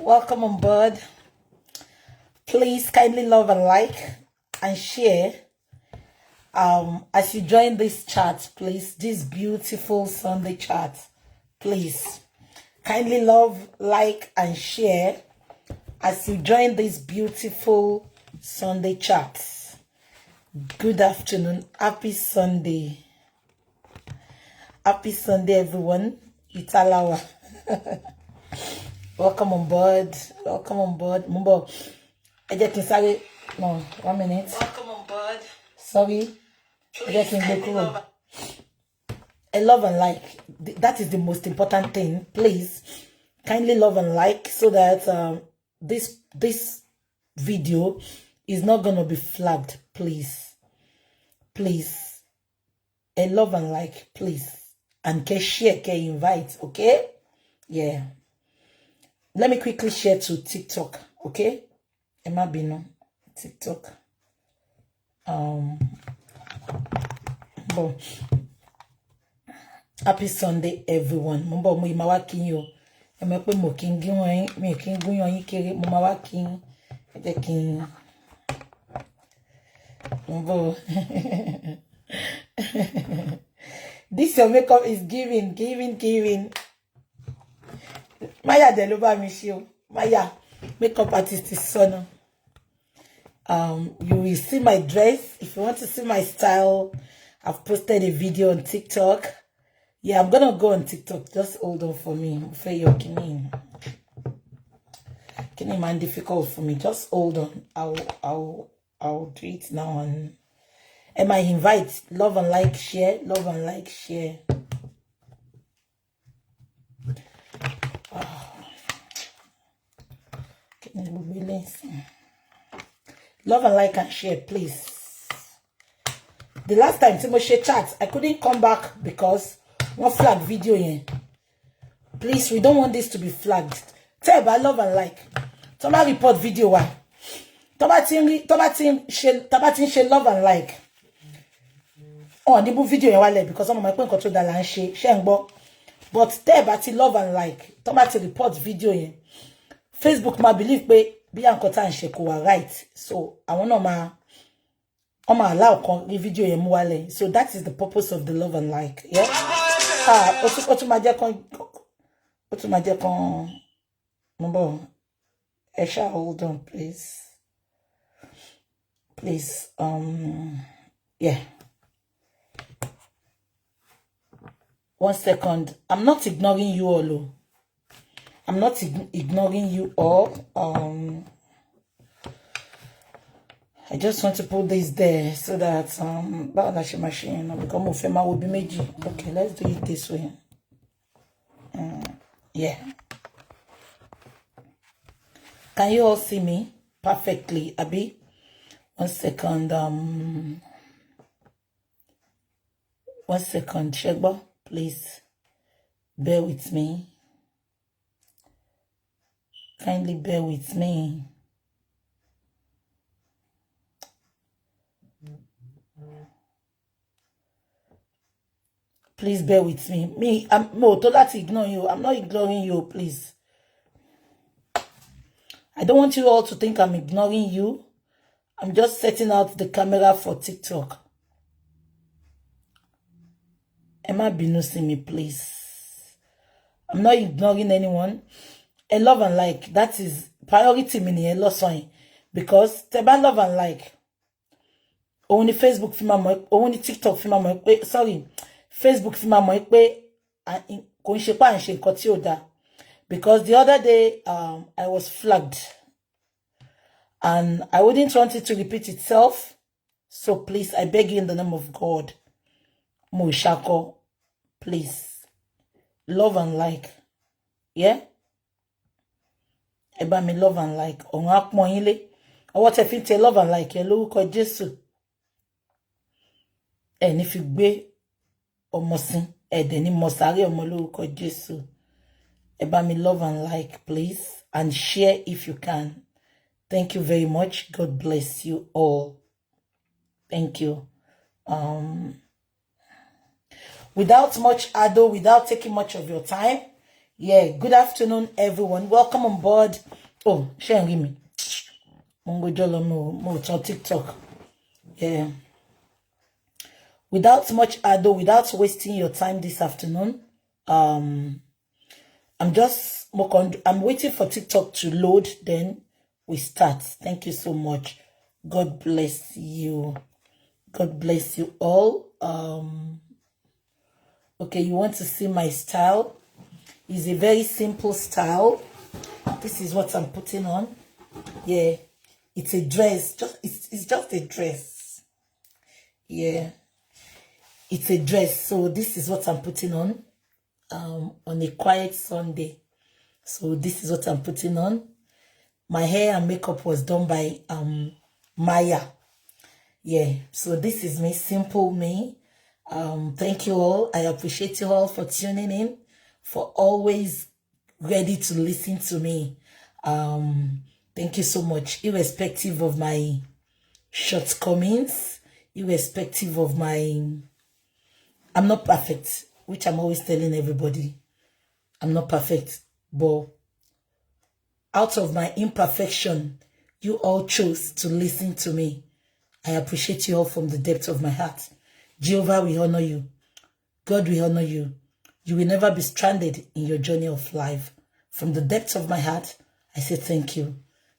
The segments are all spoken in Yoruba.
welcome on board. Please kindly love and like and share. As you join this chat, please, this beautiful Sunday chat, please kindly love, like, and share as you join this beautiful Sunday chat. Good afternoon. Happy Sunday. Happy Sunday, everyone. It's Alawa. Welcome on board. Welcome on board. Mumbo. No, 1 minute. Welcome on board. Sorry. I love and like. That is the most important thing. Please, kindly love and like so that this video is not gonna be flagged. Please, please, a love and like, please, and can share, can invite. Okay, yeah. Let me quickly share to TikTok. Okay, Emma Bino, TikTok. Bon. Happy Sunday, everyone. Mumbo mo imawa kinyo. Eme pe mo kingi won mi kingu yon yin kere mo ma wa kin. E je kin. Mumbo. This your makeup is giving. Maya Deluba Michio. Maya, makeup artist is son. You will see my dress. If you want to see my style, I've posted a video on TikTok. Yeah, I'm gonna go on TikTok. Just hold on for me. Can you mind difficult for me? Just hold on. I'll do it now. And I invite love and like share. Love and like share. Love and like and share, please. The last time Timothy chat, I couldn't come back because one flag video here. Please, we don't want this to be flagged. Tell about love and like. Toma report video one. Toma team share love and like. Oh, the video here wale because some of my point control that land share but tell about love and like. Toma to report video here. Facebook ma believe be ankota and share ko right. So I want to allow the video here muale. So that is the purpose of the love and like. Yeah. Esha, hold on, please. Please, yeah. 1 second. I'm not ignoring you all. I'm not ignoring you all. I just want to put this there so that machine become Ofema will be made. Okay, let's do it this way. Yeah. Can you all see me perfectly, Abby? 1 second. 1 second, Shegbo, please bear with me. Kindly bear with me. Please bear with me. I'm not ignoring you. I'm not ignoring you, please. I don't want you all to think I'm ignoring you. I'm just setting out the camera for TikTok. Emma Binu, see me, please. I'm not ignoring anyone. I love and like. That is priority meaning a lot sign. Because Teba love and like. Only Facebook film only TikTok film sorry. Facebook film because the other day I was flagged and I wouldn't want it to repeat itself. So please, I beg you in the name of God, Moshako, please love and like. Yeah, eba me love and like. Onwak moile. Or what if you love and like? Hello, ko Jesus. And if you be omosin, edeni mosari omoluko Jesu. Eba me love and like, please, and share if you can. Thank you very much. God bless you all. Thank you. Without much ado, without taking much of your time, Yeah, good afternoon, everyone. Welcome on board. Oh, share and give me. Mongo Jolo mo on TikTok. Yeah. Without much ado, without wasting your time this afternoon, I'm waiting for TikTok to load, then we start. Thank you so much. God bless you. God bless you all. Okay, you want to see my style? It's a very simple style. This is what I'm putting on. Yeah, it's a dress. It's just a dress. Yeah, it's a dress. So this is what I'm putting on a quiet Sunday. So this is what I'm putting on. My hair and makeup was done by Maya. Yeah, so this is me, simple me. Thank you all. I appreciate you all for tuning in, for always ready to listen to me. Thank you so much, irrespective of my shortcomings, irrespective of I'm not perfect, which I'm always telling everybody. I'm not perfect, but out of my imperfection, you all chose to listen to me. I appreciate you all from the depth of my heart. Jehovah will honor you. God will honor you. You will never be stranded in your journey of life. From the depths of my heart, I say thank you.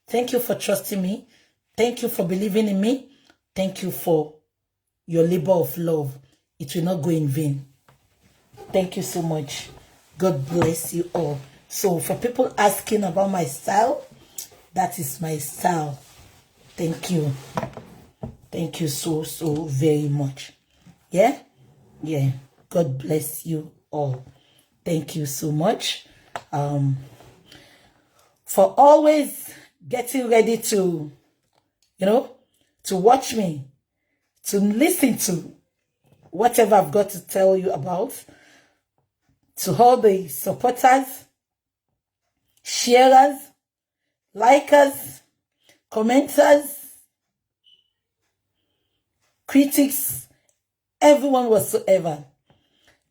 Thank you for trusting me. Thank you for believing in me. Thank you for your labor of love. It will not go in vain. Thank you so much. God bless you all. So for people asking about my style, that is my style. Thank you. Thank you so very much. Yeah? Yeah. God bless you all. Thank you so much. For always getting ready to, to watch me, to listen to whatever I've got to tell you about. To all the supporters, sharers, likers, commenters, critics, everyone whatsoever.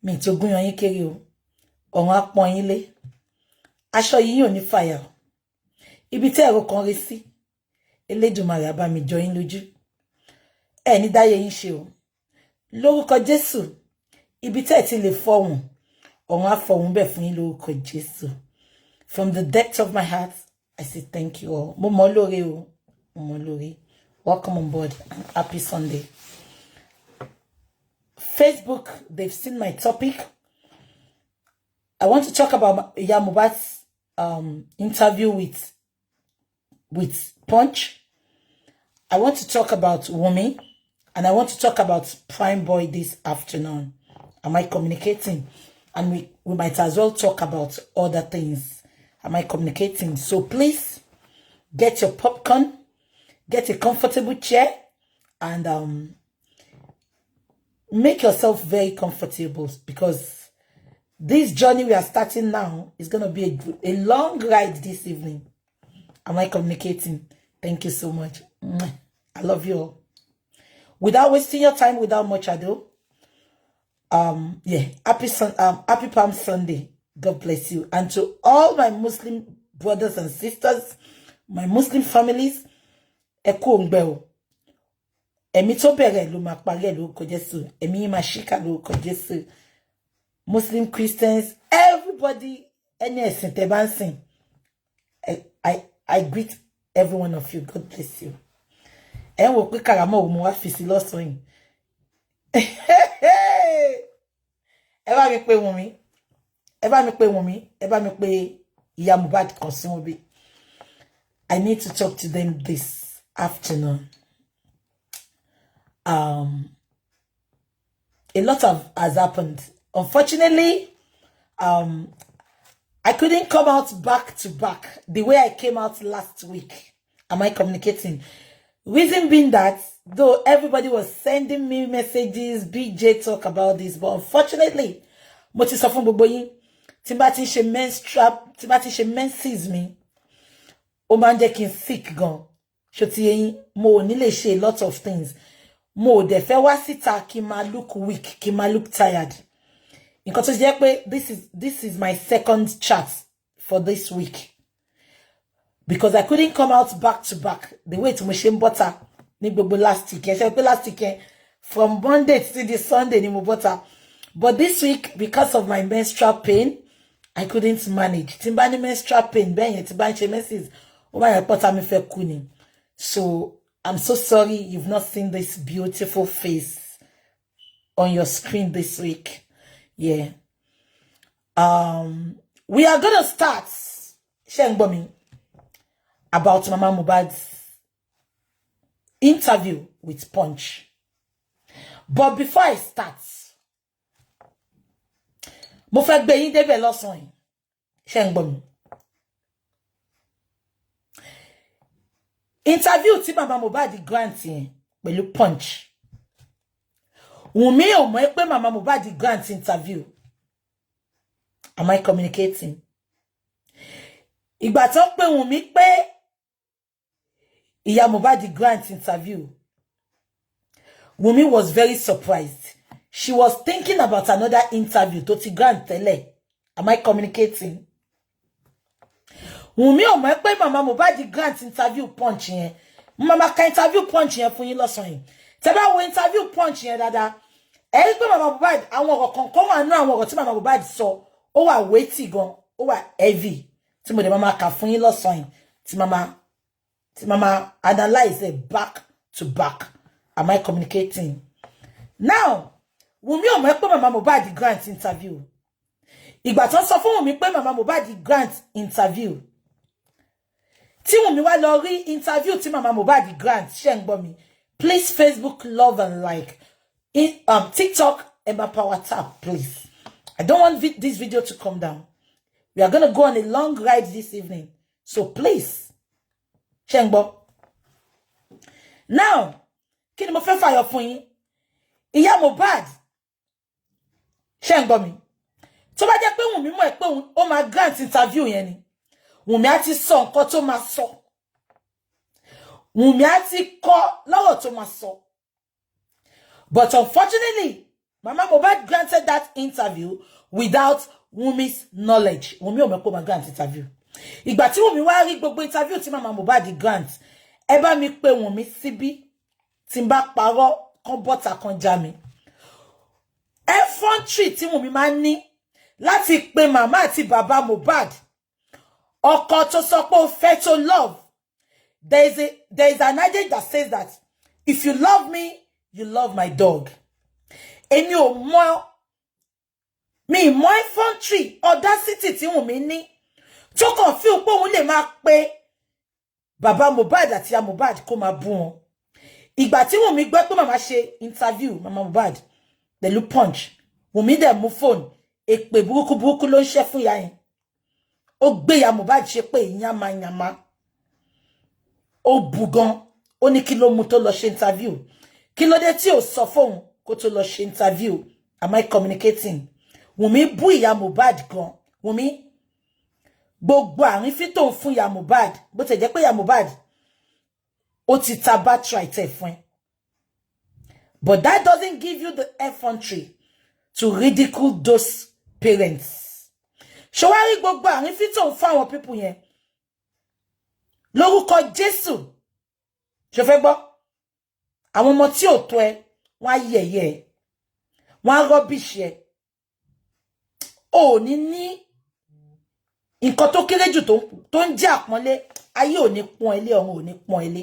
Me to gun yon kere o. Ọ̀run á pọ́n yín lé. Aṣọ yín ò ní fàya. Ibi tí ẹ̀rọ kan rí sí. Elédùmarè á bá mi jọ yín lójú. Ẹ ní dáyé yín ṣe o. Lórúkọ Jésù. Ibi tí ẹ ti lè fọhùn. Ọ̀run á fọhùn bẹ́ẹ̀ fún yín lórúkọ Jésù. From the depth of my heart, I say thank you all. Mo mọ lóore o. Mo mọ lóore. Welcome on board and happy Sunday. Facebook, they've seen my topic. I want to talk about Mohbad's interview with Punch. I want to talk about Wumi, and I want to talk about Prime Boy this afternoon. Am I communicating? And we might as well talk about other things. Am I communicating? So please get your popcorn, get a comfortable chair, and make yourself very comfortable, because this journey we are starting now is going to be a long ride this evening. Am I communicating? Thank you so much. I love you all. Without wasting your time, without much ado, yeah, happy Palm Sunday. God bless you. And to all my Muslim brothers and sisters, my Muslim families, Eku Ngbeo. Emi to bere lo ma pare lórúkọ Jésù. Emi ma shika lórúkọ Jésù. Muslim, Christians, everybody, any ẹ̀sìn tẹ́ bá ń sìn. I greet every one of you. God bless you. Ẹ wò pé karamo o mo wá fi sí lọ́sàn yìí. Ẹ bá mi pè Wùnmí. Ẹ bá mi pè Wùnmí. Ẹ bá mi pè ìyá Mohbad kan sí wọn bí. I need to talk to them this afternoon. A lot has happened. Unfortunately, I couldn't come out back to back the way I came out last week. Am I communicating? Reason being that, though everybody was sending me messages, BJ talk about this, but unfortunately, mo ti sọ fún gbogbo yín, tí bá ti ṣe menstrual, tí bá ti ṣe menses mi, ó máa ń jẹ́ kí n sick gan. Ṣó ti yé yín, mo ò ní lè ṣe a lot of things. Mo ò dẹ̀ fẹ́ wá síta kí n máa look weak, kí n máa look tired. nǹkan tó jẹ́ pé this is my second chat for this week because I couldn't come out back to back the way to mo ṣe ń butter ní gbogbo last week. Ṣé pé last week from Monday to this Sunday ni mo butter. But this week, because of my menstrual pain, I couldn't manage. Tí n bá ní menstrual pain, bẹ́ẹ̀ yẹn tí bá ń ṣe menses, ó máa yẹ pọ́tà mi fẹ́ kú ni. So, I'm so sorry you've not seen this beautiful face on your screen this week. Yeah. We are going to start, Shengbomi, about Mama Mohbad's interview with Punch. But before I start, mo fẹ́ gbé yín débẹ̀ lọ́sàn yìí ṣé ń gbọ́ mi. Interview tí Mama Mohbad grant yẹn pẹ̀lú Punch. Wùnmí ò mọ̀ pé Mama Mohbad grant interview. Am I communicating? Ìgbà tó pé Wùnmí pé ìyá Mohbad grant interview. Wùnmí was very surprised. She was thinking about another interview to ti grant tẹ́lẹ̀. Am I communicating? Wùnmí ò mọ̀ pé Mama Mohbad grant interview Punch yẹn. Mama ka interview Punch yẹn fún yín lọ́sàn yìí. Tẹ́ bá wo interview Punch yẹn dáadáa. Ẹ rí pé Mama Mohbad àwọn ọ̀rọ̀ kankan wà nínú àwọn ọ̀rọ̀ tí Mama Mohbad sọ. Ó wà weighty gan, ó wà heavy. Tí mo dé mama kà fún yín lọ́sàn yìí. Tí mama analyze it back to back. Am I communicating? Now, Wùnmí ò mọ̀ pé Mama Mohbad grant interview. Ìgbà tó sọ fún Wùnmí pé Mama Mohbad grant interview. Tí Wùnmí wá lọ rí interview tí Mama Mohbad grant, ṣé ń gbọ́ mi. Please Facebook love and like. TikTok Emma Power tap, please. I don't want this video to come down. We are going to go on a long ride this evening. So please. Ṣé ń gbọ́. Now, kí ni mo fẹ́ fàyọ fún yín? Ìyá Mohbad. Ṣé ń gbọ́ mi? Tó bá jẹ́ pé Wùnmí mọ̀ pé ó máa grant interview yẹn ni. Wùnmí á ti sọ nǹkan tó máa sọ. Wùnmí á ti kọ lọ́rọ̀ tó máa sọ. But unfortunately, Mama Mohbad granted that interview without Wùnmí's knowledge. Wùnmí ò mọ̀ pé ó máa grant interview. Ìgbà tí Wùnmí wá rí gbogbo interview tí Mama Mohbad grant, ẹ bá mi pè Wùnmí síbí. Tí n bá parọ́ kan bọ́ta kan já mi. Effrontery tí Wùnmí máa ń ní láti pe màmá àti bàbá Mohbad. Ọkọ tó sọ pé ó fẹ́ tó love. There is an adage that says that if you love me, you love my dog. Èmi ò mọ̀ mi mọ̀ effrontery audacity tí Wùnmí ní. Tó kàn feel pé òun lè máa pe bàbá Mohbad àti ìyá Mohbad kó máa bú wọn. Ìgbà tí Wùnmí gbọ́ pé màmá ṣe interview Mama Mohbad pẹ̀lú Punch, Wùnmí dẹ̀ mú phone, èpè burúkú ló ń ṣe fún ìyá yẹn. Ó gbé ìyá Mohbad ṣe pé yàmá. Ó bú gan. Ó ní kí ló mú tó lọ ṣe interview. Kí ló dé tí ò sọ fóun kó tó lọ ṣe interview. Am I communicating? Wùnmí bú ìyá Mohbad gan. Wùnmí gbogbo àrífín tó ń fún ìyá Mohbad, bó tẹ̀ jẹ́ pé ìyá Mohbad ó ti ta birthright ẹ̀ fún ẹ. But that doesn't give you the effrontery to ridicule those parents. Ṣọwárí gbogbo àrífín tó ń fún àwọn people yẹn. Lórúkọ Jésù. Ṣó fẹ́ gbọ́? Àwọn ọmọ tí ò tó ẹ, wọ́n á yẹ̀yẹ́ ẹ. Wọ́n á rubbish ẹ. Ó ní nǹkan tó kéré jù tó ń jẹ́ àpọ́nlé, ayé ò ní pọ́n ẹ lé, ọ̀run ò ní pọ́n ẹ lé.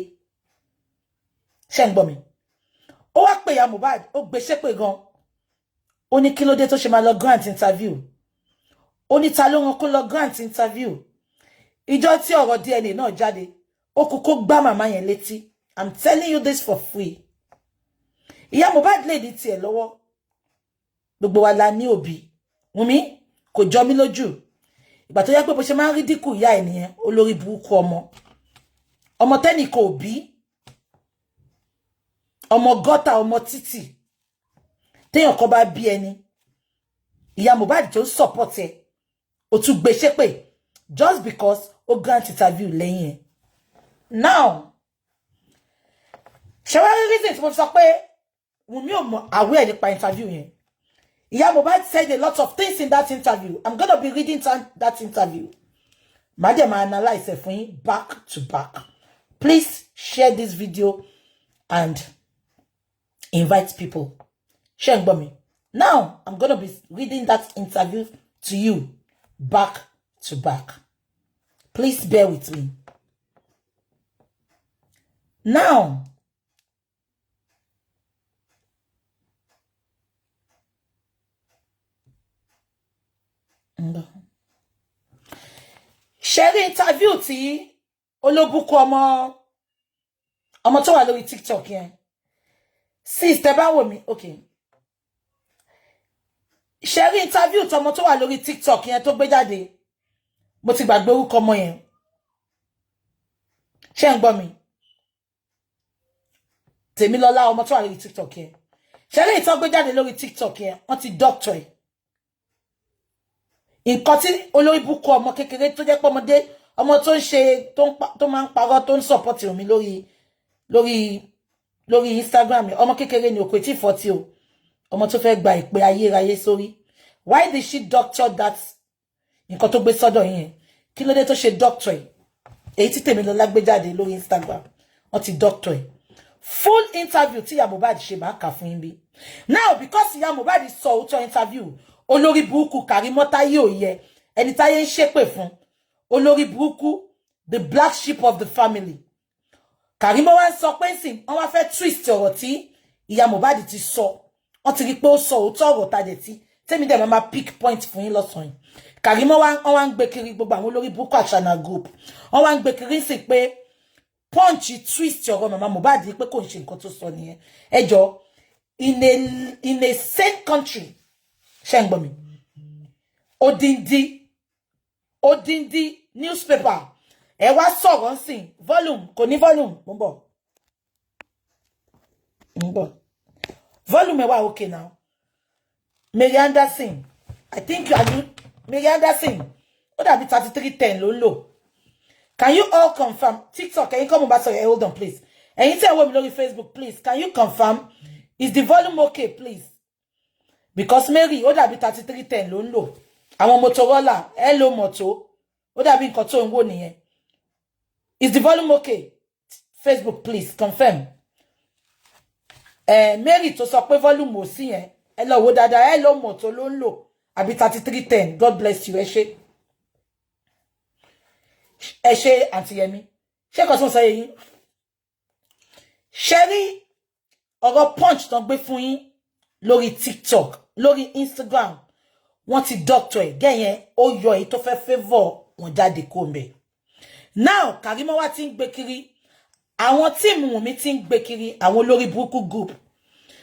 Ṣé ń gbọ́ mi? Ó wá pè ìyá Mohbad, ó gbé ṣépè gan. Ó ní kí ló dé tó ṣe máa lọ grant interview. Ó ní ta ló rán kó lọ grant interview. Ìjọ́ tí ọ̀rọ̀ DNA náà jáde, ó kú kó gbá màmá yẹn létí. I'm telling you this for free. Ìyá Mohbad lè di tiẹ̀ lọ́wọ́. Gbogbo wa la ní òbí. Wùnmí kò jọ mí lójú. Ìgbà tó yẹ pé bó ṣe máa ń rí dínkù ìyá ẹ̀ nìyẹn, olórí burúkú ọmọ. Ọmọ tẹ́nì kò bí. Ọmọ gọ́tà, ọmọ títì. Téèyàn kan bá bí ẹni. Ìyá Mohbad tó support ẹ. Ó tún gbé ṣépè just because ó grant interview lẹ́yìn ẹ̀. Now, ṣé wá rí reason tí mo sọ pé Wùnmí ò mọ̀ aware nípa interview yẹn. Iya Mohbad said a lot of things in that interview. I'm going to be reading that interview. Madam, I analyze it for you back to back. Please share this video and invite people. Share me. Now, I'm going to be reading that interview to you back to back. Please bear with me. Now, share interview ti Olóbùkú ọmọ tó wà lórí TikTok yẹn. Sis, tẹ́ bá wò mí, okay. Share interview tọmọ tó wà lórí TikTok yẹn tó gbé jáde. Mo ti gbàgbé orúkọ ọmọ yẹn. Ṣé ń gbọ́ mi? Tèmilọ́lá ọmọ tó wà lórí TikTok yẹn. Share ìtàn gbé jáde lórí TikTok yẹn. Wọ́n ti doctor ẹ̀. Nǹkan tí olórí búkú ọmọ kékeré tó jẹ́ pé ọmọdé ọmọ tó ń ṣe tó máa ń parọ́ tó ń support mi lórí Instagram ọmọ kékeré ni òkè tí 40 o ọmọ tó fẹ́ gba ìpè ayérayé sórí. Why did she doctor that nǹkan tó gbé sọ́dọ̀ yẹn? Kí ló dé tó ṣe doctor ẹ̀? Èyí tí Tèmilọ́lá gbé jáde lórí Instagram wọ́n ti doctor ẹ̀. Full interview tí Ìyá Mohbad ṣe máa kà fún yín bí. Now because Ìyá Mohbad sọ òótọ́ interview olórí burúkú Kàrímọ́ Táyé ò yẹ ẹni táyé ń ṣépè fún olórí burúkú the black sheep of the family. Kàrímọ́ wá ń sọ pé nsìn wọ́n wá fẹ́ twist ọ̀rọ̀ tí Ìyá Mohbad ti sọ. Wọ́n ti rí pé ó sọ òótọ́ ọ̀rọ̀ tàdé tí tèmi dẹ̀ máa pick point fún yín lọ́sàn-án. Kàrímọ́ wá ń gbé kiri gbogbo àwọn olórí burúkú àṣànà group. Wọ́n wá ń gbé kiri sí pé punch twist ọ̀rọ̀ màmá Mohbad pé kò ń ṣe nǹkan tó sọ nìyẹn. Ẹ jọ̀ọ́ in a same country ṣé ń gbọ́ mi. Odindi newspaper ẹ wá sọ̀rọ̀ nsìn volume kò ní volume mo ń bọ̀ volume ẹ wá okay now. Mary Anderson, I think you are Mary Anderson. Ó dàbí 3310 ló ń lò. Can you all confirm? TikTok, can you come back? Sorry, hold on, please. And you tell me lórí Facebook, please. Can you confirm? Is the volume okay, please? Because Mary, ó dàbí 3310 ló ń lò. Àwọn Motorola, Hello Moto, ó dàbí nǹkan tó ń wò nìyẹn. Is the volume okay? Facebook, please confirm. Mary tó sọ pé volume ò sí yẹn. Ẹ lọ wò dáadáa, Hello Moto ló ń lò. Àbí 3310. God bless you. Ẹ ṣé Aunty Yemi. Ṣé kò tún sọ yín? Ṣé rí ọ̀rọ̀ punch tán gbé fún yín lórí TikTok, lórí Instagram. Wọ́n ti doctor ẹ̀ gẹ́yẹn ó yọ èyí tó fẹ́ favor wọn jáde kó ńbẹ̀. Now Kàrímọ́ wá ti ń gbé kiri. Àwọn tíìmù mi ti ń gbé kiri àwọn olórí burúkú group.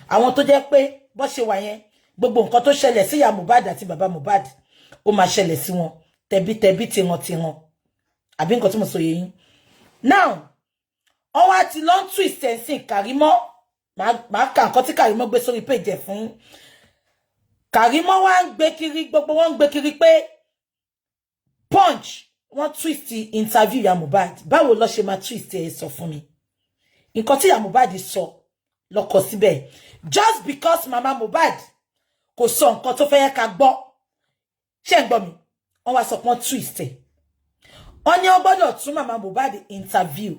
Àwọn tó jẹ́ pé bó ṣe wà yẹn gbogbo nǹkan tó ṣẹlẹ̀ sí Ìyá Mohbad àti bàbá Mohbad ó máa ṣẹlẹ̀ sí wọn tẹ̀bítẹ̀bí tiwọn. Àbí nǹkan tí mo sọ yé yín. Now ó wá ti lọ twist ẹ̀ sìn Kàrímọ́ máa ka nǹkan tí Kàrímọ́ gbé sórí page ẹ̀ fún. Kàrímọ́ wá ń gbé kiri gbogbo wọn ń gbé kiri pé punch wọ́n twist interview Ìyá Mohbad. Báwo ló ṣe máa twist ẹ̀ sọ fún mi? Nǹkan tí Ìyá Mohbad sọ ló kọ síbẹ̀. Just because Mama Mohbad kò sọ nǹkan tó fẹ́ ká gbọ́. Ṣé ń gbọ́ mi? Wọ́n wá sọ pé wọ́n twist ẹ̀. Wọ́n ní wọ́n gbọ́dọ̀ tún Mama Mohbad interview.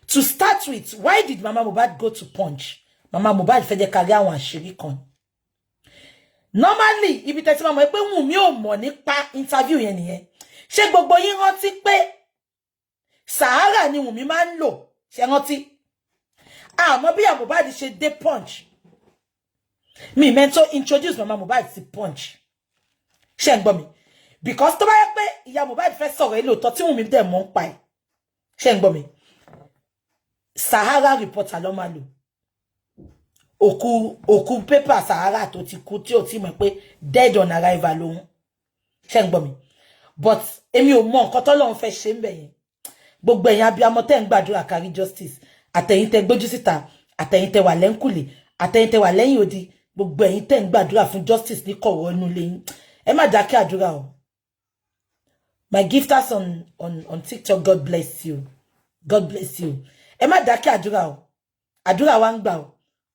To start with, why did Mama Mohbad go to punch? Mama Mohbad fẹ́ jẹ́ ká rí àwọn àṣírí kan. Normally, ibi tẹ́tí máa mọ̀ pé Wùnmí ò mọ̀ nípa interview yẹn nìyẹn. Ṣé gbogbo yín rántí pé Sahara ni Wùnmí máa ń lò? Ṣé rántí? Àmọ́ bí Ìyá Mohbad ṣe dé punch. Mi mento introduce Mama Mohbad sí punch. Ṣé ń gbọ́ mi? Because tó bá yẹ pé Ìyá Mohbad fẹ́ sọ̀rọ̀ èlò tó tí Wùnmí dẹ̀ mọ̀ ń pa ẹ̀. Ṣé ń gbọ́ mi? Sahara reporter ló máa lò. Òkú paper Sahara tó ti kú tí ó ti mọ̀ pé dead on arrival lòun. Ṣé ń gbọ́ mi? But èmi ò mọ̀ nǹkan t'Ọlọ́run fẹ́ ṣe ńbẹ̀ yẹn. Gbogbo ẹ̀yin abiyamọ tẹ́ ń gbàdúrà kárí justice. Àtẹ̀yin tẹ́ gbójú síta, àtẹ̀yin tẹ́ wà lẹ́ńkùlé, àtẹ̀yin tẹ́ wà lẹ́yìn odi. Gbogbo ẹ̀yin tẹ́ ń gbàdúrà fún justice ní kọ̀rọ̀ inú ilé yín. Ẹ má dákẹ́ àdúrà o. My gifters on TikTok, God bless you. God bless you. Ẹ má dákẹ́ àdúrà o. Àdúrà wa ń gbà o.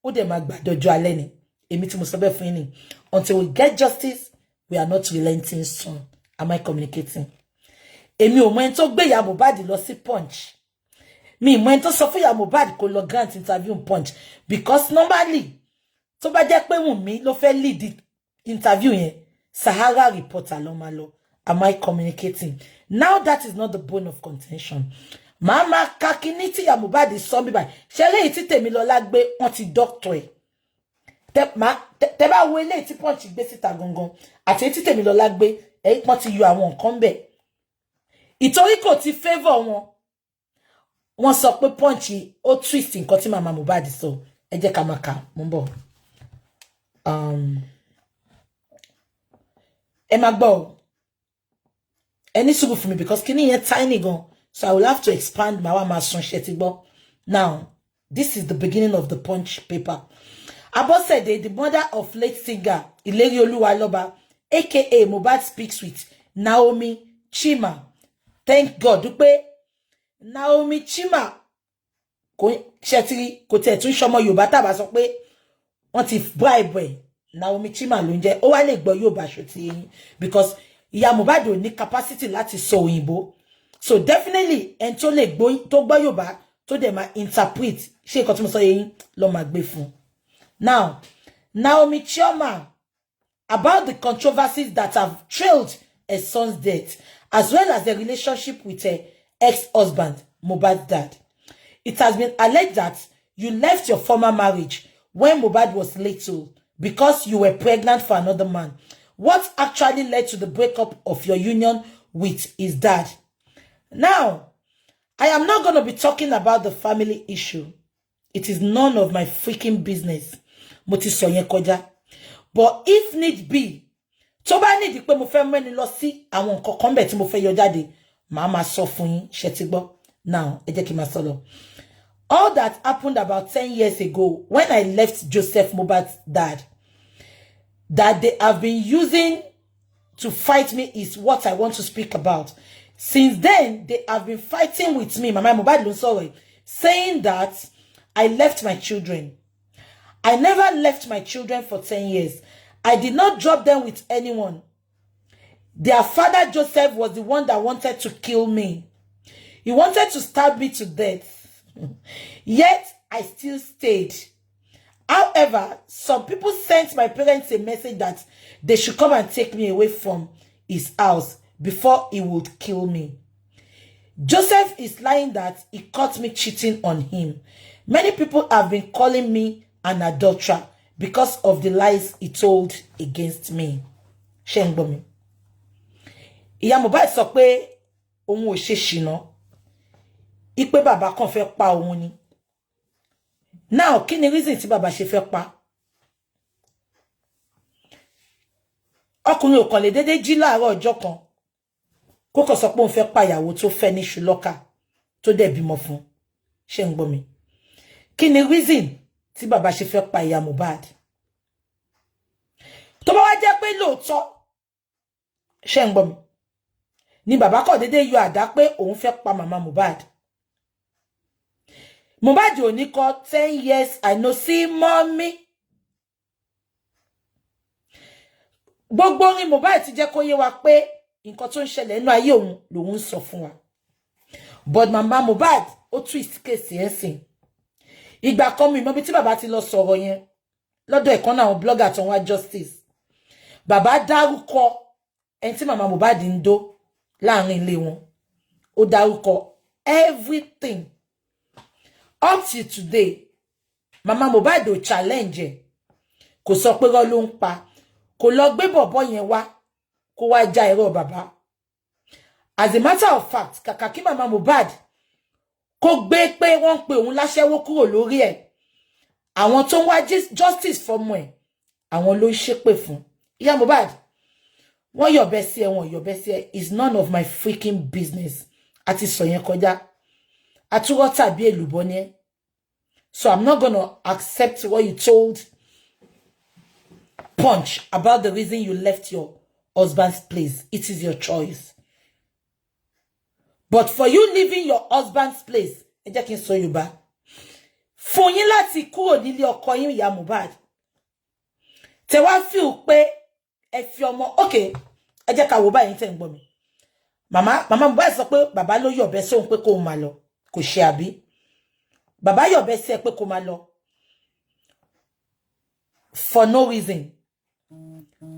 Ó dẹ̀ máa gbà dọjọ́ alẹ́ ni. èmi tí mo sọ bẹ́ẹ̀ fún yín ni. Until we get justice, we are not relenting soon. Am I communicating? Èmi ò mọ ẹni tó gbé ìyá Mohbad lọ sí Punch. Mi mọ ẹni tó sọ fún ìyá Mohbad kó lọ grant interview Punch. Because normally, tó bá jẹ́ pé Wùnmí ló fẹ́ lead the interview yẹn, Sahara reporter ló máa lọ. Am I communicating? Now that is not the bone of contention. Mama kakiniti ìyá Mohbad sọ mi báyìí. Ṣé lèyí tí Tèmilọ́lá gbé wọ́n ti doctor ẹ̀. Tẹ́ bá wo eléyìí tí Punch gbé síta gangan àti èyí tí Tèmilọ́lá gbé wọ́n ti yọ àwọn nǹkan bẹ́ẹ̀. Ìtorí kò ti favour wọn. Wọ́n sọ pé Punch ó twist nǹkan tí mama Mohbad sọ. Ẹ jẹ́ ká máa kà mo ń bọ̀. Ẹ máa gbọ́ o. Ẹ ní sùúrù fún mi because kíní yẹn tiny gan. So I will have to expand my mason shetibo. Now, this is the beginning of the Punch paper. Abosede, the mother of late singer Ileri Oluwaloba, aka Mohbad, speaks with Naomi Chima. Thank God. Dupe Naomi Chima. Shetiri kote tun shomo Yoruba ta ba sọ pé wọ́n ti bribe Naomi Chima ló ń jẹ́. Ó wá lè gbọ́ Yoruba shoti yin because ìyá Mohbad ò ní capacity láti sọ òyìnbó. So definitely en tó lè gbọ́ tó gbọ́ Yoruba tó dẹ̀ máa interpret ṣé nǹkan tí mo sọ yín ló máa gbé fún. Now, Naomi Chima, about the controversies that have trailed her son's death, as well as the relationship with her ex-husband, Mohbad's dad. It has been alleged that you left your former marriage when Mohbad was little because you were pregnant for another man. What actually led to the breakup of your union with his dad? Now, I am not going to be talking about the family issue. It is none of my freaking business. Mo ti sọ yẹn kọjá. But if need be, tó bá need pé mo fẹ́ mẹ́ni lọ sí àwọn nǹkan kan bẹ́ẹ̀ tí mo fẹ́ yọ jáde, màá máa sọ fún yín, ṣé ti gbọ́. Now, ẹ jẹ́ kí n máa sọ lọ. All that happened about 10 years ago when I left Joseph Mohbad's dad, that they have been using to fight me is what I want to speak about. Since then, they have been fighting with me, Mama Mohbad ló sọ̀rọ̀, saying that I left my children. I never left my children for 10 years. I did not drop them with anyone. Their father, Joseph, was the one that wanted to kill me. He wanted to stab me to death. Yet, I still stayed. However, some people sent my parents a message that they should come and take me away from his house before he would kill me. Joseph is lying that he caught me cheating on him. Many people have been calling me an adulterer because of the lies he told against me. Shengbomi. Ìyá Mohbad sọ pé òun ò ṣe ṣìnà. Ipe bàbá kan fẹ́ pa òun ni. Now, kí ni reason tí bàbá ṣe fẹ́ pa? Ọkùnrin ò kàn lè dédé jí láàárọ̀ ọjọ́ kan. Kó kàn sọ pé òun fẹ́ pa ìyàwó tó fẹ́ ní ṣùlọ́kà tó dẹ̀ bímọ fún. Ṣé ń gbọ́ mi? Kí ni reason tí bàbá ṣe fẹ́ pa ìyá Mohbad? Tó bá wá jẹ́ pé lóòótọ́, ṣé ń gbọ́ mi? Ni bàbá kàn dédé yọ àdá pé òun fẹ́ pa màmá Mohbad. Mohbad ò ní kọ 10 years I no see mommy. Gbogbo orin Mohbad ti jẹ́ kó yé wa pé nǹkan tó ń ṣẹlẹ̀ nínú ayé òun lòun sọ fún wa. But mama Mohbad ó twist case yẹn sìn. Ìgbà kan mi mọ̀ bí tí bàbá ti lọ sọ̀rọ̀ yẹn lọ́dọ̀ ẹ̀kan náà àwọn blogger tó ń wá justice. Bàbá dárúkọ ẹni tí mama Mohbad ń dó láàrin ilé wọn. Ó dárúkọ everything. Up till today, mama Mohbad ò challenge. Kò sọ pé rọ́ ló ń pa. Kò lọ gbé bọ̀bọ́ yẹn wá kó wá já ẹ̀rọ bàbá. As a matter of fact, kàkà kí mama Mohbad kó gbé pé wọ́n pe òun láṣẹ́wó kúrò lórí ẹ̀. Àwọn tó ń wá justice fọ́mọ ẹ̀, àwọn ló ń ṣépè fún. Ìyá Mohbad, wọ́n yọ̀bẹ sí ẹ, wọ́n yọ̀bẹ sí ẹ is none of my freaking business. Àti sọ yẹn kọjá. Àtúrọ̀ tàbí èlùbọ́ ni ẹ́. So I'm not going to accept what you told Punch about the reason you left your husband's place. It is your choice. But for you leaving your husband's place, ẹ jẹ́ kí n sọ Yorùbá. Fún yín láti kúrò nílé ọkọ yín ìyá Mohbad. Te wá feel pé ẹ fi ọmọ okay ẹ jẹ́ ká wò báyìí tẹ́ ń gbọ́ mi. Mama Mohbad sọ pé bàbá ló yọ̀bẹ sóhun pé kó má lọ. Kò ṣe àbí. Bàbá yọ̀bẹ sí ẹ pé kó má lọ. For no reason.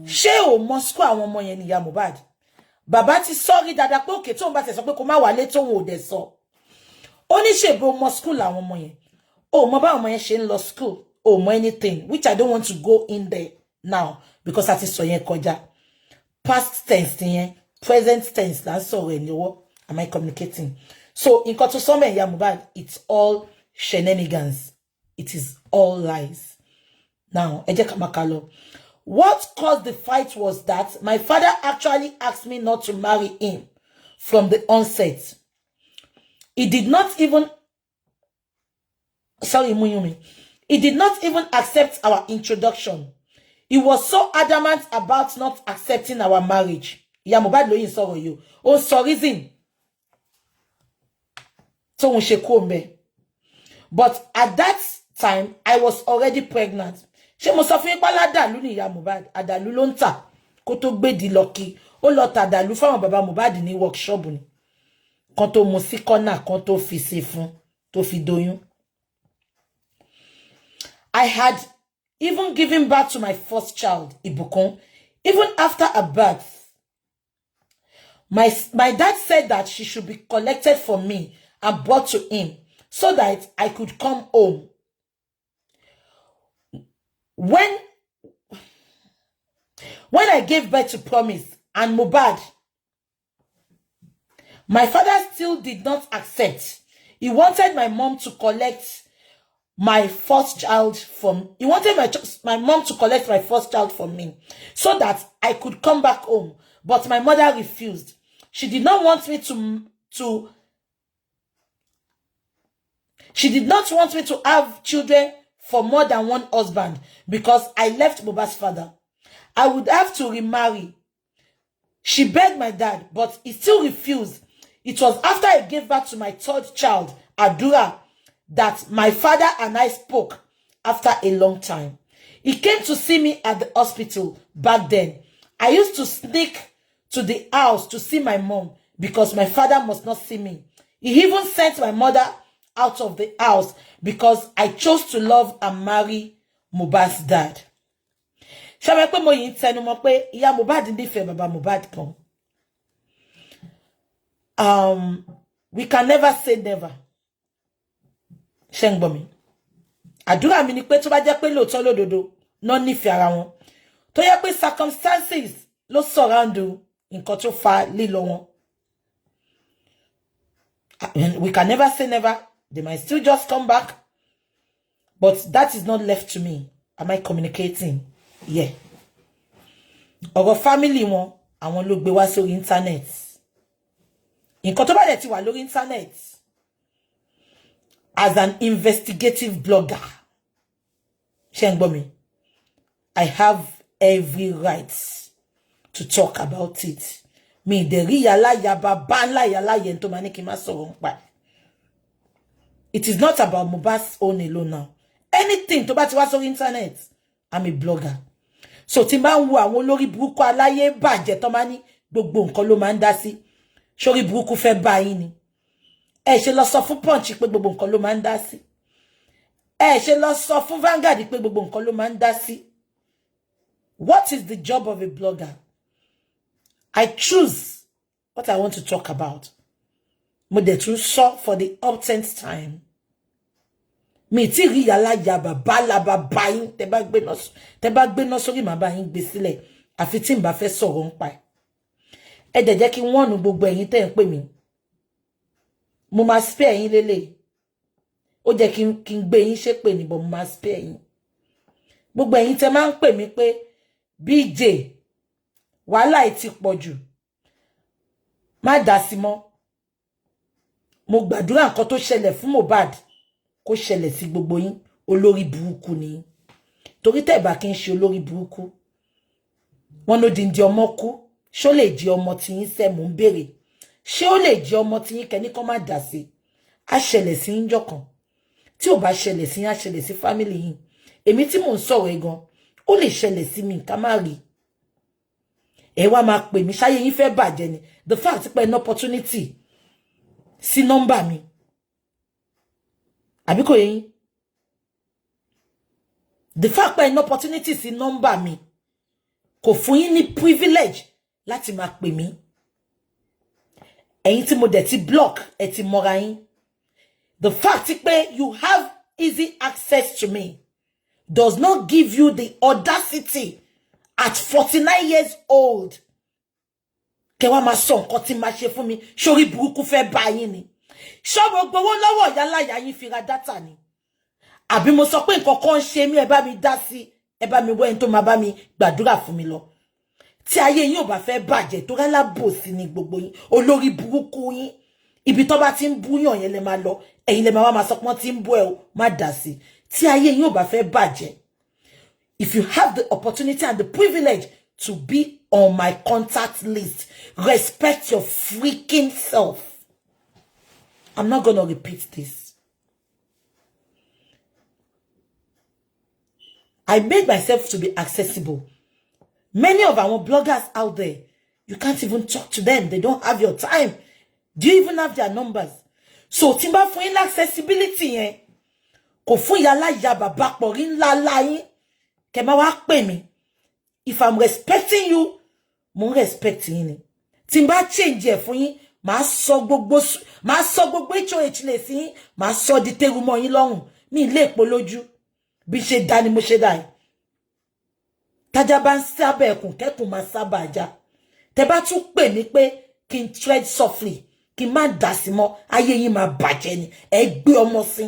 Ṣé o mọ school àwọn ọmọ yẹn ni ìyá Mohbad? Bàbá ti sorry dada pé òkè tó ń bá tẹ̀ sọ pé kó má wálé tó wò dẹ̀ sọ. Ó ní ṣe bó mọ school àwọn ọmọ yẹn. O mọ bá ọmọ yẹn ṣe ń lọ school. O mọ anything, which I don't want to go in there now because àti sọ yẹn kọjá. Past tense yẹn, present tense la sọ rẹ̀ lọ́wọ́. Am I communicating? So nǹkan tó sọ mẹ́ ìyá Mohbad, it's all shenanigans. It is all lies. Now, ẹ jẹ́ ká máa kà lọ. What caused the fight was that my father actually asked me not to marry him from the onset. He did not even, sorry, Muyumi. He did not even accept our introduction. He was so adamant about not accepting our marriage. Ìyá Mohbad ló yín sọ̀rọ̀ yìí. Ó sọ reason. So ṣe kó ńbẹ̀. But at that time, I was already pregnant. Ṣé mo sọ fún yín pé aládàlú ni ìyá Mohbad, àdàlú ló ń tà kó tó gbé di lọ́kì. Ó lọ ta àdàlú fáwọn bàbá Mohbad ní workshop ni. Kan tó mu sí corner, kan tó fi sí fún, tó fi doyún. I had even given birth to my first child, Ibukun. Even after her birth, my dad said that she should be collected from me and brought to him so that I could come home. When I gave birth to Promise and Mohbad, my father still did not accept. He wanted my mom to collect my first child from, he wanted my mom to collect my first child from me so that I could come back home. But my mother refused. She did not want me she did not want me to have children for more than one husband because I left Mohbad's father. I would have to remarry. She begged my dad, but he still refused. It was after I gave birth to my third child, Adura, that my father and I spoke after a long time. He came to see me at the hospital back then. I used to sneak to the house to see my mom because my father must not see me. He even sent my mother out of the house because I chose to love and marry Mohbad's dad. Ṣé pé mo yin tẹnu mọ́ pé ìyá Mohbad nífẹ̀ẹ́ bàbá Mohbad kan. We can never say never. Ṣé ń gbọ́ mi. Àdúrà mi ni pé tó bá jẹ́ pé lóòótọ́ lódodo no nífẹ̀ẹ́ ara wọn. Tó yẹ pé circumstances ló surround nǹkan tó fa lílọ wọn. We can never say never. They might still just come back. But that is not left to me. Am I communicating? Yeah. Ọ̀rọ̀ family wọn, àwọn ló gbé wá sórí internet. Nǹkan tó bá dẹ̀ ti wà lórí internet. As an investigative blogger. Ṣé ń gbọ́ mi? I have every right to talk about it. Mi dẹ̀rí yàlá yàbá bá ńlá yàlá yẹn tó máa ní kí n má sọ̀rọ̀ nípa. It is not about Mohbad's own alone now. Anything tó bá ti wá sórí internet, I'm a blogger. So tí n bá ń wo àwọn olórí burúkú aláyé bàjẹ́ tó máa ní gbogbo nǹkan ló máa ń dá sí. Sórí burúkú fẹ́ bá yín ni. Ẹ ṣe lọ sọ fún Punch pé gbogbo nǹkan ló máa ń dá sí. Ẹ ṣe lọ sọ fún Vanguard pé gbogbo nǹkan ló máa ń dá sí. What is the job of a blogger? I choose what I want to talk about. Mo dẹ̀ tún sọ for the uptenth time. Mi ti rí yàlá yàbá bálaba báyín tẹ́ bá gbé náà sórí màá bá yín gbé sílẹ̀ àfi tí n bá fẹ́ sọ̀rọ̀ ńpa ẹ̀. Ẹ dẹ̀ jẹ́ kí wọ́n nu gbogbo ẹ̀yin tẹ́ ń pè mí. Mo máa spare yín lélẹ̀. Ó jẹ́ kí n gbé yín ṣépè ní bọ̀ mo máa spare yín. Gbogbo ẹ̀yin tẹ́ máa ń pè mí pé BJ wàhálà ẹ̀ ti pọ̀ jù. Má dá sí mọ́. Mo gbàdúrà nǹkan tó ṣẹlẹ̀ fún Mohbad kó ṣẹlẹ̀ sí gbogbo yín. Olórí burúkú ni. Torí tẹ́ bá kí n ṣe olórí burúkú. Wọ́n ló di ọmọ kú. Ṣó lè di ọmọ tí yín ṣe mò ń béèrè. Ṣé ó lè di ọmọ tí yín kẹ́ni kan má dá sí. Á ṣẹlẹ̀ sí yín jọ̀kan. Tí ò bá ṣẹlẹ̀ sí yín á ṣẹlẹ̀ sí family yín. Èmi tí mò ń sọ̀rọ̀ ẹ gan. ó lè ṣẹlẹ̀ sí mi ká má rí ẹ wá máa pè mí ṣáyé yín fẹ́ bàjẹ́ ni the fact pé an opportunity sí nọ́mbà mi àbí kò yé yín the fact pé an opportunity sí nọ́mbà mi kò fún yín ní privilege láti máa pè mí ẹ̀yin tí mo dẹ̀ ti block ẹ ti mọ́ra yín the fact pé you have easy access to me does not give you the audacity at 49 years old ke wá máa sọ nǹkan tí máa ṣe fún mi sórí burúkú fẹ́ bá yín ni ṣọ́bọ̀ gbowó lọ́wọ́ yálà yá yín fi ra data ni àbí mo sọ pé nǹkan kan ṣe mí ẹ bá mi dá sí ẹ bá mi wẹ́n tó máa bá mi gbàdúrà fún mi lọ tí ayé yín ò bá fẹ́ bàjẹ́ tó rálá bò sí ni gbogbo yín olórí burúkú yín ibi tó bá ti ń búyàn yẹn lẹ máa lọ ẹ̀yin lẹ máa máa sọ pé wọ́n ti ń bú ẹ o má dá sí tí ayé yín ò bá fẹ́ bàjẹ́ if you have the opportunity and the privilege to be on my contact list, respect your freaking self. I'm not going to repeat this. I made myself to be accessible. Many of our bloggers out there, you can't even talk to them. They don't have your time. Do you even have their numbers? So, timba fún yín accessibility yẹn. Kò fún yàlá ya bàbá pori ńlá láyín. Kẹ́ má wá pè mí. If I'm respecting you, mo respect yín ni. Timba change ẹ fún yín, má sọ gbogbo HOH lè sí yín, má sọ di teru mọ́ yín lọ́rùn. Mi lè polójú. Bí ṣe dá ni mo ṣe dá. Tájá bá ń sábà ẹkùn kẹ́kùn máa sábà ajá. Tẹ́ bá tún pè mí pé kí n tread softly, kí n má dá sí mọ́, ayé yín máa bàjẹ́ ni. Ẹ gbé ọmọ sí.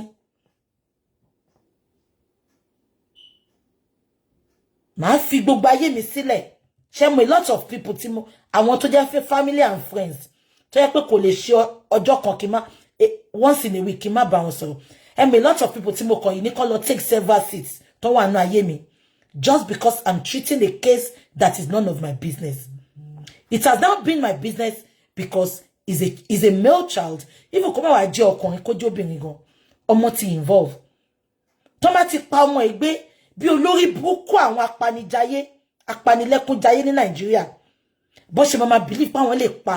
Màá fi gbogbo ayé mi sílẹ̀. Ṣé mo a lot of people tí mo àwọn tó jẹ́ fẹ́ family and friends tó yẹ pé kò lè ṣe ọjọ́ kan kí n má once in a week kí n má bá wọn sọ̀rọ̀. A lot of people tí mo kàn yìí ní kó lọ take several seats tó wà nínú ayé mi just because I'm treating a case that is none of my business. It has now been my business because is a male child. Even kó má wá jẹ́ ọkùnrin kó jẹ́ obìnrin gan. Ọmọ ti involve. Tó má ti pa ọmọ ẹgbẹ́ bí olórí burúkú àwọn apanijayé apanilẹ́kúnjayé ní Nàìjíríà bó ṣe máa believe pa wọ́n lè pa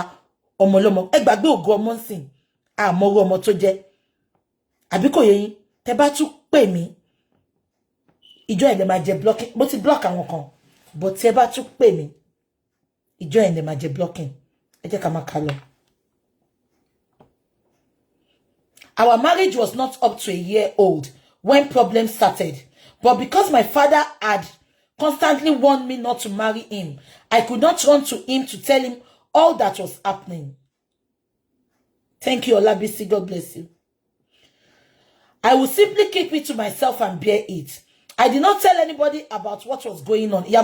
ọmọ lọ́mọ ẹ gbàgbé ògo ọmọ ńsìn àmọ́rú ọmọ tó jẹ́ àbí kò yé yín tẹ́ bá tún pè mí ìjọ ẹ̀ lè máa jẹ blocking bó ti block àwọn kan but tẹ́ bá tún pè mí ìjọ ẹ̀ lè máa jẹ blocking ẹ jẹ́ ká máa kà lọ. Our marriage was not up to a year old when problems started. But because my father had constantly warned me not to marry him, I could not run to him to tell him all that was happening. Thank you, Olabisi. God bless you. I will simply keep it to myself and bear it. I did not tell anybody about what was going on. There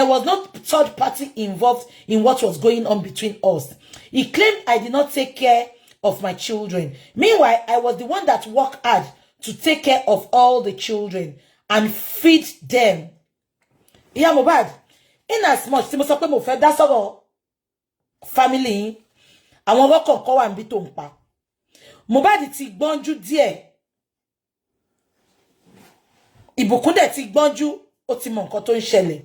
was no third party involved in what was going on between us. He claimed I did not take care of my children. Meanwhile, I was the one that worked hard to take care of all the children and feed them. Yeah, Mohbad. In as much, tí mo sọ pé mo fẹ́ dá sọ̀rọ̀ family, àwọn ọkọ kan wà níbi tó ń pa. Mohbad ti gbọ́njú díẹ̀. Ìbùkún dẹ̀ ti gbọ́njú, ó ti mọ nǹkan tó ń ṣẹlẹ̀.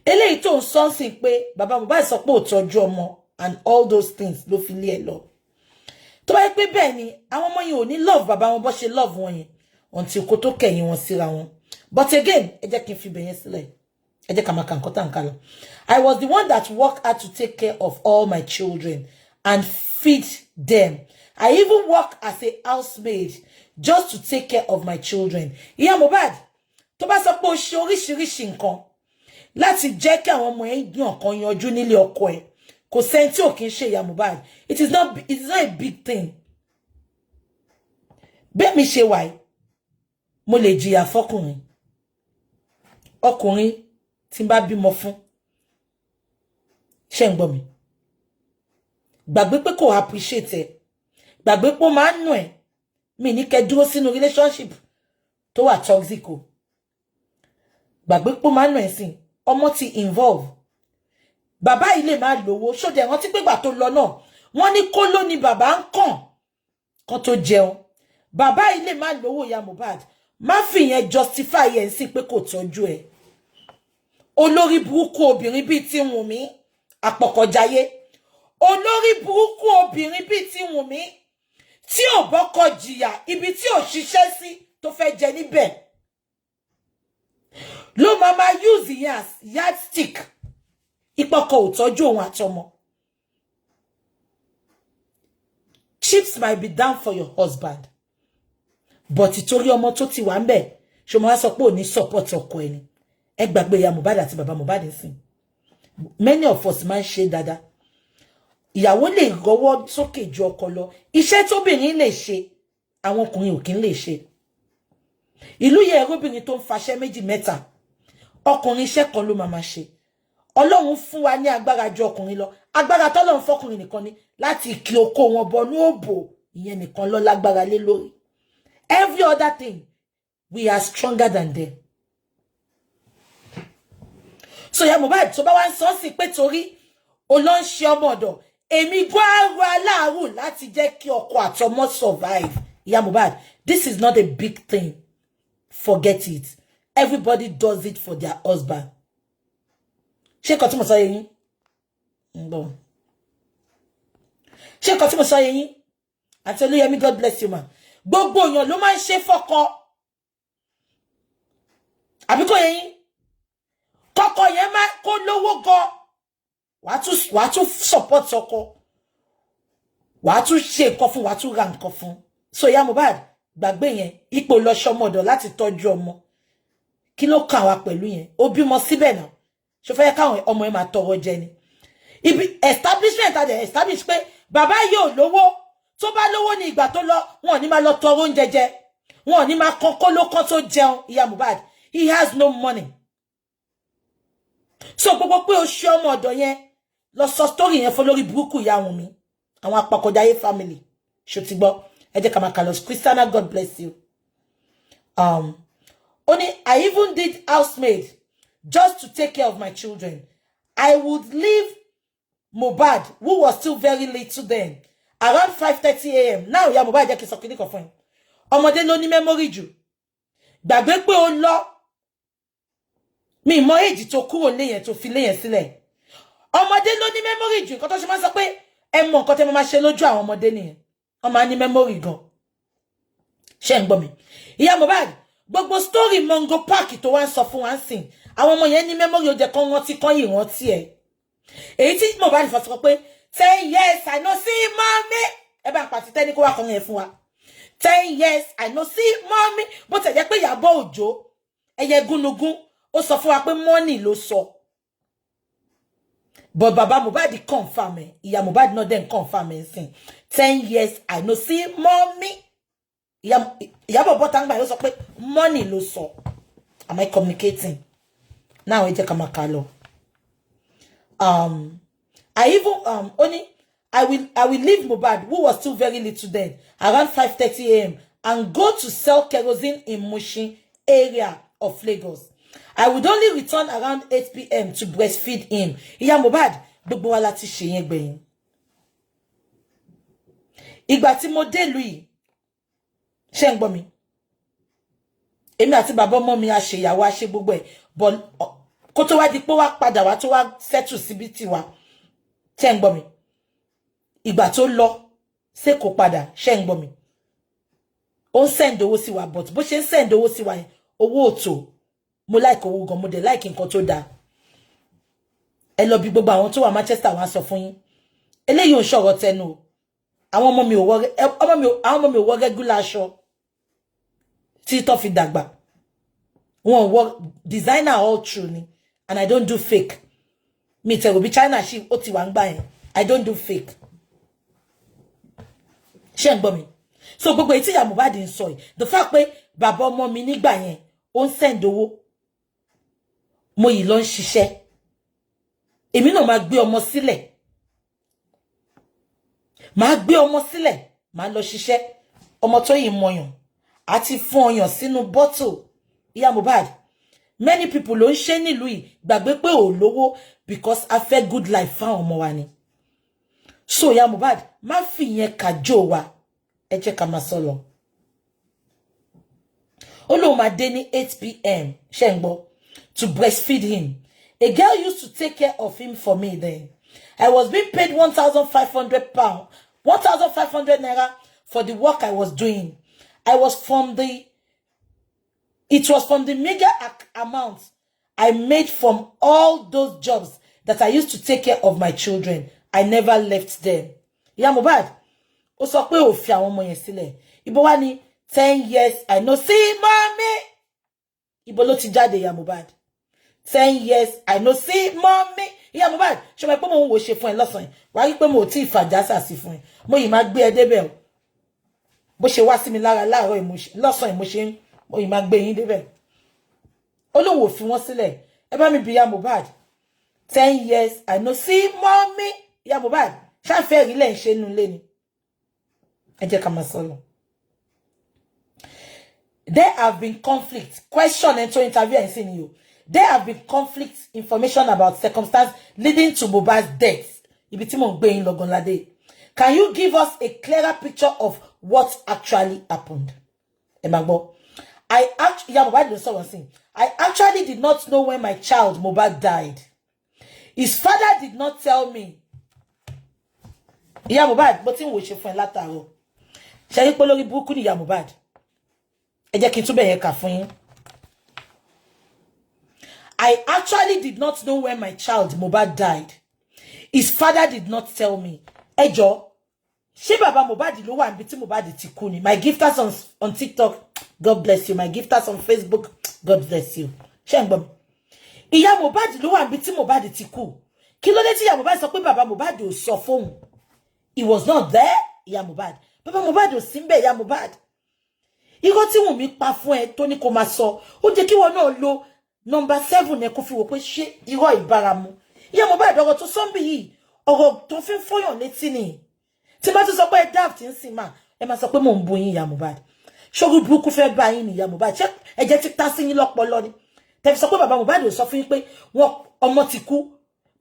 Eléyìí tó ń sọ nsìn pé bàbá Mohbad sọ pé ó tọ́jú ọmọ and all those things ló fi lé ẹ lọ. Tó bá yẹ pé bẹ́ẹ̀ ni àwọn ọmọ yìí ò ní love bàbá wọn bó ṣe love wọn yẹn until kó tó kẹ̀yìn wọn síra wọn. But again, ẹ jẹ́ kí n fi bẹ̀yẹn sílẹ̀. Ẹ jẹ́ ká máa kà nǹkan tá ń kà lọ. I was the one that worked hard to take care of all my children and feed them. I even worked as a housemaid just to take care of my children. Ìyá Mohbad, tó bá sọ pé ó ṣe oríṣiríṣi nǹkan láti jẹ́ kí àwọn ọmọ yẹn yàn kan yanjú nílé ọkọ ẹ̀. Kò sẹ́ni tí ò kí ń ṣe ìyá Mohbad. It is not a big thing. Bẹ́ẹ̀ mi ṣe wà mo lè jìyà fọ́kùnrin. Ọkùnrin tí n bá bímọ fún. Ṣé ń gbọ́ mi? Gbàgbé pé kò appreciate ẹ. Gbàgbé pé ó máa ń nù ẹ. Mi ní kẹ́ dúró sínú relationship tó wà toxic o. Gbàgbé pé ó máa ń nù ẹ sìn. Ọmọ ti involve. Bàbá ilé máa lówó ṣódẹ rántí pé gbà tó lọ náà wọ́n ní kó ló ni bàbá ń kàn kan tó jẹun. Bàbá ilé máa lówó ìyá Mohbad má fi yẹn justify yẹn sí pé kò tọ́jú ẹ. Olórí burúkú obìnrin bíi ti Wùnmí àpọ̀kọ̀jáyé. Olórí burúkú obìnrin bíi ti Wùnmí tí ò bọ́kọ jìyà ibi tí ò ṣiṣẹ́ sí tó fẹ́ jẹ níbẹ̀. Ló máa use yẹn as yardstick. Ìpọkọ ò tọ́jú òun àtọmọ. Chips might be down for your husband. But ìtorí ọmọ tó ti wà ńbẹ̀, ṣó máa sọ pé ò ní support ọkọ ẹni. Ẹ gbàgbé ìyá Mohbad àti bàbá Mohbad ńsìn. Many of us máa ń ṣe dáadáa. Ìyàwó lè gọwọ́ sókè ju ọkọ lọ. Iṣẹ́ tóbìnrin lè ṣe, àwọn ọkùnrin ò kí ń lè ṣe. Ìlú yẹ ẹrúbìnrin tó ń faṣẹ́ méjì mẹ́ta. Ọkùnrin iṣẹ́ kan ló máa ṣe. Ọlọ́run fún wa ní agbára ju ọkùnrin lọ. Agbára tọ́lọ́run fọ́kùnrin nìkan ni láti kí oko wọn bọnú òbò. Ìyẹn nìkan ló lágbára lé lórí. Every other thing, we are stronger than them. So ya Mohbad tó bá wá ń sọ sí pé torí ó lọ ń ṣe ọmọ ọ̀dọ̀, èmi gbọ́ àrò aláàrù láti jẹ́ kí ọkọ àtọmọ survive. Ya Mohbad, this is not a big thing. Forget it. Everybody does it for their husband. Ṣé nǹkan tí mo sọ yé yín? Ǹbọ̀. Ṣé nǹkan tí mo sọ yé yín? Àti Olúyẹmí, God bless you, ma. Gbogbo èèyàn ló máa ń ṣe fọ́kọ. Àbí kò yé yín? Kọ́kọ́ yẹn máa kó lówó gan. Wàá tún support ọkọ. Wàá tún ṣe nǹkan fún, wàá tún ra nǹkan fún. So ya Mohbad, gbàgbé yẹn, ipò lọ ṣọmọdọ̀ láti tọ́jú ọmọ. Kí ló kàn wá pẹ̀lú yẹn? Ó bímọ síbẹ̀ náà. Ṣó fẹ́ káwọn ọmọ ẹ máa tọrọ jẹ ni. Ibi establishment adé establish pé bàbá yóò lówó. Tó bá lówó ní ìgbà tó lọ, wọn ò ní máa lọ tọrọ oúnjẹ jẹ. Wọn ò ní máa kan kóló kan tó jẹun. Ìyá Mohbad, he has no money. So gbogbo pé ó ṣe ọmọ ọ̀dọ̀ yẹn lọ sọ story yẹn fún lórí burúkú ìyá Wùnmí. Àwọn apakọjáyé family. Ṣó ti gbọ́? Ẹ jẹ́ ká máa kà lọ. Christiana, God bless you. Only I even did housemaid just to take care of my children. I would leave Mohbad, who was still very little then, around 5:30 a.m. Now, ya Mohbad jẹ́ kí sọ kíní kan fún yín. Ọmọdé ló ní memory jù. Gbàgbé pé ó lọ. Mi mọ age tó kúrò léyẹn tó fi léyẹn sílẹ̀. Ọmọdé ló ní memory jù. Nǹkan tó ṣe máa sọ pé ẹ mọ nǹkan tẹ́ máa ṣe lójú àwọn ọmọdé nìyẹn. Wọ́n máa ní memory gan. Ṣé ń gbọ́ mi? Ìyá Mohbad, gbogbo story Mongo Park tó wá ń sọ fún wa ń sìn. Àwọn ọmọ yẹn ní memory ó jẹ́ kán rántí kán yìí rántí ẹ̀. Èyí tí Mohbad fọ sọ pé 10 years I no see mommy. Ẹ bá ń pàtí tẹ́ni kó wá kan yẹn fún wa. 10 years I no see mommy. Bó tẹ̀ jẹ́ pé Ìyábọ̀ Òjó ẹyẹ gúnugún ó sọ fún wa pé money ló sọ. But bàbá Mohbad confirm ẹ̀. Ìyá Mohbad náà then confirm ẹ̀ sìn. 10 years I no see mommy. Ìyábọ̀ Bọ́tàngbà ló sọ pé money ló sọ. Am I communicating? Now ẹ jẹ́ ká máa kà lọ. I even only I will leave Mohbad, who was still very little then, around 5:30 a.m. and go to sell kerosene in Mushin area of Lagos. I would only return around 8 p.m. to breastfeed him. Ìyá Mohbad, gbogbo wa láti ṣe yẹn gbẹ̀yìn. Ìgbà tí mo dé ìlú yìí, ṣé ń gbọ́ mi? Èmi àti bàbá ọmọ mi a ṣe ìyàwó a ṣe gbogbo ẹ̀, but kó tó wá di pé wá padà wá tó wá settle síbi tiwa. Ṣé ń gbọ́ mi? Ìgbà tó lọ ṣé kò padà, ṣé ń gbọ́ mi? Ó ń send owó sí wa, but bó ṣe ń send owó sí wa yẹn, owó òtò. Mo like owó gan, mo dẹ̀ like nǹkan tó dáa. Ẹ lọ bí gbogbo àwọn tó wà Manchester wá sọ fún yín. Eléyìí ò ń ṣọ̀rọ̀ tẹnu o. Àwọn ọmọ mi ò wọ regular aṣọ tí tó fi dàgbà. Wọ́n wọ designer all true ni, and I don't do fake. Mi tell be China she ó ti wà ńgbà yẹn. I don't do fake. Ṣé ń gbọ́ mi? So gbogbo èyí tí Ìyá Mohbad ń sọ yìí, the fact pé bàbá ọmọ mi nígbà yẹn ó ń send owó, mo yìí lọ ń ṣiṣẹ́. Èmi náà máa gbé ọmọ sílẹ̀. Máa gbé ọmọ sílẹ̀, máa lọ ṣiṣẹ́. Ọmọ tó yìí mọyàn àti fún ọyàn sínú bottle. Ìyá Mohbad, many people ló ń ṣe nílùú yìí gbàgbé pé ò lówó because a fẹ́ good life fáwọn ọmọ wa ni. So Ìyá Mohbad, má fi yẹn kàjò wa. Ẹ jẹ́ ká máa sọ lọ. Olomadeni 8 p.m. Shengbo to breastfeed him. A girl used to take care of him for me then. I was being paid 1,500 pounds, 1,500 naira for the work I was doing. It was from the mega amount I made from all those jobs that I used to take care of my children. I never left them. Yeah, Mohbad. O sọ pé ó fi àwọn ọmọ yẹn sílẹ̀. Ibo wá ní 10 years I no see mommy. Ibo ló ti jáde ya Mohbad. 10 years I no see mommy. Ya Mohbad, ṣé mo pé mo wo ṣe fún ẹ lọ́sàn. Wá rí pé mo ti fàjásà sí fún ẹ. Mo yìí máa gbé ẹ débẹ̀ o. Bó ṣe wá sí mi lára láàárọ̀ ìmúṣe lọ́sàn ìmúṣe mo yìí máa gbé yín débẹ̀. Olóhùn ò fi wọ́n sílẹ̀. Ẹ bá mi bi ya Mohbad. 10 years I no see mommy. Ya Mohbad, ṣá fẹ́ rí lẹ́ ń ṣe nú ilé ni. Ẹ jẹ́ ká máa sọ lọ. There have been conflicts. Question and to interview and seen you. There have been conflicts, information about circumstances leading to Mohbad's death. Ibi tí mo ń gbé yín lọ́gán ládé. Can you give us a clearer picture of what actually happened? Emagbo. I actually did not know when my child Mohbad died. His father did not tell me. Iya Mohbad, but in wo ṣe fún ẹ látàárọ̀. Ṣé rí pé lórí burúkú ni Iya Mohbad. Ẹ jẹ́ kí n tún bẹ̀yẹn kà fún yín. I actually did not know when my child Mohbad died. His father did not tell me. Ẹ jọ̀ọ́, ṣé bàbá Mohbad ló wà níbi tí Mohbad ti kú ni? My gifters on TikTok, God bless you. My gifters on Facebook, God bless you. Ṣé ń gbọ́ mi? Ìyá Mohbad ló wà níbi tí Mohbad ti kú. Kí ló dé tí Ìyá Mohbad sọ pé bàbá Mohbad ò sọ fóun? He was not there, Ìyá Mohbad. Bàbá Mohbad ò sí ńbẹ̀, Ìyá Mohbad. Irọ́ tí Wùnmí pa fún ẹ tó ní kó máa sọ, ó jẹ́ kí wọ́n náà lo number 7 ẹ kó fi wò pé ṣé irọ́ ìbáramu. Ìyá Mohbad ọ̀rọ̀ tó sọ́ńbì yìí, ọ̀rọ̀ tó fi ń fọyàn létí ni. Tí bá tún sọ pé daft ń sìn máa, ẹ máa sọ pé mò ń bu yín Ìyá Mohbad. Ṣórí burúkú fẹ́ bá yín ní Ìyá Mohbad. Ṣé ẹ̀jẹ̀ ti ta sí yín lọ́pọlọ ni? Tẹ́ fi sọ pé bàbá Mohbad ò sọ fún yín pé wọ́n ọmọ ti kú.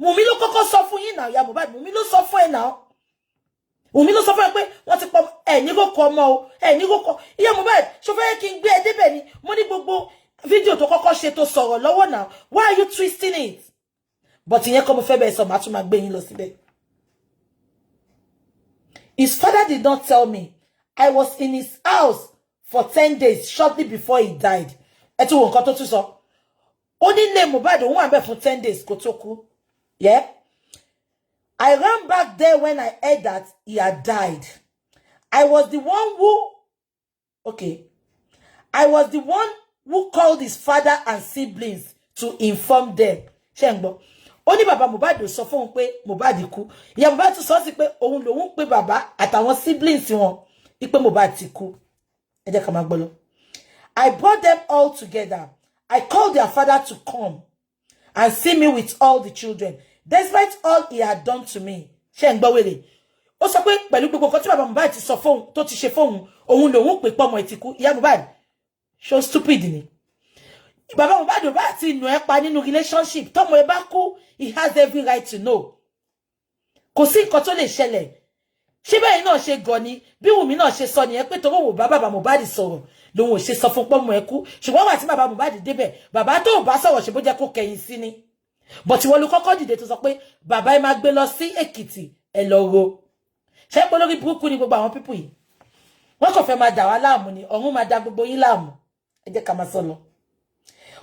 Wùnmí ló kọ́kọ́ sọ fún yín náà, Ìyá Mohbad. Wùnmí ló sọ fún ẹ náà. Wùnmí ló sọ fún ẹ pé wọ́n ti pọ̀ ẹ ní kó kọ ọmọ o, ẹ ní kó kọ. Ìyá Mohbad, ṣó fẹ́ kí n gbé ẹ débẹ̀ ni? Mo ní gbogbo fídíò tó kọ́kọ́ ṣe tó sọ̀rọ̀ lọ́wọ́ náà. Why are you twisting it? But ìyẹn kọ́ mo fẹ́ bẹ́ẹ̀ sọ, màá tún máa gbé yín lọ síbẹ̀. His father did not tell me. I was in his house for 10 days shortly before he died. Ẹ tún wo nǹkan tó tún sọ. Ó ní ilé Mohbad òun wà ńbẹ̀ fún 10 days kó tó kú. Yeah? I ran back there when I heard that he had died. I was the one who called his father and siblings to inform them. Shengbo. Oni baba Mohbad sọ fún pé Mohbad kú. Ìyá Mohbad tún sọ sí pé òun lòun pé bàbá àtàwọn siblings wọn ipe Mohbad ti kú. Ẹ jẹ́ ká máa gbọ́ lọ. I brought them all together. I called their father to come and see me with all the children. Despite all he had done to me. Ṣé ń gbọ́ wèrè. Ó sọ pé pẹ̀lú gbogbo nǹkan tí bàbá Mohbad ti sọ fún tó ti ṣe fún òun lòun pé pọ́mọ ẹ̀ ti kú. Ìyá Mohbad so stupid ni. Bàbá Mohbad ò bá ti nù ẹ́ pa nínú relationship tọ́mọ ẹ̀ bá kú, he has every right to know. Kò sí nǹkan tó lè ṣẹlẹ̀. Ṣé bẹ́ẹ̀ náà ṣe gọ̀ ni bí Wùnmí náà ṣe sọ nìyẹn pé tó wò bá bàbá Mohbad sọ̀rọ̀ lòun ò ṣe sọ fún pọ́mọ ẹ̀ kú. Ṣùgbọ́n wà tí bàbá Mohbad débẹ̀, bàbá tó bá sọ̀rọ̀ ṣe bó jẹ́ kó kẹ̀yìn sí ni. But ìwọ ló kọ́kọ́ dìde tó sọ pé bàbá ẹ máa gbé lọ sí Èkìtì ẹ lọ ro. Ṣé pé lórí burúkú ni gbogbo àwọn people yìí? Wọ́n kàn fẹ́ máa dà wá láàmú ni, ọ̀run máa dà gbogbo yín láàmú. Ẹ jẹ́ ká máa sọ lọ.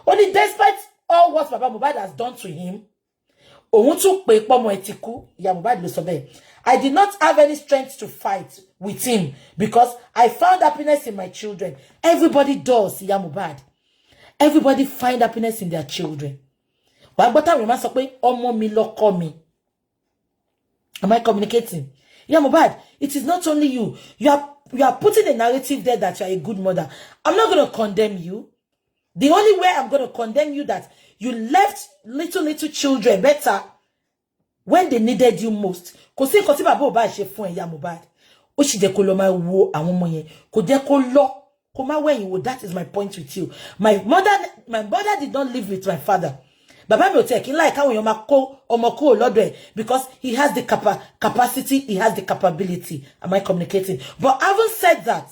Only despite all what Baba Mohbad has done to him, òun tún pé pọ́mọ ẹ̀ ti kú. Ìyá Mohbad ló sọ bẹ́ẹ̀. I did not have any strength to fight with him because I found happiness in my children. Everybody does, Ìyá Mohbad. Everybody find happiness in their children. Wàá gbọ́ táwọn èèyàn máa sọ pé ọmọ mi lọ́kọ mi. Am I communicating? Ìyá Mohbad, it is not only you. You are putting a narrative there that you are a good mother. I'm not going to condemn you. The only way I'm going to condemn you that you left little children better when they needed you most. Kò sí nǹkan tí bàbá ò bá ṣe fún ẹ, Ìyá Mohbad. Ó sì jẹ́ kó lọ máa wo àwọn ọmọ yẹn. Kò jẹ́ kó lọ. Kó máa wẹ̀yìn wò. That is my point with you. My mother did not live with my father. Bàbá mi ò tẹ̀ kí n láì káwọn èèyàn máa kó ọmọ kúrò lọ́dọ̀ ẹ̀ because he has the capacity, he has the capability. Am I communicating? But having said that,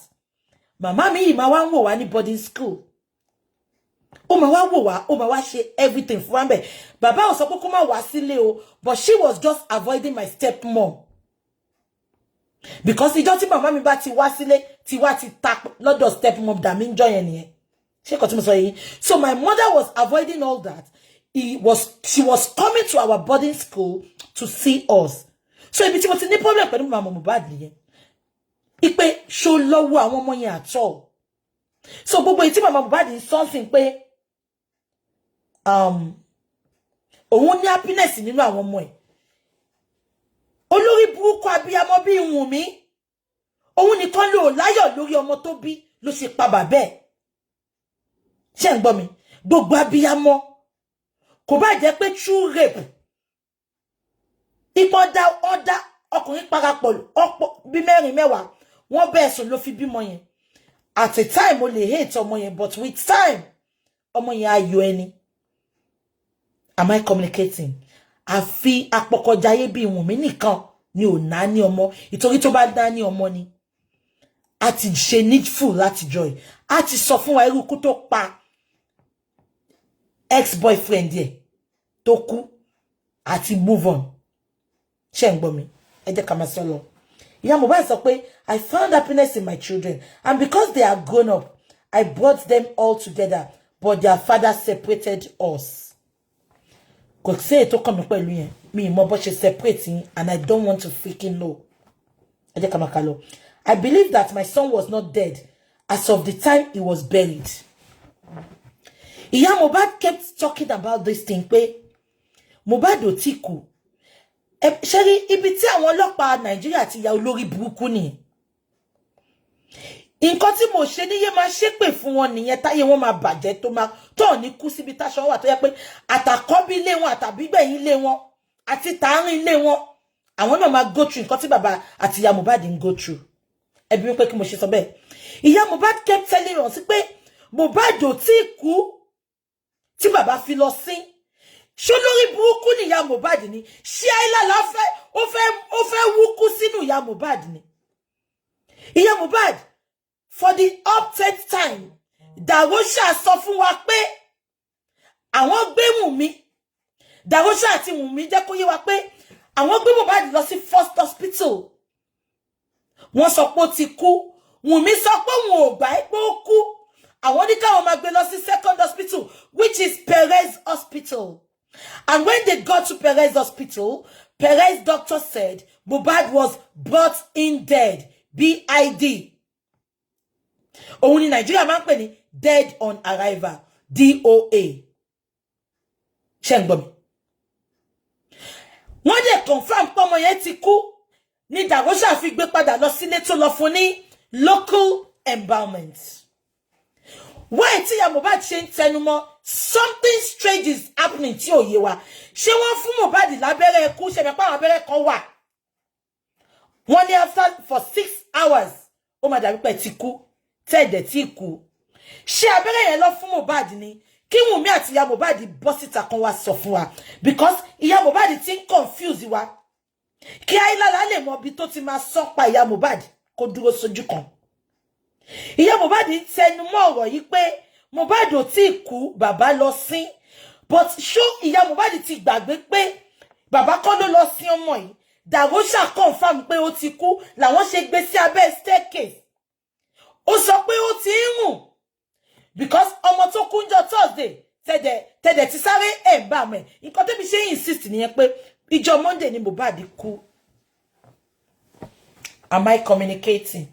màmá mi yìí máa wá ń wò wá ní boarding school. ó máa wá wò wá, ó máa wá ṣe everything fún wa ńbẹ̀. Bàbá ò sọ pé kó má wá sílé o, but she was just avoiding my stepmom. Because ìjọ́ tí màmá mi bá ti wá sílé, tí wá ti ta lọ́dọ̀ stepmom dà mí ń jọ yẹn nìyẹn. Ṣé kò tí mo sọ yìí? So my mother was avoiding all that. She was coming to our boarding school to see us. So ibi tí mo ti ní problem pẹ̀lú mama Mohbad nìyẹn. Ipe ṣó lọ́wọ́ àwọn ọmọ yẹn at all. So gbogbo tí mama Mohbad ń something pé òun ní happiness nínú àwọn ọmọ ẹ̀. Olórí burúkú abiyamọ bí Wùnmí. Òun nìkan ló láyọ̀ lórí ọmọ tó bí ló ṣe pa bàbá ẹ̀. Ṣé ń gbọ́ mi? Gbogbo abiyamọ kò bá jẹ́ pé true rape. Ìpọ̀dá ọ̀dá ọkùnrin parapọ̀ ọ̀pọ̀ bí mẹ́rin mẹ́wàá wọ́n bẹ́ẹ̀ sùn ló fi bímọ yẹn. At a time o lè hate ọmọ yẹn, but with time ọmọ yẹn ayọ̀ ẹni. Am I communicating? Àfi apọkọjáyé bí Wùnmí nìkan ni ò ná ní ọmọ. Ìtorí tó bá dá ní ọmọ ni a ti ṣe needful láti joy. A ti sọ fún wa irú ikú tó pa ex-boyfriend yẹ tó kú àti move on. Ṣé ń gbọ́ mi? Ẹ jẹ́ ká máa sọ lọ. Ìyá Mohbad sọ pé I found happiness in my children, and because they are grown up, I brought them all together, but their father separated us. Kò sí ètò kan mi pẹ̀lú yẹn. Mi mọ̀ bó ṣe separate yín, and I don't want to freaking know. Ẹ jẹ́ ká máa kà lọ. I believe that my son was not dead as of the time he was buried. Ìyá Mohbad kept talking about this thing pé Mohbad ò tí kú. Ṣẹ́rí ibi tí àwọn ọlọ́pàá Nàìjíríà ti ya olórí burúkú ni. Nǹkan tí mo ṣe níyé máa ṣépè fún wọn nìyẹn táyé wọn máa bàjẹ́ tó ní kú síbi táṣọ wà tó yẹ pé àtàkọ́bí ilé wọn àtàbígbẹ̀yìn ilé wọn àti tààrin ilé wọn àwọn náà máa go through nǹkan tí bàbá àti ìyá Mohbad ń go through. Ẹbí wípé kí mo ṣe sọ bẹ́ẹ̀. Ìyá Mohbad kept telling us pé Mohbad ò tí kú tí bàbá fi lọ sin. Ṣé lórí burúkú ni ìyá Mohbad ni? Ṣé àìlàlà ó fẹ́ wúkú sínú ìyá Mohbad ni? Ìyá Mohbad, for the upthird time, Darosha sọ fún wa pé àwọn gbé Wùnmí. Darosha àti Wùnmí jẹ́ kó yé wa pé àwọn gbé Mohbad lọ sí first hospital. Wọ́n sọ pé ó ti kú. Wùnmí sọ pé wọn ò gbà pé ó kú. Àwọn ní káwọn máa gbé lọ sí second hospital, which is Perez Hospital. And when they got to Perez Hospital, Perez doctor said Mohbad was brought in dead. B.I.D. Òun ní Nigeria máa ń pè ní dead on arrival. D.O.A. Ṣé ń gbọ́ mi? Wọ́n dẹ̀ confirm pé ọmọ yẹn ti kú. Ní Darosha fi gbé padà lọ sílé tó lọ fún ní local embalmment. Why tí ìyá Mohbad ṣe ń tẹnumọ́ something strange is happening tí ò yé wa. Ṣé wọ́n fún Mohbad lábẹ́rẹ́ ikú ṣe mẹ́pà àwọn abẹ́rẹ́ kan wà. Wọ́n ní after for 6 hours ó máa dàbí pé ti kú tẹ́ẹ̀dẹ̀ tí kú. Ṣé abẹ́rẹ́ yẹn lọ fún Mohbad ni? Kí Wùnmí àti ìyá Mohbad bọ́ síta kan wá sọ fún wa, because ìyá Mohbad ti ń confuse wa. Kí àìlàlà lè mọ bí tó ti máa sọ pa ìyá Mohbad kó dúró sójú kan. Ìyá Mohbad tẹnu mọ́ ọ̀rọ̀ yìí pé Mohbad ò tí kú, bàbá lọ sin. But ṣó ìyá Mohbad ti gbàgbé pé bàbá kọ́ ló lọ sin ọmọ yìí. Darosha confirm pé ó ti kú, làwọn ṣe gbé sí abẹ́ staircase. Ó sọ pé ó ti ń rùn because ọmọ tó kú ńjọ́ Thursday tẹ̀dẹ̀ ti sáré bá mẹ́. Nǹkan tẹ́bi ṣe insist nìyẹn pé ìjọ́ Monday ni Mohbad kú. Am I communicating?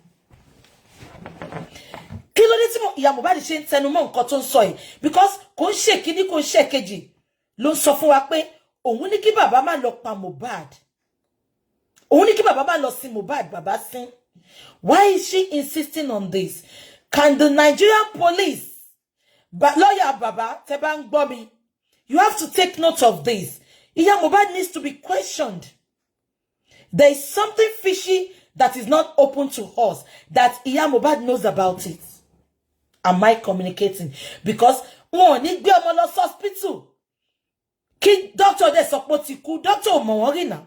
Kí ló dé tí ìyá Mohbad ṣe ń tẹnu mọ́ nǹkan tó ń sọ yìí? Because kò ń ṣe kíní kò ń ṣe kejì ló ń sọ fún wa pé òun ní kí bàbá má lọ pa Mohbad. Òun ní kí bàbá má lọ sin Mohbad, bàbá sin. Why is she insisting on this? Can the Nigerian police, lawyer Baba, tẹ́ bá ń gbọ́ mi, you have to take note of this. Ìyá Mohbad needs to be questioned. There is something fishy that is not open to us, that Ìyá Mohbad knows about it. Am I communicating? Because wọn ò ní gbé ọmọ lọ hospital. Kí doctor dẹ̀ sọ pé ó ti kú, doctor ò mọ̀ wọ́n rí náà.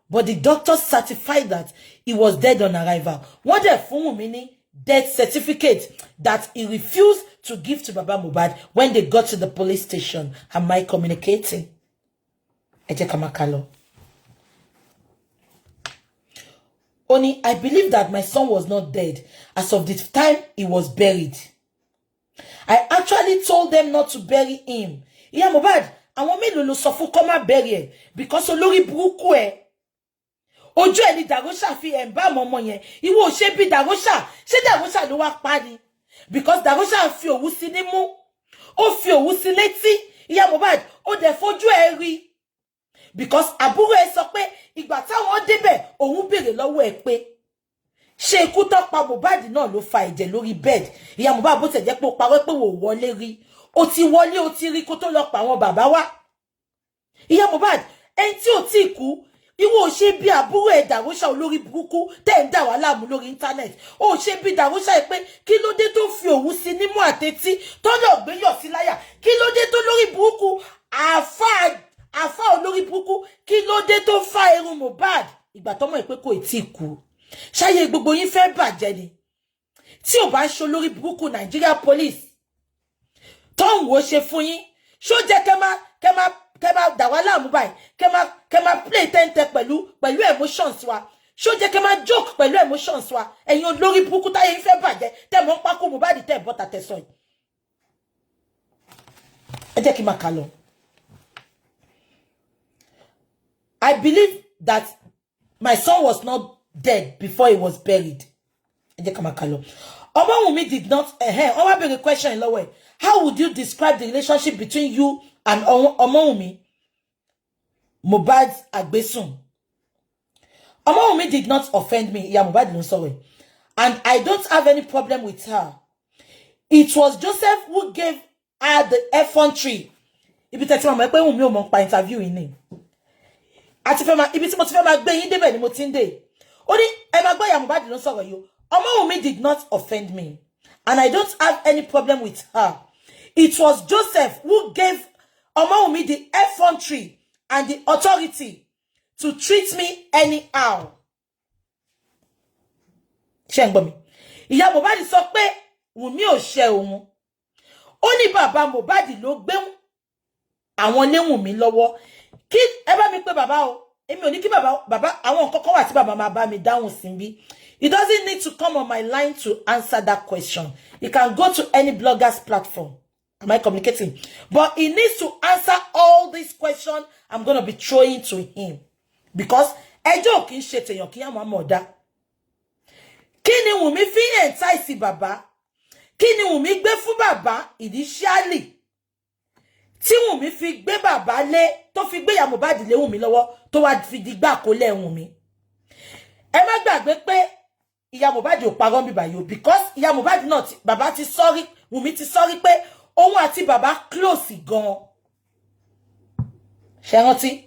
But the doctor certified that he was dead on arrival. Wọ́n dẹ̀ fún Wùnmí ní death certificate that he refused to give to Baba Mohbad when they got to the police station. Am I communicating? Eje Kamakalo. Only I believe that my son was not dead as of the time he was buried. I actually told them not to bury him. Yeah, Mohbad, I want me to suffer come bury him because olórí burúkú ẹ. Ojú ẹ ni Darosha fi ẹ̀ ń bá ọmọ yẹn. Ìwọ ò ṣe bí Darosha. Ṣé Darosha ló wá pa ni? Because Darosha fi òwú sí nímú. Ó fi òwú sí létí. Ìyá Mohbad, ó dẹ̀ fojú ẹ rí. Because àbúrò ẹ sọ pé ìgbà táwọn débẹ̀ òun béèrè lọ́wọ́ ẹ pé ṣé ikú tó pa Mohbad náà ló fa ẹ̀jẹ̀ lórí bed. Ìyá Mohbad bó tẹ̀ jẹ́ pé ó parọ́ pé wò wọlé rí. Ó ti wọlé ó ti rí kó tó lọ pa àwọn bàbá wa. Ìyá Mohbad, ẹni tí ò tí kú, ìwọ ò ṣe bí àbúrò ẹ Darosha olórí burúkú tẹ́ ń dá wà láàmú lórí internet. Ó ṣe bí Darosha pé kí ló dé tó fi òwú sí nímú àtẹ́tí tó lọ gbé yọ̀ sí láyà. Kí ló dé tó lórí burúkú àfà olórí burúkú kí ló dé tó fa irun Mohbad ìgbà tó mọ̀ pé kò tí kú. Ṣáyé gbogbo yín fẹ́ bàjẹ́ ni. Tí ò bá ṣe olórí burúkú Nigeria police tó ń wo ṣe fún yín, ṣó jẹ́ kẹ́ máa dà wá láàmú báyìí, kẹ́ máa play tente pẹ̀lú emotions wa. Ṣó jẹ́ kẹ́ máa joke pẹ̀lú emotions wa. Ẹ̀yin olórí burúkú táyé yín fẹ́ bàjẹ́ tẹ́ mọ̀ ń pákó Mohbad tẹ́ bọ́ta tẹ́ sọ yìí. Ẹ jẹ́ kí máa kà lọ. I believe that my son was not dead before he was buried. Ẹ jẹ́ ká máa kà lọ. Omowunmi did not Owa beg a question in lower. How would you describe the relationship between you and Omowunmi? Mohbad's Agbesun. Omowunmi did not offend me. Yeah, Mohbad no sorry. And I don't have any problem with her. It was Joseph who gave her the effrontery. Ibi tẹ́tí mama pé Wunmi ò mọ̀ pa interview yìí ni. Àti fẹ́ ma ibi tí mo ti fẹ́ ma gbé yín débẹ̀ ni mo ti ń dé. Ó ní ẹ má gbọ́ ya Mohbad no sọ̀rọ̀ yo. Omowunmi did not offend me. And I don't have any problem with her. It was Joseph who gave Omowunmi the effrontery and the authority to treat me anyhow. Ṣé ń gbọ́ mi. Ìyá Mohbad sọ pé Wunmi ò ṣe òun. Ó ní bàbá Mohbad ló gbé àwọn lé Wunmi lọ́wọ́. Kí ẹ bá mi pé bàbá o. Èmi ò ní kí bàbá àwọn nǹkan kan wà tí bàbá máa bá mi dáhùn sí bí. He doesn't need to come on my line to answer that question. He can go to any blogger's platform. Am I communicating? But he needs to answer all these questions I'm going to be throwing to him. Because ẹjọ́ kì í ṣe tèèyàn kí á máa mọ̀ dá. Kí ni Wunmi fi entice bàbá? Kí ni Wunmi gbé fún bàbá initially? Tí Wunmi fi gbé bàbá lé, tó fi gbé ya Mohbad lé Wunmi lọ́wọ́, tó wá fi di gbà kó lé Wunmi. Ẹ má gbàgbé pé ìyá Mohbad ò parọ́ mi báyìí because ìyá Mohbad náà bàbá ti sorry, Wunmi ti sorry pé òun àti bàbá close gan. Ṣé rántí?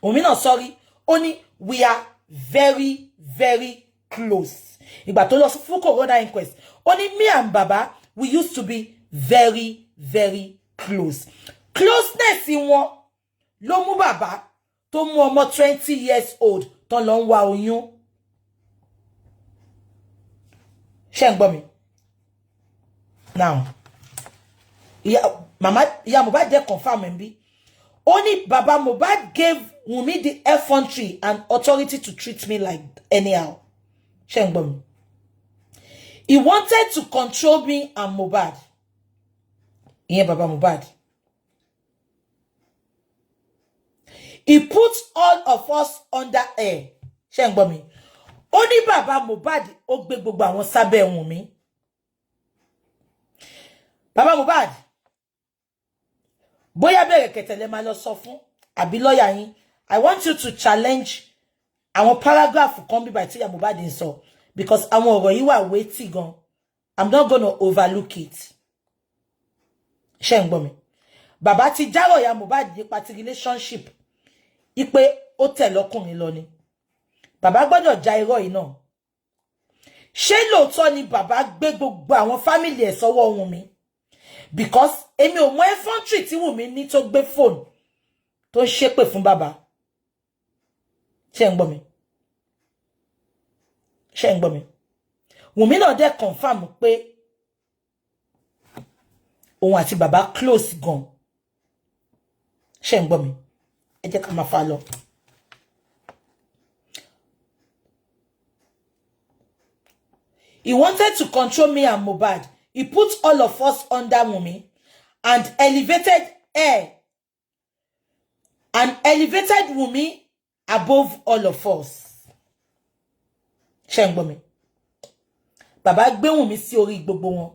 Wunmi náà sorry. Ó ní we are very very close. Ìgbà tó lọ fún corona inquest, ó ní me and bàbá we used to be very very close. Closeness wọn ló mú bàbá tó mú ọmọ 20 years old tó lọ ń wá oyún. Ṣé ń gbọ́ mi? Now, ìyá Mohbad dẹ̀ confirm mbi. Only Baba Mohbad gave Wunmi the effrontery and authority to treat me like anyhow. Ṣé ń gbọ́ mi? He wanted to control me and Mohbad. Ìyẹn Baba Mohbad. He put all of us under air. Ṣé ń gbọ́ mi? Only Baba Mohbad ó gbé gbogbo àwọn sábẹ́ Wunmi. Baba Mohbad, bóyá bẹ̀rẹ̀ kẹtẹ̀lẹ́ máa lọ sọ fún àbí lọ́yà yín. I want you to challenge àwọn paragraph kan bí báyìí tí ìyá Mohbad ń sọ because àwọn ọ̀rọ̀ yìí wà weighty gan. I'm not going to overlook it. Ṣé ń gbọ́ mi? Bàbá ti járọ̀ ìyá Mohbad nípa ti relationship. Ipe ó tẹ̀ lọ́kùnrin lọ ni. Bàbá gbọ́dọ̀ já irọ́ yìí náà. Ṣé lóòótọ́ ni bàbá gbé gbogbo àwọn family ẹ̀ sọ́wọ́ Wunmi? Because èmi ò mọ effrontery tí Wunmi ní tó gbé phone tó ń ṣépè fún bàbá. Ṣé ń gbọ́ mi? Ṣé ń gbọ́ mi? Wùmí náà dẹ̀ confirm pé òun àti bàbá close gan. Ṣé ń gbọ́ mi? Ẹ jẹ́ ká máa fà lọ. He wanted to control me and Mohbad. He put all of us under Wùmí and elevated her. And elevated Wùmí above all of us. Ṣé ń gbọ́ mi? Bàbá gbé Wùmí sí orí gbogbo wọn.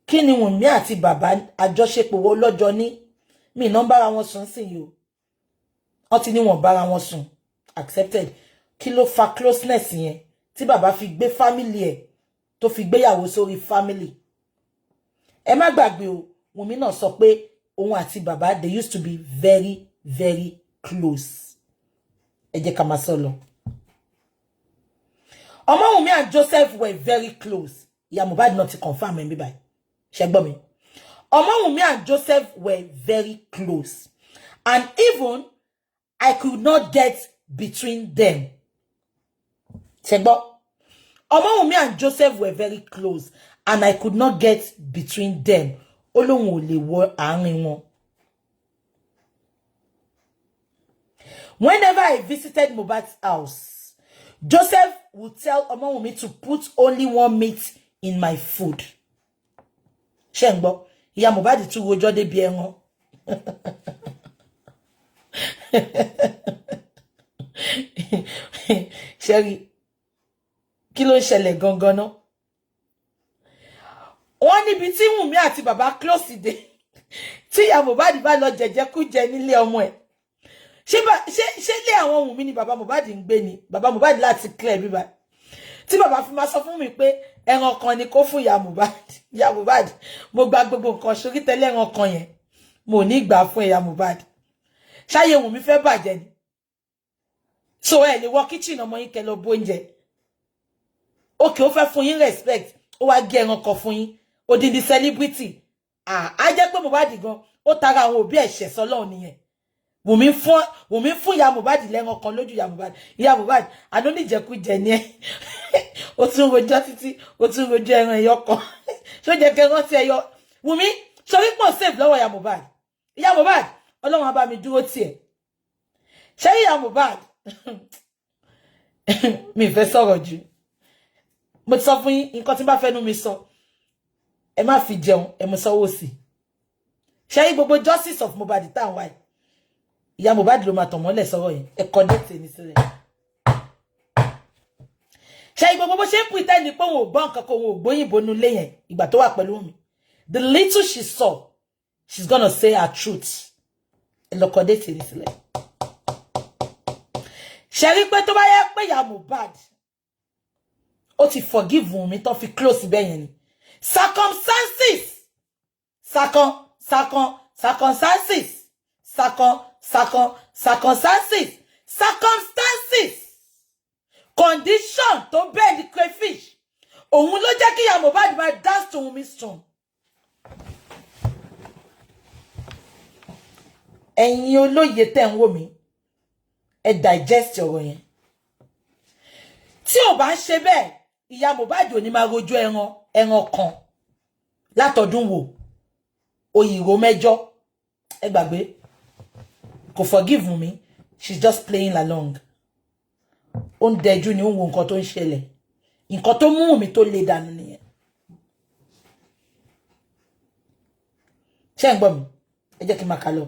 Kí ni Wùmí àti bàbá àjọṣepọ̀ wo lọ́jọ́ ní? Mi ná bára wọn sùn sí yìí o. Wọ́n ti ní wọ́n bára wọn sùn. Accepted. Kí ló fa closeness yẹn? Tí bàbá fi gbé family ẹ̀ tó fi gbéyàwó sórí family. Ẹ má gbàgbé o, Wùmí náà sọ pé òun àti bàbá they used to be very, very close. Ẹ jẹ́ ká máa sọ lọ. Ọmọ Wùmí and Joseph were very close. Ìyá Mohbad náà ti confirm ẹ̀ bí báyìí. Ṣé gbọ́ mi? Ọmọ Wùmí and Joseph were very close. And even I could not get between them. Ṣé gbọ́? Ọmọ Wùmí and Joseph were very close. And I could not get between them. Olóhun ò lè wọ àárín wọn. Whenever I visited Mohbad's house, Joseph would tell Ọmọ Wùmí to put only one meat in my food. Ṣé ń gbọ́? Ìyá Mohbad tún rojọ́ débi ẹran. Sherry, kí ló ṣẹlẹ̀ gangan náà? Wọ́n níbi tí Wùmí àti bàbá close dé. Tí ìyá Mohbad bá lọ jẹjẹkújẹ nílé ọmọ ẹ̀. Ṣé lé àwọn Wùmí ni bàbá Mohbad ń gbé ni? Bàbá Mohbad láti clear bíbá. Tí bàbá fi máa sọ fún mi pé ẹran kan ni kó fún ìyá Mohbad. Ìyá Mohbad, mo gba gbogbo nǹkan sórí tẹ́lẹ̀ ẹran kan yẹn. Mo ní gbà fún ìyá Mohbad. Ṣáyé Wùmí fẹ́ bàjẹ́ ni. So ẹ lè wọ kitchen ọmọ yín kẹ́ lọ bó oúnjẹ. Okay, ó fẹ́ fún yín respect. Ó wá gé ẹran kan fún yín. Odindi celebrity. Á jẹ́ pé Mohbad gan ó tara àwọn òbí ẹ̀ṣẹ̀ sọ́lọ́run nìyẹn. Wùmí fún ìyá Mohbad lẹ́ran kan lójú ìyá Mohbad. Ìyá Mohbad, àná níjẹkújẹ ni ẹ. Ó tún rojọ́ títí, ó tún rojọ́ ẹran ẹyọ kan. Ṣó jẹ́ kẹ́ rántí ẹyọ. Wùmí, sórí pọ̀ save lọ́wọ́ ìyá Mohbad. Ìyá Mohbad, Ọlọ́run á bá mi dúró tì ẹ́. Ṣé ìyá Mohbad? Mi fẹ́ sọ̀rọ̀ jù. Mo ti sọ fún yín, nǹkan tí bá fẹ́nu mi sọ. Ẹ má fi jẹun, ẹ mú sọ́wọ́ sí. Ṣé gbogbo justice of Mohbad tá ń wá yìí? Ìyá Mohbad ló máa tàn mọ́lẹ̀ sọ̀rọ̀ yẹn. Ẹ connect ní sílẹ̀. Ṣé gbogbo bó ṣe ń pretend pé òun ò gbọ́ nǹkan kan, òun ò gbóyìnbó nulẹ̀ yẹn ìgbà tó wà pẹ̀lú mi. The little she saw, she's gonna say her truth. Ẹ lọ connect ní sílẹ̀. Ṣé rí pé tó bá yẹ pé ìyá Mohbad ó ti forgive Wùmí tó fi close bẹ́ẹ̀ yẹn ni. Circumstances. Circumstances. Condition to bend the crayfish. Òun ló jẹ́ kí ìyá Mohbad máa dance to Wùmí song. Ẹ̀yin olóye tẹ́ ń wò mí. Ẹ digest ọ̀rọ̀ yẹn. Tí ò bá ń ṣe bẹ́ẹ̀, ìyá Mohbad ò ní máa rojọ́ ẹran kan látọdún wo. Òyìnbó mẹ́jọ. Ẹ gbàgbé. Kò forgive me. She's just playing along. Ó ń dẹjú ni ó ń wo nǹkan tó ń ṣẹlẹ̀. Nǹkan tó mú mi tó lè dànù nìyẹn. Ṣé ń gbọ́ mi? Ẹ jẹ́ kí n máa kà lọ.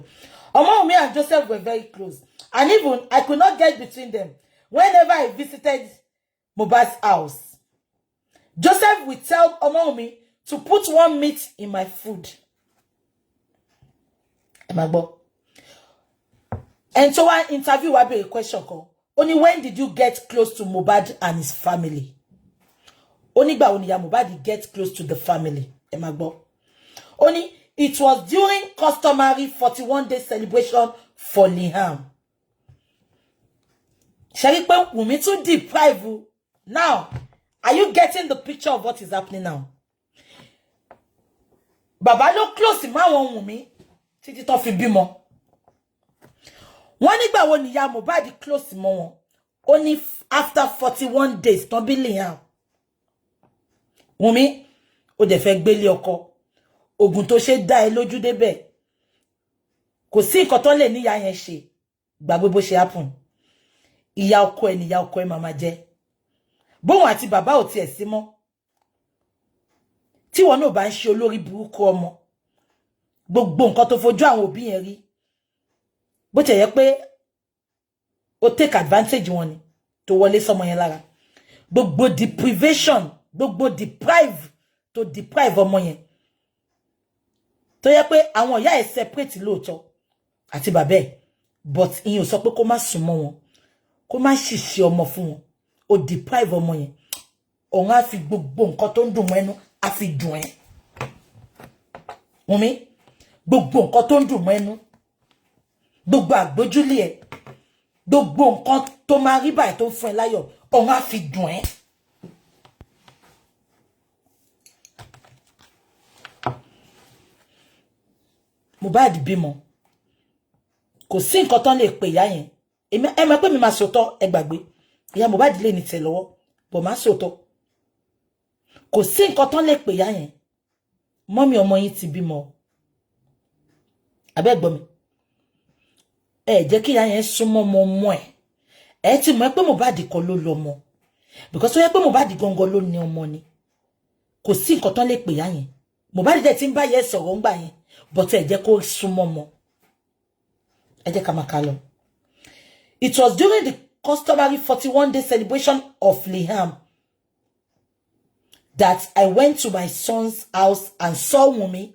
Ọmọ Wùmí and Joseph were very close. And even I could not get between them. Whenever I visited Mohbad's house, Joseph would tell Ọmọ Wùmí to put one meat in my food. And so I interview wa be a question kan. Only when did you get close to Mohbad and his family? Only gba oni ya Mohbad get close to the family. Only it was during customary 41-day celebration for Liam. Shall we Wùmí too deprive you? Now, are you getting the picture of what is happening now? Baba lo close ma won Wùmí títí tó fi bímọ. Wọ́n nígbà wo ni ìyá Mohbad close mọ́ wọn. Only after 41 days tó bí Liam. Wùnmí ó dẹ̀ fẹ́ gbélé ọkọ ogun tó ṣe dá ẹ lójú débẹ̀ kò sí nǹkan tó lè níyà yẹn ṣe gbàgbé bó ṣe happen ìyá ọkọ ẹ màmá jẹ bóun àti bàbá ò tiẹ̀ sí mọ́ tí wọn náà bá ń ṣe olórí burúkú ọmọ gbogbo nǹkan tó fojú àwọn òbí yẹn rí bó ti yẹ pé ó take advantage wọn ni tó wọlé sọmọ yẹn lára gbogbo deprivation gbogbo deprive ọmọ yẹn tó yẹ pé àwọn ìyá ẹ̀ separate lóòótọ́ àti bàbá ẹ̀ but ìyẹn ò sọ pé kó má súnmọ́ wọn kó má ṣìṣe ọmọ fún wọn ó deprive ọmọ yẹn òun á fi gbogbo nǹkan tó ń dùn mọ́ ẹnu á fi dùn ẹ́ Wùnmí gbogbo nǹkan tó ń dùn mọ́ ẹnu gbogbo àgbójúlé ẹ̀ gbogbo nǹkan tó máa rí báyìí tó ń fún ẹ láyọ̀ òun á fi dùn ẹ́. Mohbad bímọ kò sí nǹkan tán lè pè ìyá yẹn ẹ mọ̀ pé mi máa sòótọ́ ẹ gbàgbé ìyá Mohbad lè ní tẹ̀ lọ́wọ́ bọ̀ máa sòótọ́ kò sí nǹkan tán lè pè ìyá yẹn mọ́mí ọmọ yín ti bímọ abẹ́ gbọ́ mi ẹ jẹ́ kí ìyá yẹn súnmọ́ ọmọ ẹ ti mọ̀ pé Mohbad kọ́ ló lọ́mọ because ó yẹ pé Mohbad gangan ló ní ọmọ ni kò sí nǹkan tán lè pè ìyá yẹn Mohbad dẹ̀ ti ń bá yẹn sọ̀rọ̀ ńgbà yẹn but ẹ jẹ́ kó súnmọ́ ọmọ ẹ jẹ́ ká máa kà lọ. It was during the customary 41-day celebration of Liam that I went to my son's house and saw Wunmi.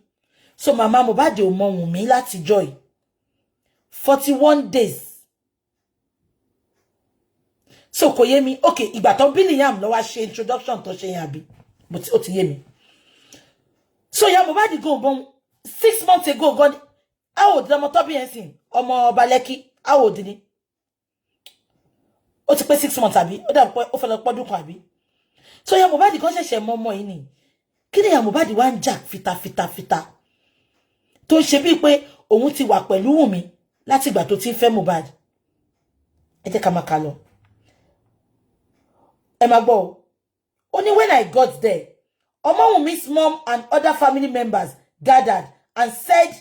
So Mama Mohbad ò mọ Wunmi láti joy 41 days. So kò yé mi okay ìgbà tó bí Liam ló wá ṣe introduction tó ṣe yẹn àbí but ó ti yé mi. So ya Mohbad go bon 6 months ago God how old ọmọ tó bí yẹn sìn ọmọ Baleki how old ni ó ti pé 6 months àbí ó dà pé ó fẹ́ lọ pọ́dún kan àbí. So ya Mohbad kan ṣẹ̀ṣẹ̀ mọ ọmọ yìí ni kí ni ya Mohbad wá ń jà fita tó ń ṣe bíi pé òun ti wà pẹ̀lú Wùnmí láti ìgbà tó ti ń fẹ́ Mohbad. Ẹ jẹ́ ká máa kà lọ. Ẹ máa gbọ́ ó ní when I got there ọmọ Wùnmí's mom and other family members gathered and said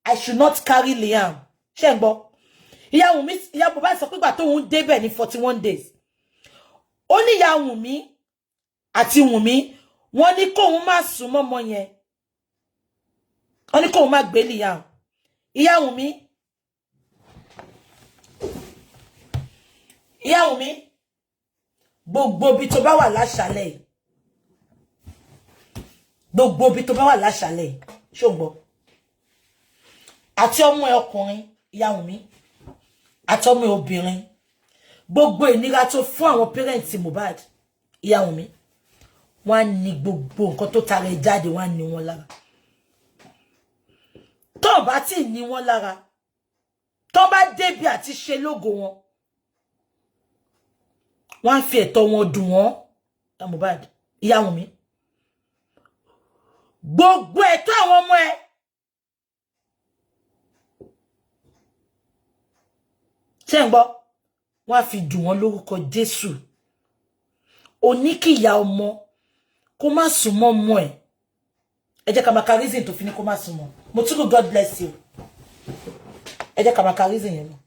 I should not carry Liam. Ṣé ń gbọ́ ìyá Wùnmí ìyá Mohbad sọ pé ìgbà tó ń débẹ̀ ní 41 days ó ní ìyá Wùnmí àti Wùnmí wọ́n ní kóun má sún mọ́mọ yẹn wọ́n ní kóun má gbé Liam ìyá Wùnmí gbogbo bí tó bá wà láṣálẹ́ gbogbo bí tó bá wà láṣálẹ́ ṣó ń gbọ́ àti ọmọ ẹ ọkùnrin ìyá Wùnmí àti ọmọ ẹ obìnrin gbogbo ìnira tó fún àwọn parents Mohbad ìyá Wùnmí wọ́n ní gbogbo nǹkan tó tara jáde wọ́n ní wọn lára tó bá ti ní wọn lára tó bá débi àti ṣe lógo wọn wọ́n fi ẹ̀tọ́ wọn dùn wọ́n ìyá Mohbad ìyá Wùnmí gbogbo ẹ̀tọ́ àwọn ọmọ ẹ ṣé ń gbọ́ wọ́n fi dùn wọ́n lórúkọ Jésù oníkìyà ọmọ kó má sún mọ́ ọmọ ẹ̀ ẹ jẹ́ ká máa ka reason tó fi ní kó má sún mọ́ mo tún God bless you ẹ jẹ́ ká máa ka reason yẹn lọ.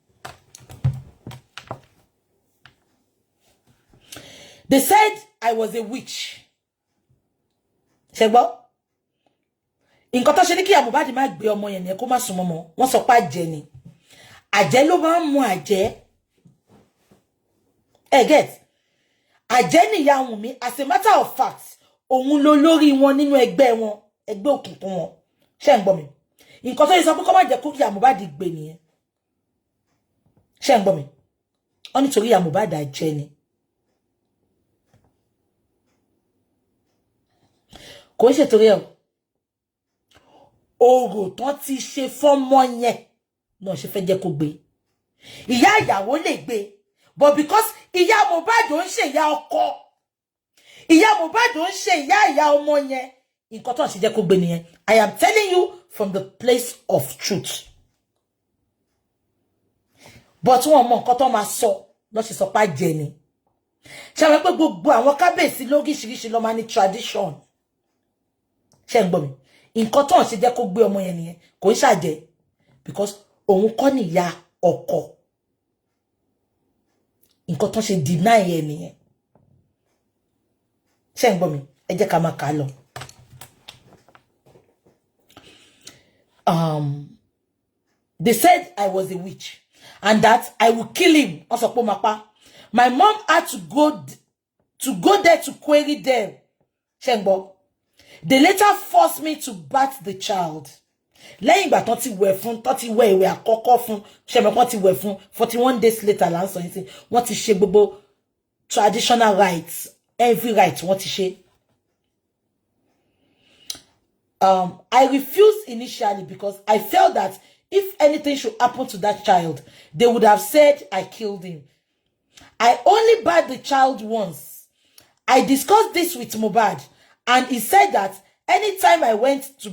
They said I was a witch. Ṣé gbọ́ nǹkan tó ṣe ní kí Mohbad má gbé ọmọ yẹn ní kó má sún mọ́ ọmọ wọ́n sọ pé àjẹ́ ni àjẹ́ ló máa ń mú àjẹ́ get àjẹ́ ni ìyá Wùnmí as a matter of fact òun ló lórí wọn nínú ẹgbẹ́ òkùnkùn wọn ṣé ń gbọ́ mi nǹkan tó yẹ sọ pé kó má jẹ́ kó kí Mohbad gbé nìyẹn ṣé ń gbọ́ mi wọ́n nítorí Mohbad àjẹ́ ni kò ṣe torí ẹ̀ orò tán ti ṣe fọ́mọ yẹn náà ṣe fẹ́ jẹ́ kó gbé ìyá ìyàwó lè gbé but because ìyá Mohbad ò ń ṣe ìyá ọkọ ìyá Mohbad ò ń ṣe ìyá ọmọ yẹn nǹkan tó ń ṣe jẹ́ kó gbé nìyẹn I am telling you from the place of truth but wọn mọ nǹkan tó máa sọ lọ ṣe sọ pa jẹ ni Ṣé wọ́n pé gbogbo àwọn kábíyèsí lóríṣiríṣi ló máa ní tradition. Ṣé ń gbọ́ mi? Nǹkan tó ń ṣe jẹ́ kó gbé ọmọ yẹn nìyẹn. Kò ń ṣàjẹ́ because òun kọ́ ni ìyá ọkọ. Nǹkan tó ń ṣe deny yẹn nìyẹn. Ṣé ń gbọ́ mi? Ẹ jẹ́ ká máa kà lọ. They said I was a witch and that I would kill him. My mom had to go there to query them. Shengbo. They later forced me to bat the child. Lẹ́yìn ìgbà tán ti wẹ̀ fún, tán ti wẹ̀ ìwẹ̀ àkọ́kọ́ fún, ṣé mo kàn ti wẹ̀ fún 41 days later là ń sọ yín wọ́n ti ṣe gbogbo traditional rites, every right wọ́n ti ṣe. I refused initially because I felt that if anything should happen to that child, they would have said I killed him. I only bathed the child once. I discussed this with Mohbad, and he said that anytime I want to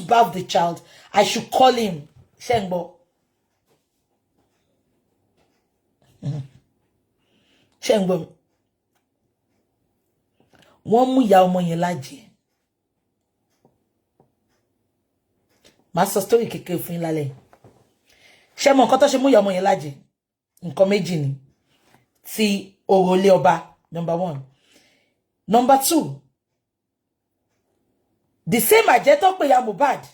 bath the child, I should call him. Shengbo. Shengbo. Wọ́n mú ìyá ọmọ yẹn lájẹ. Màá sọ story kékeré fún yín lálẹ́. Ṣé mọ nǹkan tó ṣe mú ìyá ọmọ yẹn lájẹ? Nǹkan méjì ni. Ti òròlé ọba, number 1. Number 2. The same àjẹ́ tó pè ya Mohbad.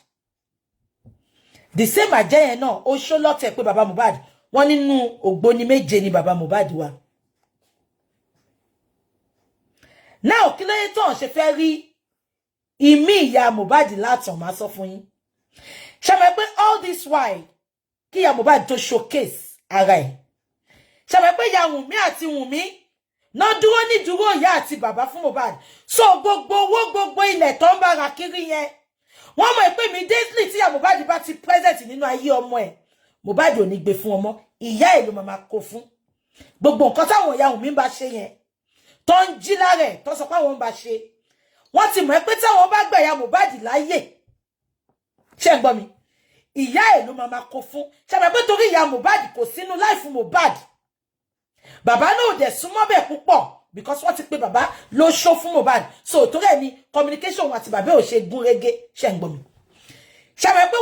The same àjẹ́ yẹn náà ó ṣó lọ́tẹ̀ pé bàbá Mohbad. Wọ́n nínú ògbóni méje ni bàbá Mohbad wà. Now kí ló yẹ tó ń ṣe fẹ́ rí ìmí ìyá Mohbad látàn máa sọ fún yín. Ṣé mọ̀ pé all this while kí ìyá Mohbad tó showcase ara ẹ̀. Ṣé mọ̀ pé ìyá Wùnmí àti Wùnmí náà dúró ní dúró ìyá àti bàbá fún Mohbad. So gbogbo owó gbogbo ilẹ̀ tó ń bá ra kiri yẹn. Wọ́n mọ̀ pé immediately tí ìyá Mohbad bá ti present nínú ayé ọmọ ẹ̀. Mohbad ò ní gbé fún ọmọ. Ìyá ẹ̀ ló máa kó fún. Gbogbo nǹkan táwọn ìyá Wùnmí bá ṣe yẹn. Tó ń jí lára ẹ̀ tó sọ pé àwọn bá ṣe. Wọ́n ti mọ̀ pé táwọn bá gbà ìyá Mohbad láyè. Ṣé ń gbọ́ mi? Ìyá ẹ̀ ló máa kó fún. Ṣé mọ̀ pé torí ìyá Mohbad kò sínú life Mohbad. Bàbá náà dẹ̀ súnmọ́ bẹ́ẹ̀ púpọ̀ because wọ́n ti pé bàbá ló ṣó fún Mohbad. So torí ẹ̀ ni communication wọn àti bàbá ò ṣe gún régé. Ṣé ń gbọ́ mi? Ṣé mọ̀ pé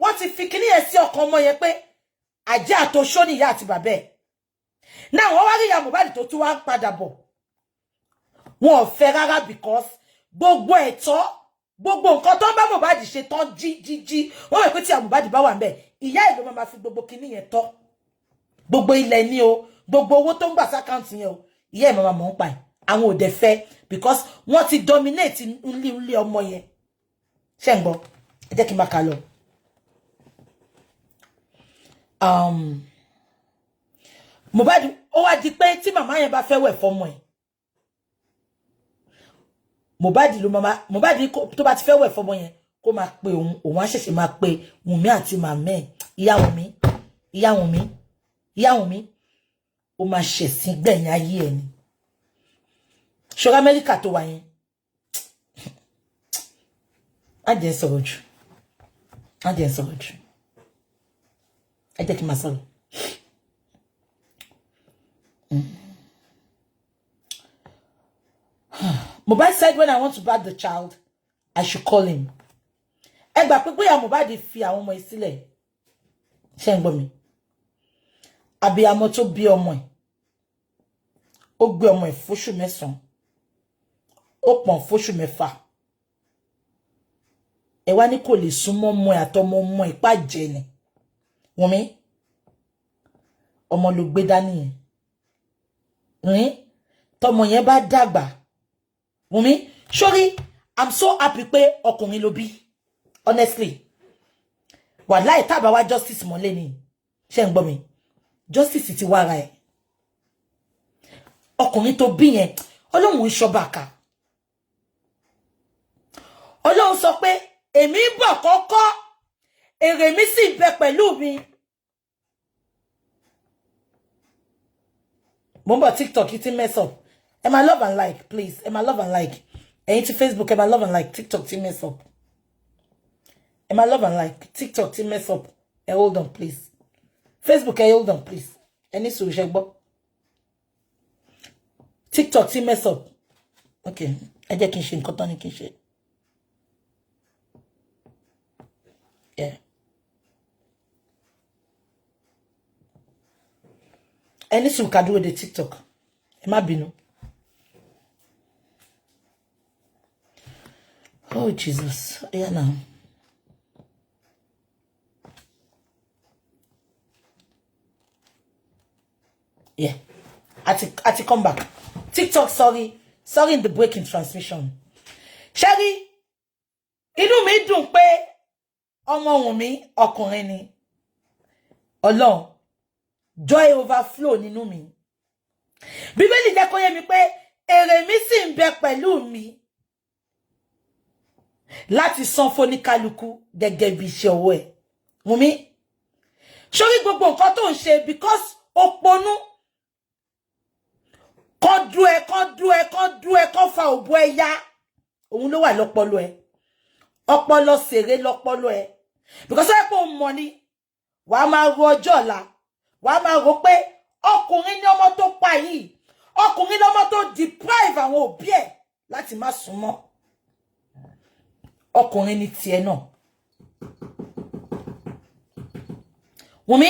wọ́n ti fi kíní yẹn sí ọkàn ọmọ yẹn pé àjẹ́ àtòṣó ni ìyá àti bàbá ẹ̀. Now wọ́n wá rí ìyá Mohbad tó tún wá ń padà bọ̀. Wọn ò fẹ́ rárá because gbogbo ẹ̀tọ́ gbogbo nǹkan tó ń bá Mohbad ṣe tán jí wọ́n mọ̀ pé tí Mohbad bá wà ńbẹ̀ ìyá ẹ̀ ló máa fi gbogbo kíní yẹn tọ́ gbogbo ilẹ̀ ni o gbogbo owó tó ń gbà sákàǹtì yẹn o ìyá ẹ̀ máa mọ̀ ń pa ẹ̀ àwọn ò dẹ̀ fẹ́ because wọ́n ti dominate ilé ọmọ yẹn. Ṣé ń gbọ́ ẹ jẹ́ kí n máa kà lọ. Mohbad ó wá di pé tí màmá yẹn bá fẹ́ wẹ̀ fọ́mọ ẹ̀ Mohbad tó bá ti fẹ́ wẹ̀ fọ́mọ yẹn kó máa pe òun á ṣẹ̀ṣẹ̀ máa pe Wùnmí àti màmá ẹ̀ ìyá Wùnmí ó máa ṣẹ̀sìn gbẹ̀yìn ayé ẹ̀ ni. Ṣọ́ra Amẹ́ríkà tó wà yẹn á jẹ́ sọ̀rọ̀ jù ẹ jẹ́ kí n máa sọ̀rọ̀. Mohbad said when I want to bat the child, I should call him. Ẹ gbà pé bóyá Mohbad fi àwọn ọmọ ìsílẹ̀. Ṣé ń gbọ́ mi? Abiyamọ tó bí ọmọ ẹ̀. Ó gbé ọmọ ẹ̀ fóṣù 9. Ó pọ̀n fóṣù 6. Ẹ wá ní kò lè súnmọ́ ọmọ ẹ̀ àtọmọ ọmọ ẹ̀ pàjẹ́ ni. Wùnmí ọmọ ló gbé dání yẹn. Tọmọ yẹn bá dàgbà. Wùnmí, sorry, I'm so happy pé ọkùnrin ló bí. Honestly. Wàláhì tá bá wá justice mọ́lé ni. Ṣé ń gbọ́ mi? Justice ti wá ra ẹ̀. Ọkùnrin tó bí yẹn, Ọlọ́run ń ṣọ́bàkà. Ọlọ́run sọ pé èmi ń bọ̀ kọ́kọ́, èrè mi sì bẹ pẹ̀lú mi. Mo ń bọ̀ TikTok it mess up. Am I love and like, please? Am I love and like? Ẹ̀yin ti Facebook, am I love and like? TikTok ti mess up. Am I love and like? TikTok ti mess up. Hold on, please. Facebook, hold on, please. Any solution, but TikTok ti mess up. Okay. Ẹ jẹ́ kí n ṣe nǹkan tán ní kí n ṣe. Yeah. Any sùn ká dúró de TikTok. Ẹ má bínú. Oh Jesus. Yeah now. Yeah. Ati come back. TikTok, sorry. Sorry in the breaking transmission. Sherry, inú mi dùn pé ọmọ Wunmi ọkùnrin ni. Ọlọ́run, joy overflow nínú mi. Bíbélì jẹ́ kó yé mi pé èrè mi sì ń bẹ pẹ̀lú mi láti san fóníkálukú gẹ́gẹ́ bí iṣẹ́ ọwọ́ ẹ̀. Wunmi, sórí gbogbo nǹkan tó ń ṣe because ó ponú. Kọ́ fa òbú ẹ yá. Òun ló wà lọ́pọlọ ẹ. Ọpọlọ sèré lọ́pọlọ ẹ. Because ẹ pé o mọ̀ ni, wàá máa ro ọjọ́ ọ̀la. Wàá máa rò pé ọkùnrin ni ọmọ tó pa yìí. Ọkùnrin ni ọmọ tó deprive àwọn òbí ẹ̀ láti má súnmọ́. Ọkùnrin ni tiẹ̀ náà. Wunmi,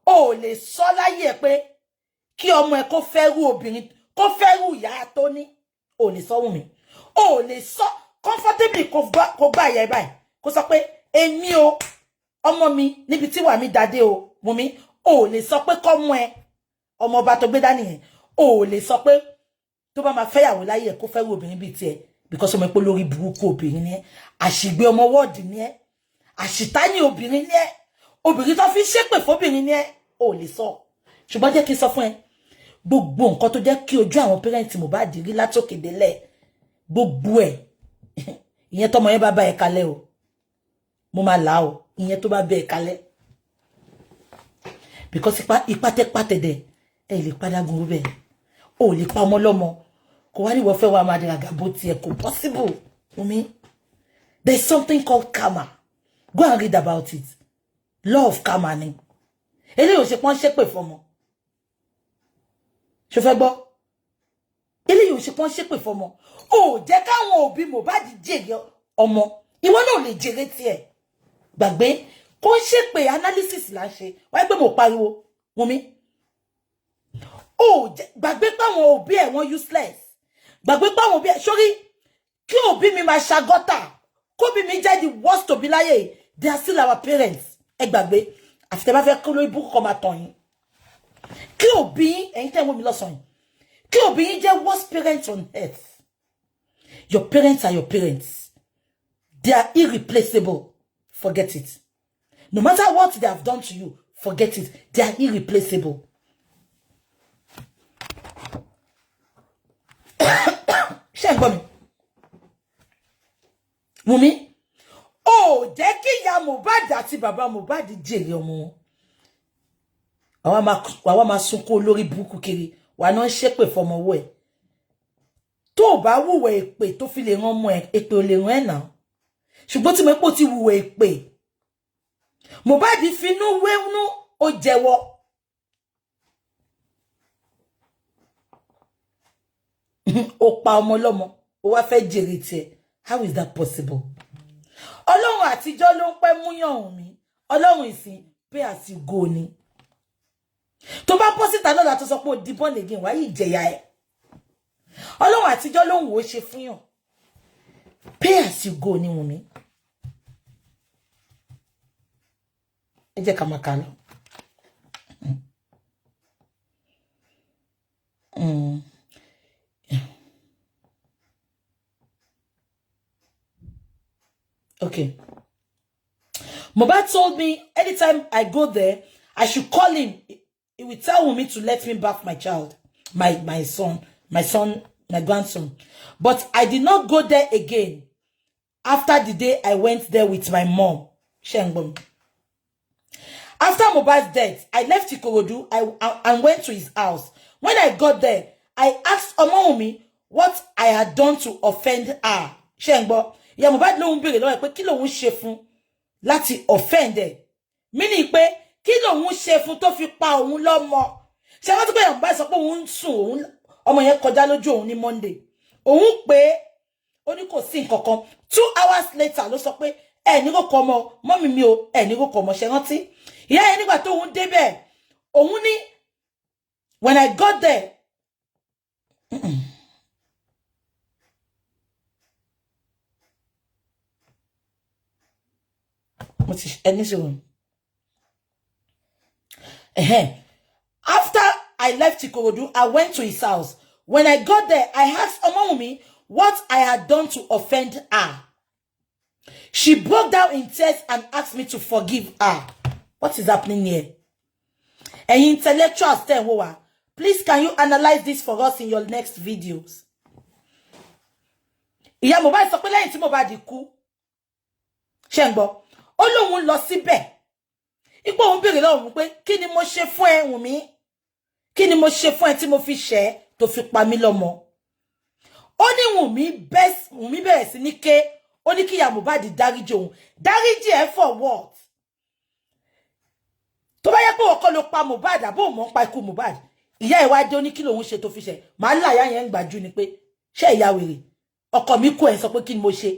o lè sọ láyé ẹ pé kí ọmọ ẹ kó fẹ́rù obìnrin, kó fẹ́rù ìyá tó ní. O lè sọ Wunmi. O lè sọ comfortably kó gbà ìyá ẹ báyìí. Kó sọ pé èmi o, ọmọ mi níbi tí wà mí dádé o. Wunmi, o lè sọ pé kọ́mọ ẹ, ọmọ ọba tó gbé dání yẹn. O lè sọ pé tó bá máa fẹ́yàwó láyé ẹ kó fẹ́rù obìnrin bíi tiẹ̀. Because ọmọ ẹ pé lórí burúkú obìnrin ni ẹ. Àṣìgbé ọmọ wọ́ọ̀dì ni ẹ. Àṣìtáni obìnrin ni ẹ. Obìnrin tó fi ṣépè fóbìnrin ni ẹ. O lè sọ. Ṣùgbọ́n jẹ́ kí n sọ fún ẹ. Gbogbo nǹkan tó jẹ́ kí ojú àwọn parents Mohbad rí látòkè délẹ̀. Gbogbo ẹ̀. Ìyẹn tọ́mọ yẹn bá bá ẹ kalẹ̀ o. Mo máa là o. Ìyẹn tó bá bá ẹ kalẹ̀. Because ipa tẹ́dẹ̀ ẹ lè padà gun bẹ́ẹ̀. O lè pa ọmọ lọ́mọ. Kò wá ní wọ́n fẹ́ wá máa dàgbà bó tiẹ̀ kò possible. Wunmi, there's something called karma. Go and read about it. Law of karma ni. Eléyìí ò ṣe pọ́n ṣépè fọmọ. Ṣó fẹ́ gbọ́? Eléyìí ò ṣe pọ́n ṣépè fọmọ. Ó jẹ́ káwọn òbí Mohbad jèrè ọmọ. Ìwọ náà lè jèrè tiẹ̀. Gbàgbé kó ṣépè analysis là ń ṣe. Wá gbé mo pariwo. Wunmi. Ó gbàgbé páwọn òbí ẹ̀ wọ́n useless. Gbàgbé páwọn òbí ẹ̀ sórí kí òbí mi máa ṣagọ́tà. Kó bí mi jẹ́ the worst òbí láyé. They are still our parents. Ẹ gbàgbé. Àfi tẹ́ bá fẹ́ kó lórí búkú kọ́ máa tàn yín. Kí òbí yín, ẹ̀yin tẹ́ ń wò mí lọ́sàn yín. Kí òbí yín jẹ́ worst parents on earth. Your parents are your parents. They are irreplaceable. Forget it. No matter what they have done to you, forget it. They are irreplaceable. Ṣé ń gbọ́ mi? Wunmi, ó jẹ́ kí ìyá Mohbad àti bàbá Mohbad jèrè ọmọ wọn. Àwa máa sunkún olórí burúkú kiri. Wà náà ṣépè fọmọ owó ẹ̀. Tó bá wùwẹ̀ èpè tó fi lè rán ọmọ ẹ̀, èpè ò lè rán ẹ̀ náà. Ṣùgbọ́n tí mo pò ti wùwẹ̀ èpè. Mohbad finú wénú ó jẹ́wọ́. Ó pa ọmọ lọ́mọ, ó wá fẹ́ jèrè tiẹ̀. How is that possible? Ọlọ́run àtijọ́ ló ń pẹ́ múyàn Wunmi. Ọlọ́run ìsìn pay as you go ni. Tó bá bọ́ síta lọ́la tó sọ pé ó di born again, wá yìí jẹ̀yà ẹ̀. Ọlọ́run àtijọ́ ló ń wò ó ṣe fún yàn. Pay as you go ni Wunmi. Ẹ jẹ́ ká máa kà lọ. Okay. Mohbad told me anytime I go there, I should call him. He will tell Wunmi to let me back my child, my son, my grandson. But I did not go there again after the day I went there with my mom. Shengbom. After Mohbad's death, I left Ikorodu and went to his house. When I got there, I asked Wunmi what I had done to offend her. Shengbo. Ya Mohbad ló ń béèrè lọ́wọ́ pé kí lòun ṣe fún láti offend ẹ̀. Meaning pé kí lòun ṣe fún tó fi pa òun lọ́mọ. Ṣé wọ́n ti pé Mohbad sọ pé òun sùn ọmọ yẹn kọjá lójú òun ní Monday òun pé ó ní kò sí nǹkan kan 2 hours later ló sọ pé ẹ ní kò kọ ọmọ mọ́mì mi o ẹ ní kò kọ ọmọ ṣe rántí ìyá yẹn nígbà tó òun débẹ̀ òun ní when I got there after I left Ikorodu, I went to his house. When I got there, I asked Omawumi what I had done to offend her. She broke down in tears and asked me to forgive her. What is happening here? And intellectuals tell Wowa, please can you analyze this for us in your next videos? Ìyá Mohbad sọ pé lẹ́yìn tí Mohbad kú. Ṣé ń gbọ́? Ó lóun lọ síbẹ̀. Ipò òun béèrè lọ́wọ́ pé kí ni mo ṣe fún ẹ Wùnmí? Kí ni mo ṣe fún ẹ tí mo fi ṣẹ́ tó fi pa mí lọ́mọ? Ó ní Wùnmí bẹ̀rẹ̀ sí ní ké, ó ní kí ìyá Mohbad dáríjì òun. Dáríjì ẹ for what? Tó bá yẹ pé ọkọ ló pa Mohbad àbó mọ̀ pa ikú Mohbad. Ìyá ẹ̀ wá dé ó ní kí lòun ṣe tó fi ṣẹ́. Màá láyà yẹn gbàjú ni pé ṣé ìyá wèrè. Ọkọ mi kú ẹ̀ sọ pé kí ni mo ṣe.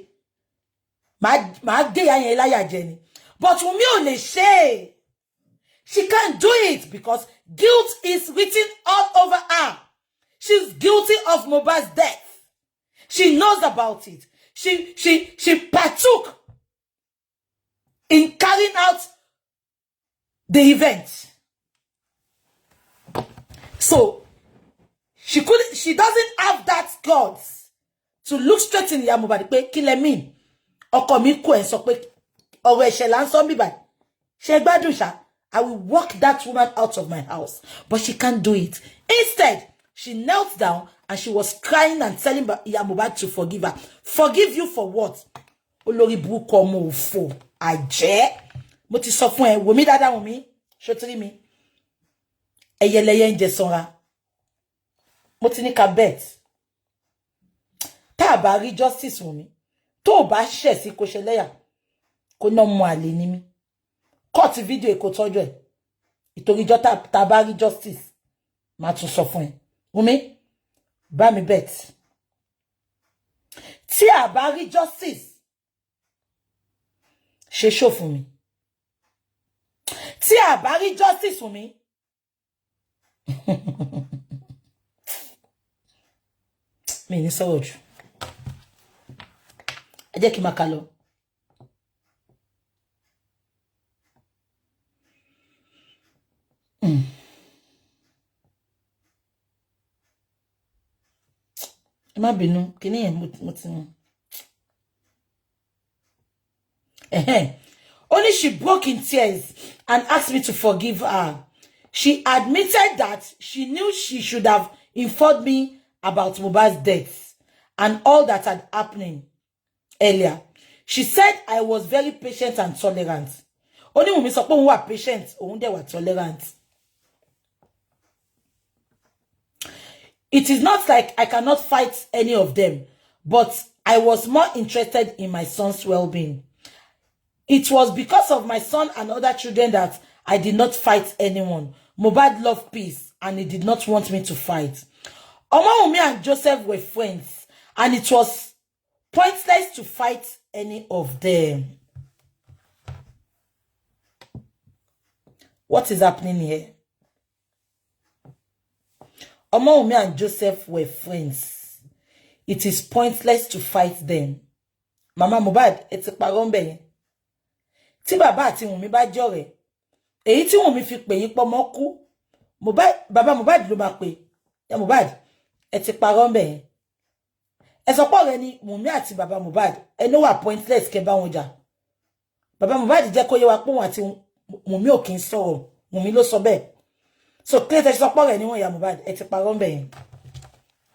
Màá gé ìyá yẹn láyà jẹ ni. But Wùnmí ò lè ṣe. She can't do it because guilt is written all over her. She's guilty of Mohbad's death. She knows about it. She partook in carrying out the event. So she doesn't have that guts to look straight in the Mohbad pé kí lẹ mean. Ọkọ mi kú ẹ̀ sọ pé ọ̀rọ̀ ẹ̀ṣẹ̀ là ń sọ mí báyìí. Ṣé gbádùn ṣá? I will walk that woman out of my house. But she can't do it. Instead, she knelt down and she was crying and telling Iya Mohbad to forgive her. Forgive you for what? Olórí burúkú ọmọ òfò àjẹ́. Mo ti sọ fún ẹ, wò mí dáadáa wò mí. Ṣó ti rí mi? Ẹyẹlẹyẹ ń jẹ sanra. Mo ti ní ká bet. Tá bá rí justice wò mí. Tó bá ṣẹ̀ sí kó ṣe lẹ́yà. Kó ná mọ àlè ni mí. Cut video èkó tọ́jú ẹ̀. Ìtorí jọ́ tá bá rí justice. Má tún sọ fún ẹ. Wùmí, bá mi bet. Tí a bá rí justice, ṣe show fún mi. Tí a bá rí justice fún mi. Mi ní sọ̀rọ̀ jù. Ẹ jẹ́ kí n máa kà lọ. Má bínú, kíni yẹn mo ti Only she broke in tears and asked me to forgive her. She admitted that she knew she should have informed me about Mohbad's death and all that had happened earlier. She said I was very patient and tolerant. Only when we sọ pé òun wà patient, òun dẹ̀ wà tolerant. It is not like I cannot fight any of them, but I was more interested in my son's well-being. It was because of my son and other children that I did not fight anyone. Mohbad loved peace and he did not want me to fight. Omawumi and Joseph were friends and it was pointless to fight any of them. What is happening here? Omawumi and Joseph were friends. It is pointless to fight them. Mama Mohbad, ẹ ti parọ́ ńbẹ̀ yẹn. Tí bàbá àti Wùnmí bá jọ̀rẹ́, èyí tí Wùnmí fi pè yín pọ́mọ kú, bàbá Mohbad ló máa pè. Ya Mohbad, ẹ ti parọ́ ńbẹ̀ yẹn. Ẹ sọ pé ọ̀rẹ́ ni Wùnmí àti bàbá Mohbad, ẹ ló wà pointless kẹ́ bá wọn jà. Bàbá Mohbad jẹ́ kó yé wa pé òun àti Wùnmí ò kí ń sọ̀rọ̀. Wùnmí ló sọ bẹ́ẹ̀. So clear te sọ pé ọ̀rẹ́ ni wọ́n ya Mohbad, ẹ ti parọ́ ńbẹ̀ yẹn.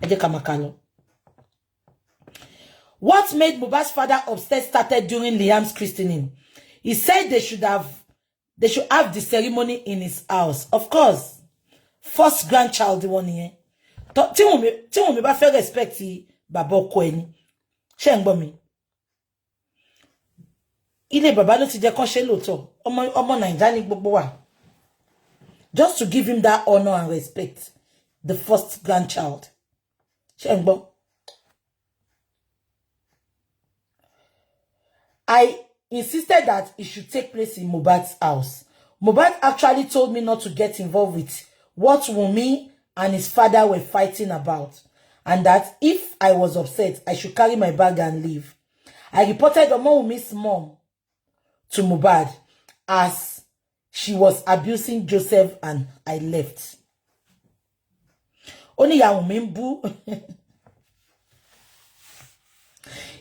Ẹ jẹ́ ká máa kà lọ. What made Mohbad's father upset started during Liam's christening. He said they should have the ceremony in his house. Of course, first grandchild one here. Tí Wùnmí bá fẹ́ respect bàbá ọkọ ẹni. Ṣé ń gbọ́ mi? Ilé bàbá ló ti jẹ́ kán ṣe lóòótọ́. Ọmọ Naija ni gbogbo wa. Just to give him that honor and respect. The first grandchild. Shengbo. I insisted that it should take place in Mohbad's house. Mohbad actually told me not to get involved with what Wunmi and his father were fighting about, and that if I was upset, I should carry my bag and leave. I reported Wunmi's mom to Mohbad as she was abusing Joseph, and I left. Only ya Wunmi bú.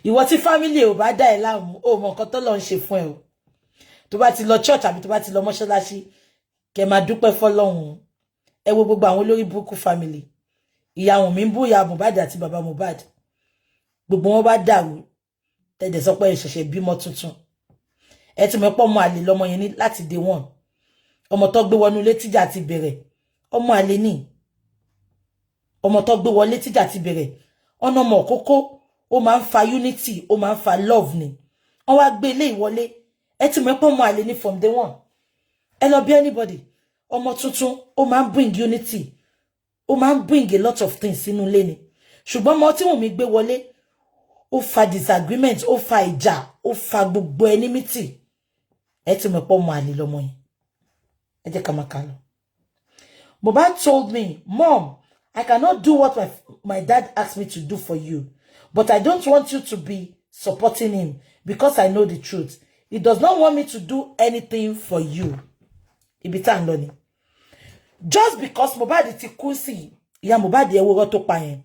Ìwọ tí family ò bá dá ẹ láàmú, ó mọ nǹkan tó lọ ń ṣe fún ẹ o. Tó bá ti lọ church àbí tó bá ti lọ mọ́ṣáláṣí, kẹ́ máa dúpẹ́ fọ́lọ́run. Ẹ wo gbogbo àwọn olórí Bukky family. Ìyá Wunmi bú ìyá Mohbad àti bàbá Mohbad. Gbogbo wọn bá dàrú. Tẹ́dẹ̀ sọ pé ẹ ṣẹ̀ṣẹ̀ bímọ tuntun. Ẹ ti mọ̀ pé ọmọ àlè lọmọ yẹn ní láti day one. Ọmọ tó gbé wọnú ilé tíjà ti bẹ̀rẹ̀. Ọmọ àlè ni. Ọmọ tó gbé wọlé tíjà ti bẹ̀rẹ̀. Ọ̀nà ọmọ kókó. Ó máa ń fa unity, ó máa ń fa love ni. Wọ́n wá gbé ilé ìwọlé. Ẹ ti mọ̀ pé ọmọ àlè ni from day one. Ẹ lọ bí anybody. Ọmọ tuntun, ó máa ń bring unity. Ó máa ń bring a lot of things sínú ilé ni. Ṣùgbọ́n ọmọ tí Wunmi gbé wọlé, ó fa disagreement, ó fa ìjà, ó fa gbogbo enmity. Ẹ ti mọ̀ pé ọmọ àlè lọmọ yẹn. Ẹ jẹ́ ká máa kà lọ. Mohbad told me, Mom, I cannot do what my dad asked me to do for you. But I don't want you to be supporting him because I know the truth. He does not want me to do anything for you. Ibitan loni. Just because Mohbad ti kú sí, ìyá Mohbad ẹ wo tó pa yẹn.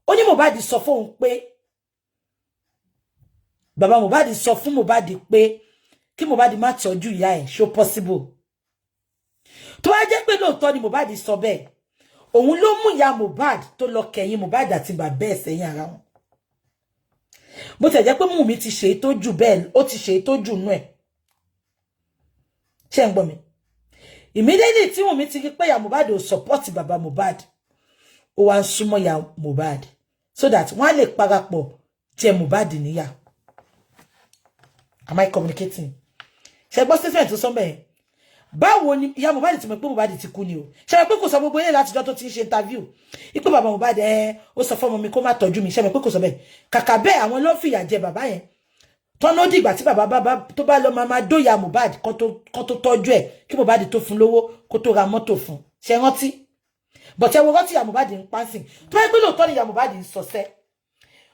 Ó ní Mohbad sọ fún pé bàbá Mohbad sọ fún Mohbad pé kí Mohbad má tọ́jú ìyá ẹ̀, ṣó possible. Tó wá jẹ́ pé lóòótọ́ ni Mohbad sọ bẹ́ẹ̀. Òun ló mú ìyá Mohbad tó lọ kẹ̀yìn Mohbad àti bàbá ẹ̀ sẹ́yìn ara wọn. Bó tẹ̀ jẹ́ pé Wunmi ti ṣe tó jù bẹ́ẹ̀, ó ti ṣe tó jù nú ẹ̀. Ṣé ń gbọ́ mi? Immediately tí Wunmi ti rí pé ìyá Mohbad ò support bàbá Mohbad, ó wá ń súnmọ́ ìyá Mohbad so that wọ́n lè parapọ̀ jẹ Mohbad níyà. Am I communicating? Ṣé gbọ́ statement tó sọ bẹ́ẹ̀? Báwo ni ìyá Mohbad ti mọ̀ pé Mohbad ti kú ni o. Ṣé pé kò sọ gbogbo yẹn láti jọ́ tó ti ṣe interview. Ipe bàbá Mohbad ó sọ fọ́mọ mi kó má tọ́jú mi. Ṣé pé kò sọ bẹ́ẹ̀. Kàkà bẹ́ẹ̀ àwọn ló fìyà jẹ bàbá yẹn. Tọ́nà dìgbà tí bàbá tó bá lọ máa dóyà Mohbad kan tó tọ́jú ẹ̀ kí Mohbad tó fún lówó kó tó ra mọ́tò fún. Ṣé rántí? But ẹ wo rántí ìyá Mohbad ń pánsìn. Tó bá gbé lóòótọ́ ni ìyá Mohbad ń sọsẹ́.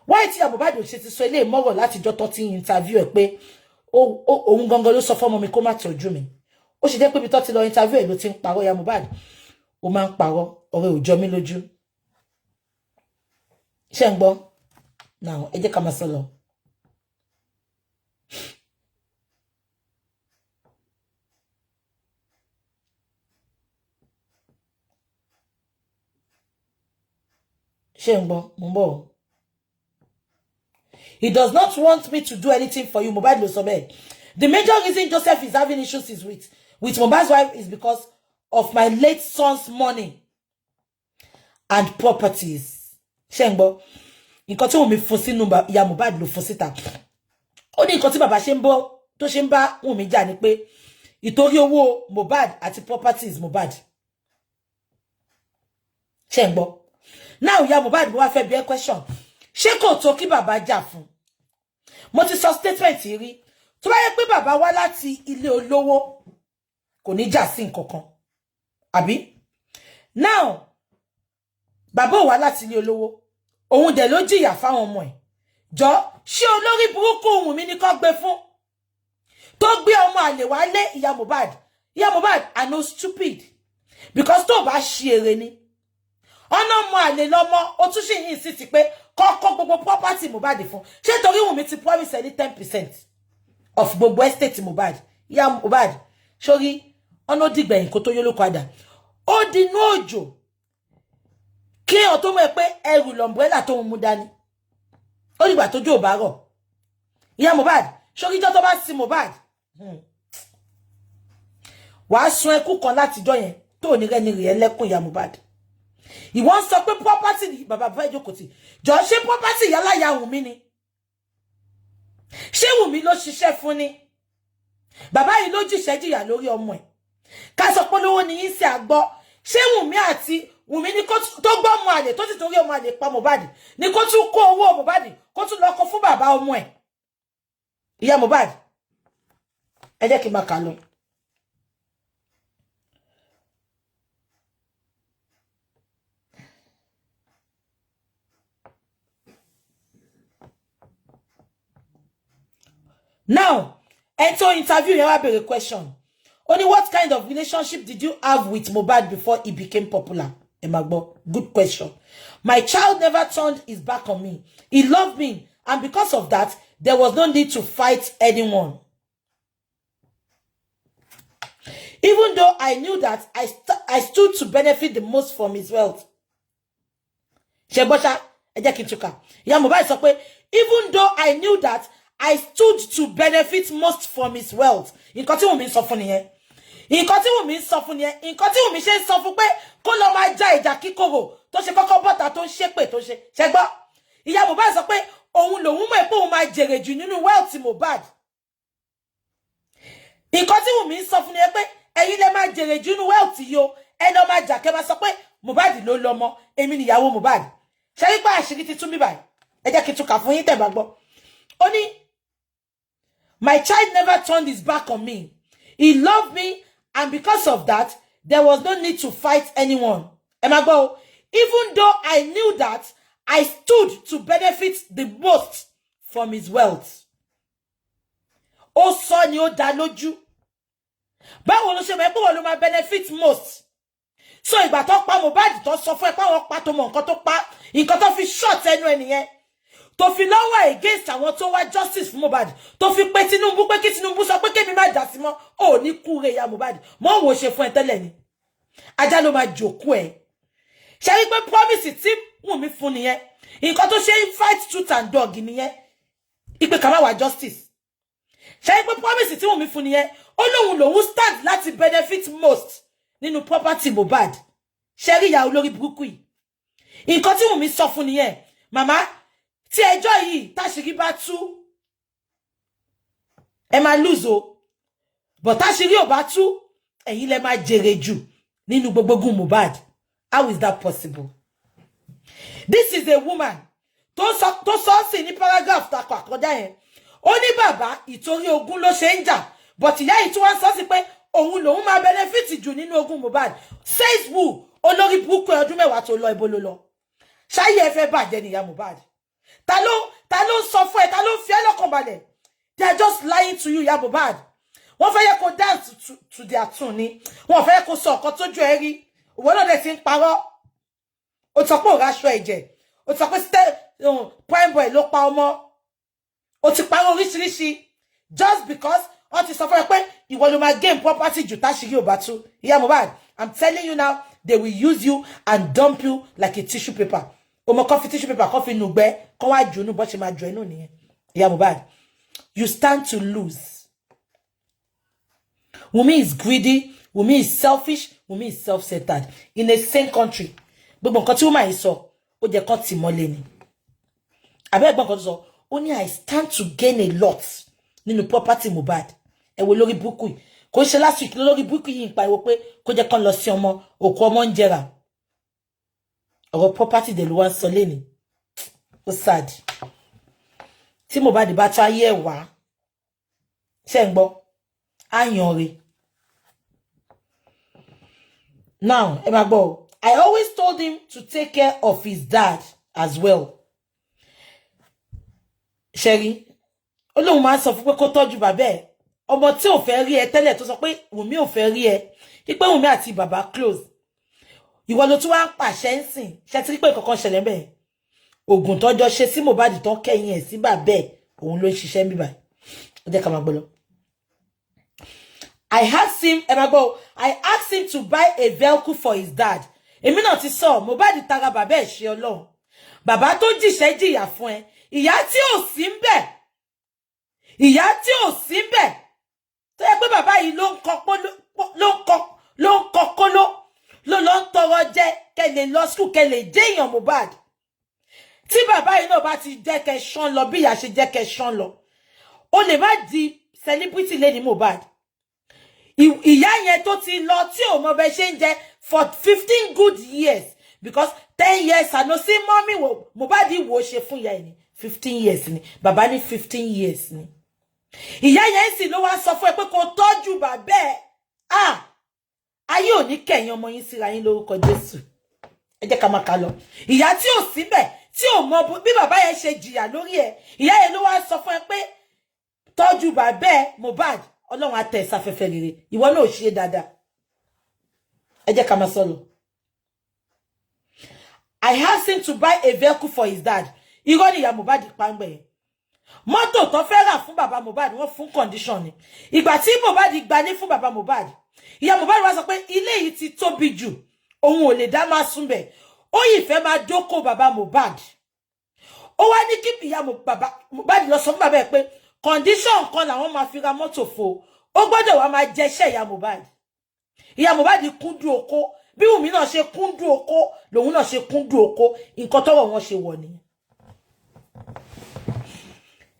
Why tí ìyá Mohbad ò ṣe ti sọ ilé ìmọ̀rọ̀ láti jọ́ tó ti interview ẹ̀ pé òun gangan ló sọ fọ́mọ mi kó má tọ́jú mi. Ó ṣe jẹ́ pé bí tó ti lọ interview ẹ̀ ló ti ń parọ́ ìyá Mohbad. Ó máa ń parọ́, ọ̀rẹ́ ò jọ mí lójú. Ṣé ń gbọ́? Now, ẹ jẹ́ ká máa sọ lọ. Ṣé ń gbọ́? Mo ń bọ̀. He does not want me to do anything for you. Mohbad ló sọ bẹ́ẹ̀. The major reason Joseph is having issues is with Mohbad's wife is because of my late son's money and properties. Ṣé ń gbọ́? Nǹkan tí Wunmi fún sínú ìyá Mohbad ló fún síta. Ó ní nǹkan tí bàbá ṣe ń bọ́ tó ṣe ń bá Wunmi jà ni pé ìtorí owó Mohbad àti properties Mohbad. Ṣé ń gbọ́? Now ìyá Mohbad mo wá fẹ́ bi ẹ́ question. Ṣé kò tó kí bàbá jà fún? Mo ti sọ statement rí. Tó bá yẹ pé bàbá wá láti ilé olówó kò ní jà sí nǹkankan. Àbí? Now bàbá wá láti ilé olówó. Òun dẹ̀ ló jìyà fáwọn ọmọ ẹ̀. Jọ, ṣé olórí burúkú Wunmi ni kó gbé fún? Tó gbé ọmọ àlè wá lé ìyá Mohbad. Ìyá Mohbad are no stupid. Because tó bá ṣe ere ni. Ọ̀nà ọmọ àlè lọ́mọ, ó tún ṣe yín sí pé kọ́kọ́ gbogbo property Mohbad fún. Ṣé torí Wunmi ti promise ní 10% of gbogbo estate Mohbad. Ìyá Mohbad, sórí ọ̀nà dìgbẹ̀yìn kó tó yó ló padà. Ó dinú òjò. Kí o tó mọ̀ pé ẹrù l'umbrella tó mú dání. Ó dìgbà tó jó bá rọ̀. Ìyá Mohbad, sórí jọ́ tó bá sí Mohbad. Wàá sun ẹkún kan láti jọ́ yẹn tó ní rẹ́ni rẹ̀ ẹlẹ́kùn ìyá Mohbad. Ìwọ ń sọ pé property ni bàbá ìjókòó tì. Jọ ṣé property yálà ya Wunmi ni? Ṣé Wunmi ló ṣiṣẹ́ fún ni? Bàbá yìí ló jìṣẹ́ jìyà lórí ọmọ ẹ̀. Ká sọ pé lówó ni yín sí àgbọ́. Ṣé Wunmi àti Wùmí ní kó tó gbọ́ ọmọ àlè tó ti torí ọmọ àlè pa Mohbad ní kó tún kó owó Mohbad kó tún lọ kó fún bàbá ọmọ ẹ̀. Ìyá Mohbad ẹ jẹ́ kí n máa kà lọ. Now, enter interview yẹn wá béèrè question. Only what kind of relationship did you have with Mohbad before he became popular? Emagbo, good question. My child never turned his back on me. He loved me, and because of that, there was no need to fight anyone. Even though I knew that I stood to benefit the most from his wealth. Shebosha, yeah, Mohbad sọ pé, even though I knew that I stood to benefit most from his wealth. Nǹkan tí Wùmí sọ fún nìyẹn. Nǹkan tí Wùmí sọ fún nìyẹn. Nǹkan tí Wùmí ṣe sọ fún pé kó lọ máa ja ìjà kíkorò tó ṣe kọ́kọ́ bọ́ta tó ń ṣépè tó ṣe. Ṣé gbọ́? Ìyá Mohbad sọ pé òun lòun mọ̀ pé òun máa jèrè jù nínú wealth Mohbad. Nǹkan tí Wùmí sọ fún nìyẹn pé ẹ̀yin lẹ máa jèrè jù nínú wealth yìí o. Ẹ lọ máa jà kẹ́ máa sọ pé Mohbad ló lọ́mọ, èmi nìyàwó Mohbad. Ṣé rí pé àṣírí ti tú mi báyìí? Ẹ jẹ́ kí n tún kà fún yín tẹ́ bá gbọ́. Ó ní, my child never turned his back on me. He loved me, and because of that, there was no need to fight anyone. Emagbo, even though I knew that, I stood to benefit the most from his wealth. Ó sọ ni ó dá lójú. Báwo ló ṣe mọ̀ pé wọ́n ló máa benefit most? So ìgbà tó pa Mohbad tó sọ fún ẹ pé àwọn pa tó mọ nǹkan tó pa, nǹkan tó fi short ẹnu ẹnìyẹn. Tó fi lọ́wọ́ against àwọn tó wá justice fún Mohbad. Tó fi pé Tinubu pé kí Tinubu sọ pé kémi má jà sí mọ́. Ó ní kúre ya Mohbad. Mo wo ṣe fún ẹ tẹ́lẹ̀ ni. Ajá ló máa jókòó ẹ. Ṣé rí pé promise tí Wùmí fún nìyẹn. Nǹkan tó ṣe fight tooth and dog nìyẹn. Ipe ká má wá justice. Ṣé rí pé promise tí Wùmí fún nìyẹn. Ó lóhun lòun stand láti benefit most nínú property Mohbad. Ṣé rí ìyá olórí burúkú yìí. Nǹkan tí Wùmí sọ fún nìyẹn. Màmá tí ẹjọ́ yìí táṣìírí bá tú ẹ máa lose o, but táṣìírí ò bá tú ẹ̀yin lẹ máa jèrè jù nínú gbogbo Mohbad. How is that possible? This is a woman tó sọ sí ní paragraph takọ àkọjá yẹn. Ó ní bàbá ìtorí ogún ló ṣe ń jà, but ìyá yìí tún wá sọ sí pé òun lòun máa benefit jù nínú ogún Mohbad. Says who? Olórí burúkú ọdún mẹ́wàá tó lọ ibo ló lọ. Ṣáyé ẹ fẹ́ bàjẹ́ ni ìyá Mohbad. Ta ló sọ fún ẹ, ta ló fi ẹ́ lọ́kàn balẹ̀. They are just lying to you, ìyá Mohbad. Wọ́n fẹ́ yẹ kó dance to their tune ni. Wọ́n fẹ́ kó sọ ọ̀kan tójú ẹ rí. Òwò náà dẹ̀ ti ń parọ́. Ó sọ pé òraṣọ ẹ̀jẹ̀. Ó sọ pé prime boy ló pa ọmọ. Ó ti parọ́ oríṣiríṣi. Just because wọ́n ti sọ fún ẹ pé ìwọ ló máa gain property jù táṣìírí ò bá tú. Ìyá Mohbad, I'm telling you now, they will use you and dump you like a tissue paper. Omo coffee tissue paper, coffee nugbe, kon wa junu bo se ma jo inu niyen. Ìyá Mohbad, you stand to lose. Wunmi is greedy, Wunmi is selfish, Wunmi is self-centered. In the same country, gbogbo nǹkan tí woman yìí sọ, ó jẹ́ kan tì mọ́lé ni. Àbí ẹ̀gbọ́n kan tó sọ, ó ní I stand to gain a lot nínú property Mohbad. Ẹ wo lórí Bukky. Kò ṣe last week lórí Bukky yìí ń pariwo pé kó jẹ́ kan lọ sí ọmọ, òkú ọmọ ń jẹrà. Ọ̀rọ̀ property de ló wá sọ lẹ́ni. Ó sad. Tí Mohbad bá tó ayé ẹ̀ wá, ṣé ń gbọ́, á yan re. Now, ẹ máa gbọ́, I always told him to take care of his dad as well. Sherry, ó lóun máa sọ fún pé kó tọ́jú bàbá ẹ̀. Ọmọ tí ò fẹ́ rí ẹ tẹ́lẹ̀ tó sọ pé Wùmí ò fẹ́ rí ẹ. Ipe Wùmí àti bàbá close. Ìwọ ló tún wá ń pàṣẹ ń sìn. Ṣé ti rí pé kankan ṣẹlẹ̀ ńbẹ̀? Ògùn tọ́jọ́ ṣe sí Mohbad tó kẹ́yìn ẹ̀ sí bàbá ẹ̀, òun ló ń ṣiṣẹ́ ń bí báyìí. Ó jẹ́ ká máa gbọ́ lọ. I asked him to buy a vehicle for his dad. Èmi náà ti sọ, Mohbad tara bàbá ẹ̀ ṣe Ọlọ́run. Bàbá tó jìṣẹ́ jìyà fún ẹ. Ìyá tí ò sí ńbẹ̀. Ìyá tí ò sí ńbẹ̀. Tó yẹ pé bàbá yìí ló ń tọrọ jẹ kẹ́ lè lọ school kẹ́ lè jẹ́ èèyàn Mohbad. Tí bàbá yìí náà bá ti jẹ́ kẹ́ ṣán lọ bí ìyá ṣe jẹ́ kẹ́ ṣán lọ. Ó lè má di celebrity lady Mohbad. Ìyá yẹn tó ti lọ tí ò mọ bẹ́ ṣe ń jẹ for 15 good years. because 10 years I no see mommy wo Mohbad wo ṣe fún ìyá ni 15 years ni bàbá ní 15 years ni ìyá yẹn sì ló wá sọ fún ẹ pé kó tọ́jú bàbá ẹ ayé ò ní kẹ̀yìn ọmọ yín síra yín lórúkọ Jésù ẹ jẹ́ ká máa ká lọ ìyá tí ò síbẹ̀ tí ò mọ bí bàbá yẹn ṣe jìyà lórí ẹ ìyá yẹn ló wá sọ fún ẹ pé tọ́jú bàbá ẹ Mohbad Ọlọ́run á tẹ́ sáfẹ́fẹ́ rere ìwọ náà ò ṣe dáadáa ẹ jẹ́ ká máa sọ lọ. I asked him to buy a vehicle for his dad. Irọ́ ni ìyá Mohbad pangbe. Mọ́tò tó fẹ́ rà fún bàbá Mohbad wọ́n fún condition ni. Ìgbà tí Mohbad gbalé fún bàbá Mohbad. Ìyá Mohbad wá sọ pé ilé yìí ti tóbi jù. Òun ò lè dá máa sùn bẹ̀. Ó yìí fẹ́ máa dóko bàbá Mohbad. Ó wá ní kí ìyá Mohbad lọ sọ fún bàbá ẹ̀ pé condition kan làwọn máa fi ra mọ́tò fò. Ó gbọ́dọ̀ wá máa jẹ́ṣẹ́ ìyá Mohbad. Ìyá Mohbad kúndùn oko. Bí Wùmí náà ṣe kúndùn oko lòun náà ṣe kúndùn oko nǹkan tọ́rọ̀ wọn ṣe wọ̀ ni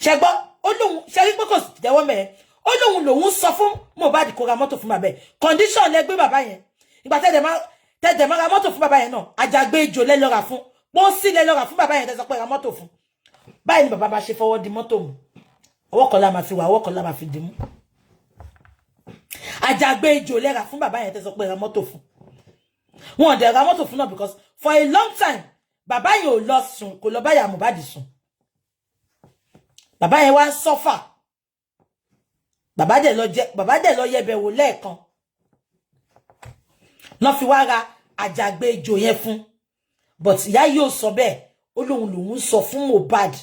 ṣẹgbọ́ ó lóun ṣe rí pé kò jẹ́wọ́ mẹ́ ó lóun sọ fún Mohbad kó ra mọ́tò fún bàbá ẹ̀ condition lẹ gbé bàbá yẹn ìgbà tẹ́jẹ̀ máa ra mọ́tò fún bàbá yẹn náà àjàgbé ìjò lẹ lọ́ra fún pósí lẹ lọ́ra fún bàbá yẹn tẹ́sọ pé ra mọ́tò fún báyìí ni bàbá bá ṣe fọwọ́ di mọ́tò mu ọwọ́ kan la máa fi wà ọwọ́ kan la máa fi dì mú àjàgbé ìjò lẹ ra fún bàbá yẹn tẹ́sọ pé ra mọ́tò fún wọn dẹ̀ ra mọ́tò fún náà because for a long time bàbá yẹn ò lọ sùn kò lọ bá ìyá Mohbad sùn bàbá yẹn wá ń sọ́fà bàbá dẹ̀ lọ yẹbẹ̀ wò lẹ́ẹ̀kan lọ́ fi wá ra àjàgbé ìjò yẹn fún but ìyá yóò sọ bẹ́ẹ̀ ó lòun sọ fún Mohbad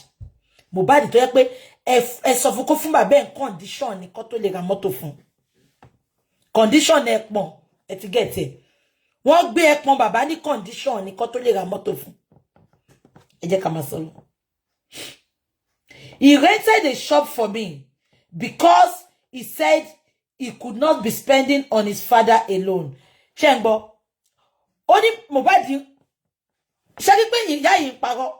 tó yẹ pé ẹ sọ fún kó fún bàbá ẹ̀ condition ni kó tó lè ra mọ́tò fún condition ẹ̀ pọ̀n ẹ ti get it wọ́n gbé ẹpọn bàbá ní condition ní kó tó lè ra mọ́tò fún ẹ jẹ́ ká máa sọ lọ. He rented a shop for me because he said he could not be spending on his father alone. Ṣé ń gbọ́ ó ní Mohbad ṣe rí pé ìyá yìí ń parọ́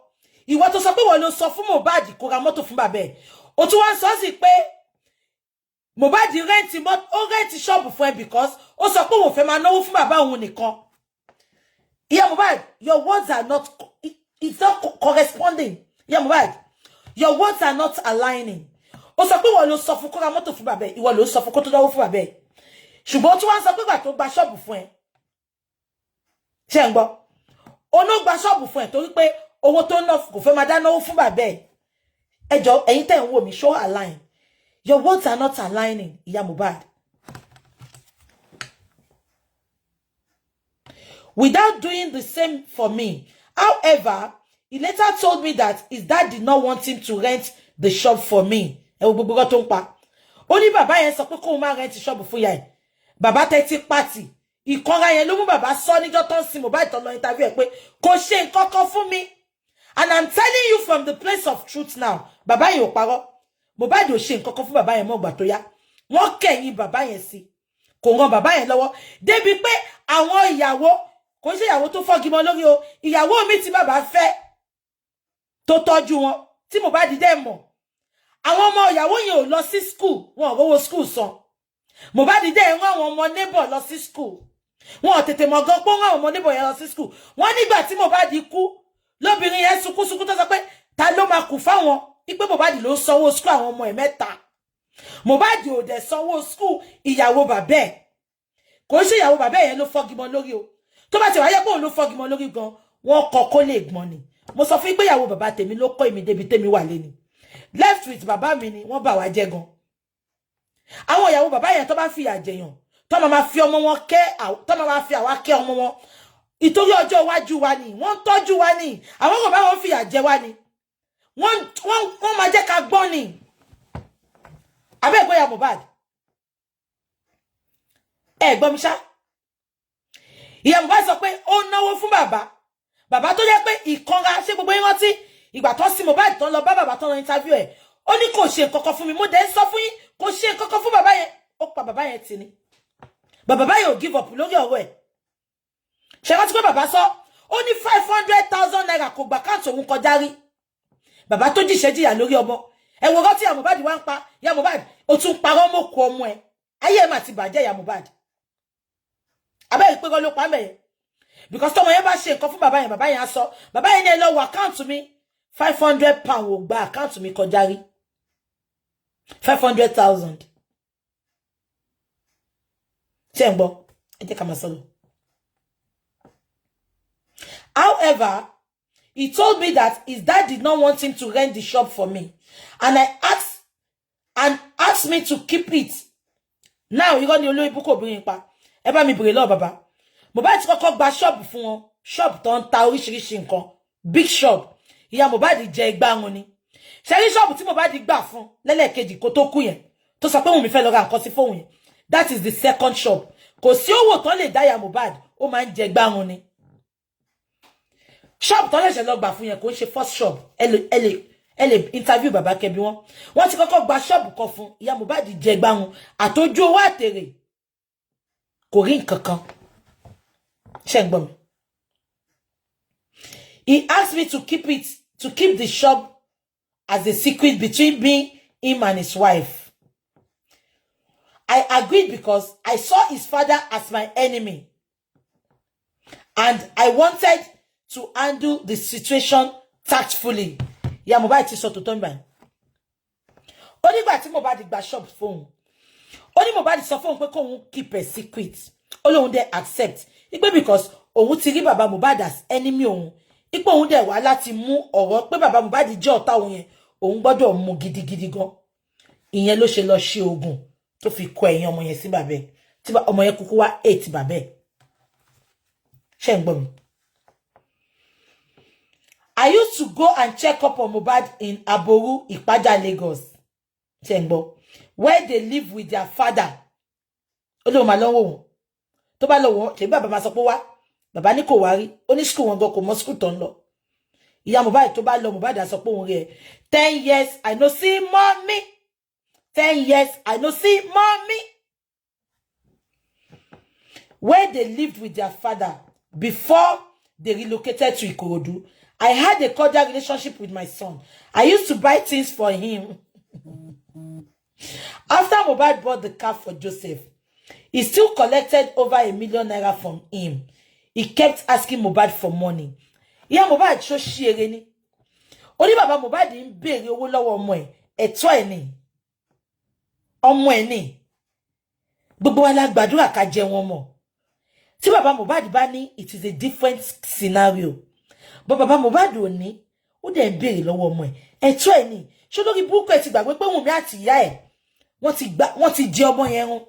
ìwọ tó sọ pé wọ́n ló sọ fún Mohbad kó ra mọ́tò fún bàbá ẹ̀ ó tún wá sọ sí pé Mohbad rẹ́ǹtì ṣọ́ọ̀bù fún ẹ because ó sọ pé òun fẹ́ máa náwó fún bàbá òun nìkan. Ìyá Mohbad, your words are not, it's not corresponding. Ìyá Mohbad, your words are not aligning. Ó sọ pé ìwọ ló sọ fún kó ra mọ́tò fún bàbá ẹ̀, ìwọ ló sọ fún kó tó náwó fún bàbá ẹ̀. Ṣùgbọ́n tí wọ́n sọ pé ìgbà tó gba ṣọ́ọ̀bù fún ẹ. Ṣé ń gbọ́? Ó ló gba ṣọ́ọ̀bù fún ẹ torí pé owó tó ná kò fẹ́ máa dá náwó fún bàbá ẹ̀. Ẹ jọ̀ọ́ ẹ̀yin tẹ́ ń wò mí show align. Your words are not aligning, Ìyá Mohbad. Without doing the same for me. However, he later told me that his dad did not want him to rent the shop for me. Ẹ wo gbogbo tó ń pa. Ó ní bàbá yẹn sọ pé kó má rent shop fún ìyá ẹ̀. Bàbá tẹ́tí pàtì. Ìkanra yẹn ló mú bàbá sọ níjọ́ tó ń sin Mohbad tó lọ interview ẹ̀ pé kò ṣe nǹkan kan fún mi. And I'm telling you from the place of truth now. Bàbá yẹn ò parọ́. Mohbad ò ṣe nǹkan kan fún bàbá yẹn mọ́ gbà tó yá. Wọ́n kẹ̀yìn bàbá yẹn sí. Kò ràn bàbá yẹn lọ́wọ́. Débi pé àwọn ìyàwó kò ṣe ìyàwó tó fọ́gi mọ́ lórí o. Ìyàwó mi tí bàbá fẹ́ tó tọ́jú wọn tí Mohbad dẹ̀ mọ̀. Àwọn ọmọ ìyàwó yẹn ò lọ sí school. Wọn ò rówó school san. Mohbad dẹ̀ rán àwọn ọmọ neighbor lọ sí school. Wọn ò tètè mọ̀ gan pé ó rán àwọn ọmọ neighbor yẹn lọ sí school. Wọ́n nígbà tí Mohbad kú lóbìnrin yẹn sunkúnsunkún tó sọ pé ta ló máa kù fáwọn ipe Mohbad ló sanwó school àwọn ọmọ ẹ̀ mẹ́ta. Mohbad ò dẹ̀ sanwó school ìyàwó bàbá ẹ̀. Kò ṣe ìyàwó bàbá yẹn ló fọ́gi mọ́ lórí o. Tó bá ti wáyé pé òun ló fọ́gi mọ́ lórí gan, wọ́n kọ́ kó lè gbọ́n ni. Mo sọ fún pé ìyàwó bàbá tèmi ló kọ́ èmi débi tèmi wà lé ni. Left with bàbá mi ni wọ́n bà wá jẹ́ gan. Àwọn ìyàwó bàbá yẹn tó bá fi ìyà jẹyàn, tó máa fi ọmọ wọn kẹ́, tó máa fi àwa kẹ́ ọmọ wọn. Ìtorí ọjọ́ iwájú wa ni, wọ́n tọ́jú wa ni. Àwọn bàbá wọn fi ìyà jẹ wa ni. Wọ́n máa jẹ́ ká gbọ́n ni. Àbẹ́ ẹ̀gbọ́n ìyá Mohbad. Ẹ gbọ́ mi ṣá. Ìyá Mohbad sọ pé ó náwó fún bàbá. Bàbá tó jẹ́ pé ìkanra ṣé gbogbo yín rántí ìgbà tó sí Mohbad tó lọ bá bàbá tó lọ interview ẹ̀. Ó ní kò ṣe nǹkan kan fún mi. Mo dẹ̀ sọ fún yín kò ṣe nǹkan kan fún bàbá yẹn. Ó pa bàbá yẹn tì ní. Bàbá yẹn ò give up lórí ọ̀rọ̀ ẹ̀. Ṣé rántí pé bàbá sọ ó ní 500,000 naira kò gbà káàtó òun kọjá rí. Bàbá tó jíṣẹ́ jìyà lórí ọmọ. Ẹ wo rántí ìyá Mohbad wá ń pa. Ìyá Mohbad ó tún parọ́ mọ́ kó ọmọ ẹ̀. Ayé ẹ̀ mà ti bàjẹ́ ìyá Mohbad. Abẹ́ ìpé gan ló pa mẹ́yẹ. Because tomo yen ba se nkan fún bàbá yẹn á sọ. Bàbá yẹn ní lọ wo account to me. £500 wo gba account to me kọjá rí. 500,000. Chengbo, ẹ jẹ́ ká máa sọ. However, he told me that his dad did not want him to rent the shop for me. And asked me to keep it. Now, you got the only book bring pa. Ẹ bá mi bèrè lọ bàbá. Mohbad ti kọ́kọ́ gba shop fún wọn. Shop tó ń ta oríṣiríṣi nǹkan. Big shop. Ìyá Mohbad jẹ igba wọn ni. Ṣé rí shop tí Mohbad gbà fún lẹ́lẹ́kejì kó tó kú yẹn. Tó sọ pé wọ́n mi fẹ́ lọ ra nǹkan sí fóun yẹn. That is the second shop. Kò sí owó tó lè dá ìyá Mohbad, ó máa ń jẹ igba wọn ni. Shop tó lẹ́ṣẹ̀ lọ gbà fún yẹn kò ń ṣe first shop. Elle interview bàbá Kẹ́bi wọn. Wọ́n ti kọ́kọ́ gba shop kan fún ìyá Mohbad jẹ igba wọn. Àtọ́jú owó àtèrè. Kò rí nǹkan kan. Ṣé ń gbọ́ mi? He asked me to keep the shop as a secret between me, him and his wife. I agreed because I saw his father as my enemy. And I wanted to handle the situation tactfully. Yeah, Mohbad ti sọ tó tán báyìí. Ó nígbà tí Mohbad gba shop phone. Ó ní Mohbad sọ fún pé kóun keep a secret. Ó lóun dé accept. Ipe because òun ti rí bàbá Mohbad as enemy òun. Ipe òun dé wá láti mú ọ̀rọ̀ pé bàbá Mohbad jẹ́ ọ̀tá òun yẹn. Òun gbọ́dọ̀ mú gidigidi gan. Ìyẹn ló ṣe lọ ṣe ogun tó fi kọ ẹ̀yìn ọmọ yẹn sí bàbá ẹ̀. Tí ọmọ yẹn kúkú wá 8 bàbá ẹ̀. Ṣé ń gbọ́ mi? I used to go and check up on Mohbad in Aboru, Ipaja, Lagos. Ṣé ń gbọ́, where they live with their father. Ó lóun máa lọ́wọ́ wọn. Tó bá lọ́wọ́, ṣe bàbá máa sọ pé wá. Bàbá ní kò wá rí. Ó ní school wọn gan kò mọ school tó ń lọ. Ìyá Mohbad tó bá lọ, Mohbad á sọ pé òun rí ẹ. 10 years, I no see mommy. 10 years, I no see mommy. Where they lived with their father before they relocated to Ikorodu, I had a cordial relationship with my son. I used to buy things for him. After Mohbad bought the car for Joseph, he still collected over ₦1 million from him. He kept asking Mohbad for money. Yeah, Mohbad so ṣeré ni. Ó ní bàbá Mohbad ń béèrè owó lọ́wọ́ ọmọ ẹ̀. Ẹ̀tọ́ ẹ̀ ni. Ọmọ ẹ̀ ni. Gbogbo wa la gbàdúrà ká jẹ wọn mọ́. Tí bàbá Mohbad bá ní, it is a different scenario. But bàbá Mohbad ò ní, ó dẹ̀ ń béèrè lọ́wọ́ ọmọ ẹ̀. Ẹ̀tọ́ ẹ̀ ni. Ṣé lórí burúkú ẹ̀ ti gbàgbé pé Wùnmí àti ìyá ẹ̀ wọ́n ti jẹ ọmọ yẹn run.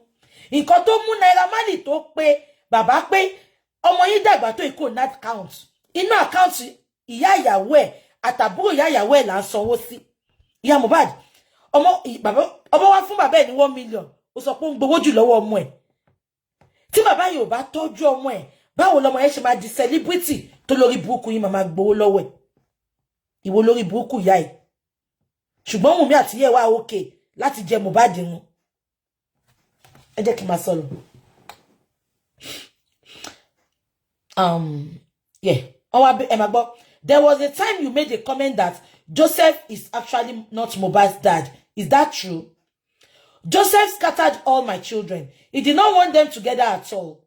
Nǹkan tó mú Naira Marley tó pé bàbá pé ọmọ yín dàgbà tó ìkó ní account. Inú account ìyá ìyàwó ẹ̀ àtàbúrò ìyá ìyàwó ẹ̀ là ń sanwó sí. Ìyá Mohbad, ọmọ wá fún bàbá ẹ̀ ní 1 million. Ó sọ pé ó ń gbowó jù lọ́wọ́ ọmọ ẹ̀. Tí bàbá yìí ò bá tọ́jú ọmọ ẹ̀, báwo lọmọ yẹn ṣe máa di celebrity tó lórí burúkú yín máa gbowó lọ́wọ́ ẹ̀? Ìwọ lórí burúkú ìyá ẹ̀. Ṣùgbọ́n Wùnmí àti ìyá ẹ̀ wá okay láti jẹ Mohbad run. Ẹ jẹ́ kí n máa sọ lọ. There was a time you made a comment that Joseph is actually not Mohbad's dad. Is that true? Joseph scattered all my children. He did not want them together at all.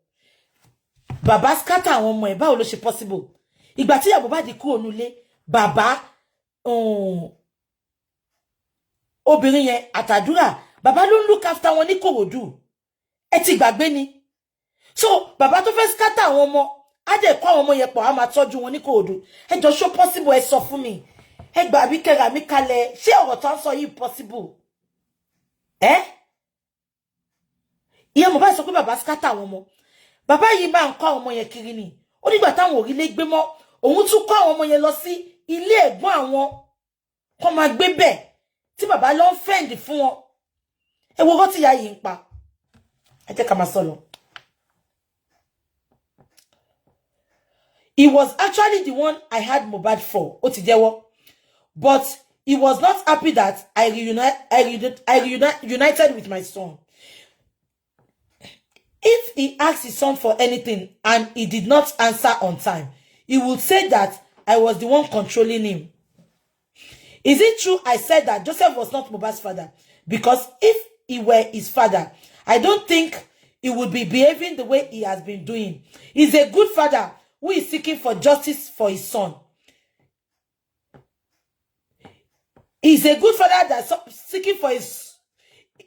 Baba scatter àwọn ọmọ ẹ̀, báwo ló ṣe possible? Ìgbà tí ìyá Mohbad kúrò nílé, bàbá obìnrin yẹn àtàdúrà, bàbá ló ń look after wọn ní Kòròdú. Ẹ ti gbàgbé ni. So bàbá tó fẹ́ scatter àwọn ọmọ, á dẹ̀ kó àwọn ọmọ yẹn pọ̀, á máa tọ́jú wọn ní Kòròdú. Ẹ jọ̀ọ́ ṣó possible, ẹ sọ fún mi. Ẹ gbà bí kẹ́ra mi kalẹ̀, ṣé ọ̀rọ̀ tó ń sọ yìí possible? Ìyá Mohbad sọ pé bàbá scatter àwọn ọmọ. Bàbá yìí máa ń kó àwọn ọmọ yẹn kiri ni. Ó nígbà táwọn ò rí lé gbé mọ́, òun tún kó àwọn ọmọ yẹn lọ sí ilé ẹ̀gbọ́n àwọn kó máa gbé bẹ́ẹ̀ tí bàbá lọ ń fẹ́ǹdì fún wọn. Ẹ wo ọgọ́ tí ìyá yìí ń pa. Ẹ jẹ́ ká máa sọ lọ. He was actually the one I had Mohbad for. Ó ti jẹ́wọ́. But he was not happy that I reunited with my son. If he asked his son for anything and he did not answer on time, he would say that I was the one controlling him. Is it true I said that Joseph was not Mohbad's father? Because if he were his father, I don't think he would be behaving the way he has been doing. He's a good father who is seeking for justice for his son. He's a good father that's seeking for his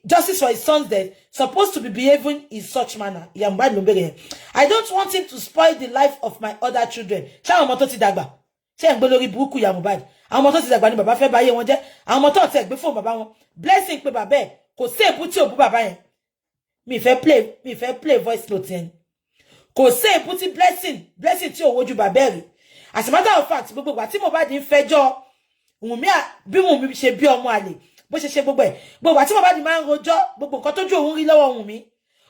justice for his son's death, supposed to be behaving in such manner. I don't want him to spoil the life of my other children. Blessing pe baba e kò sí èbú tí ò bú baba yẹn. Mi fẹ́ play voice note yẹn. Kò sí èbú tí blessing tí ò wojú baba rí. As a matter of fact, gbogbo ìgbà tí Mohbad ń fẹjọ́ Wùnmí bí Wùnmí ṣe bí ọmọ àlè, bó ṣe gbogbo ẹ̀. Gbogbo ìgbà tí Mohbad máa ń rojọ́, gbogbo nǹkan tójú òun rí lọ́wọ́ Wùnmí.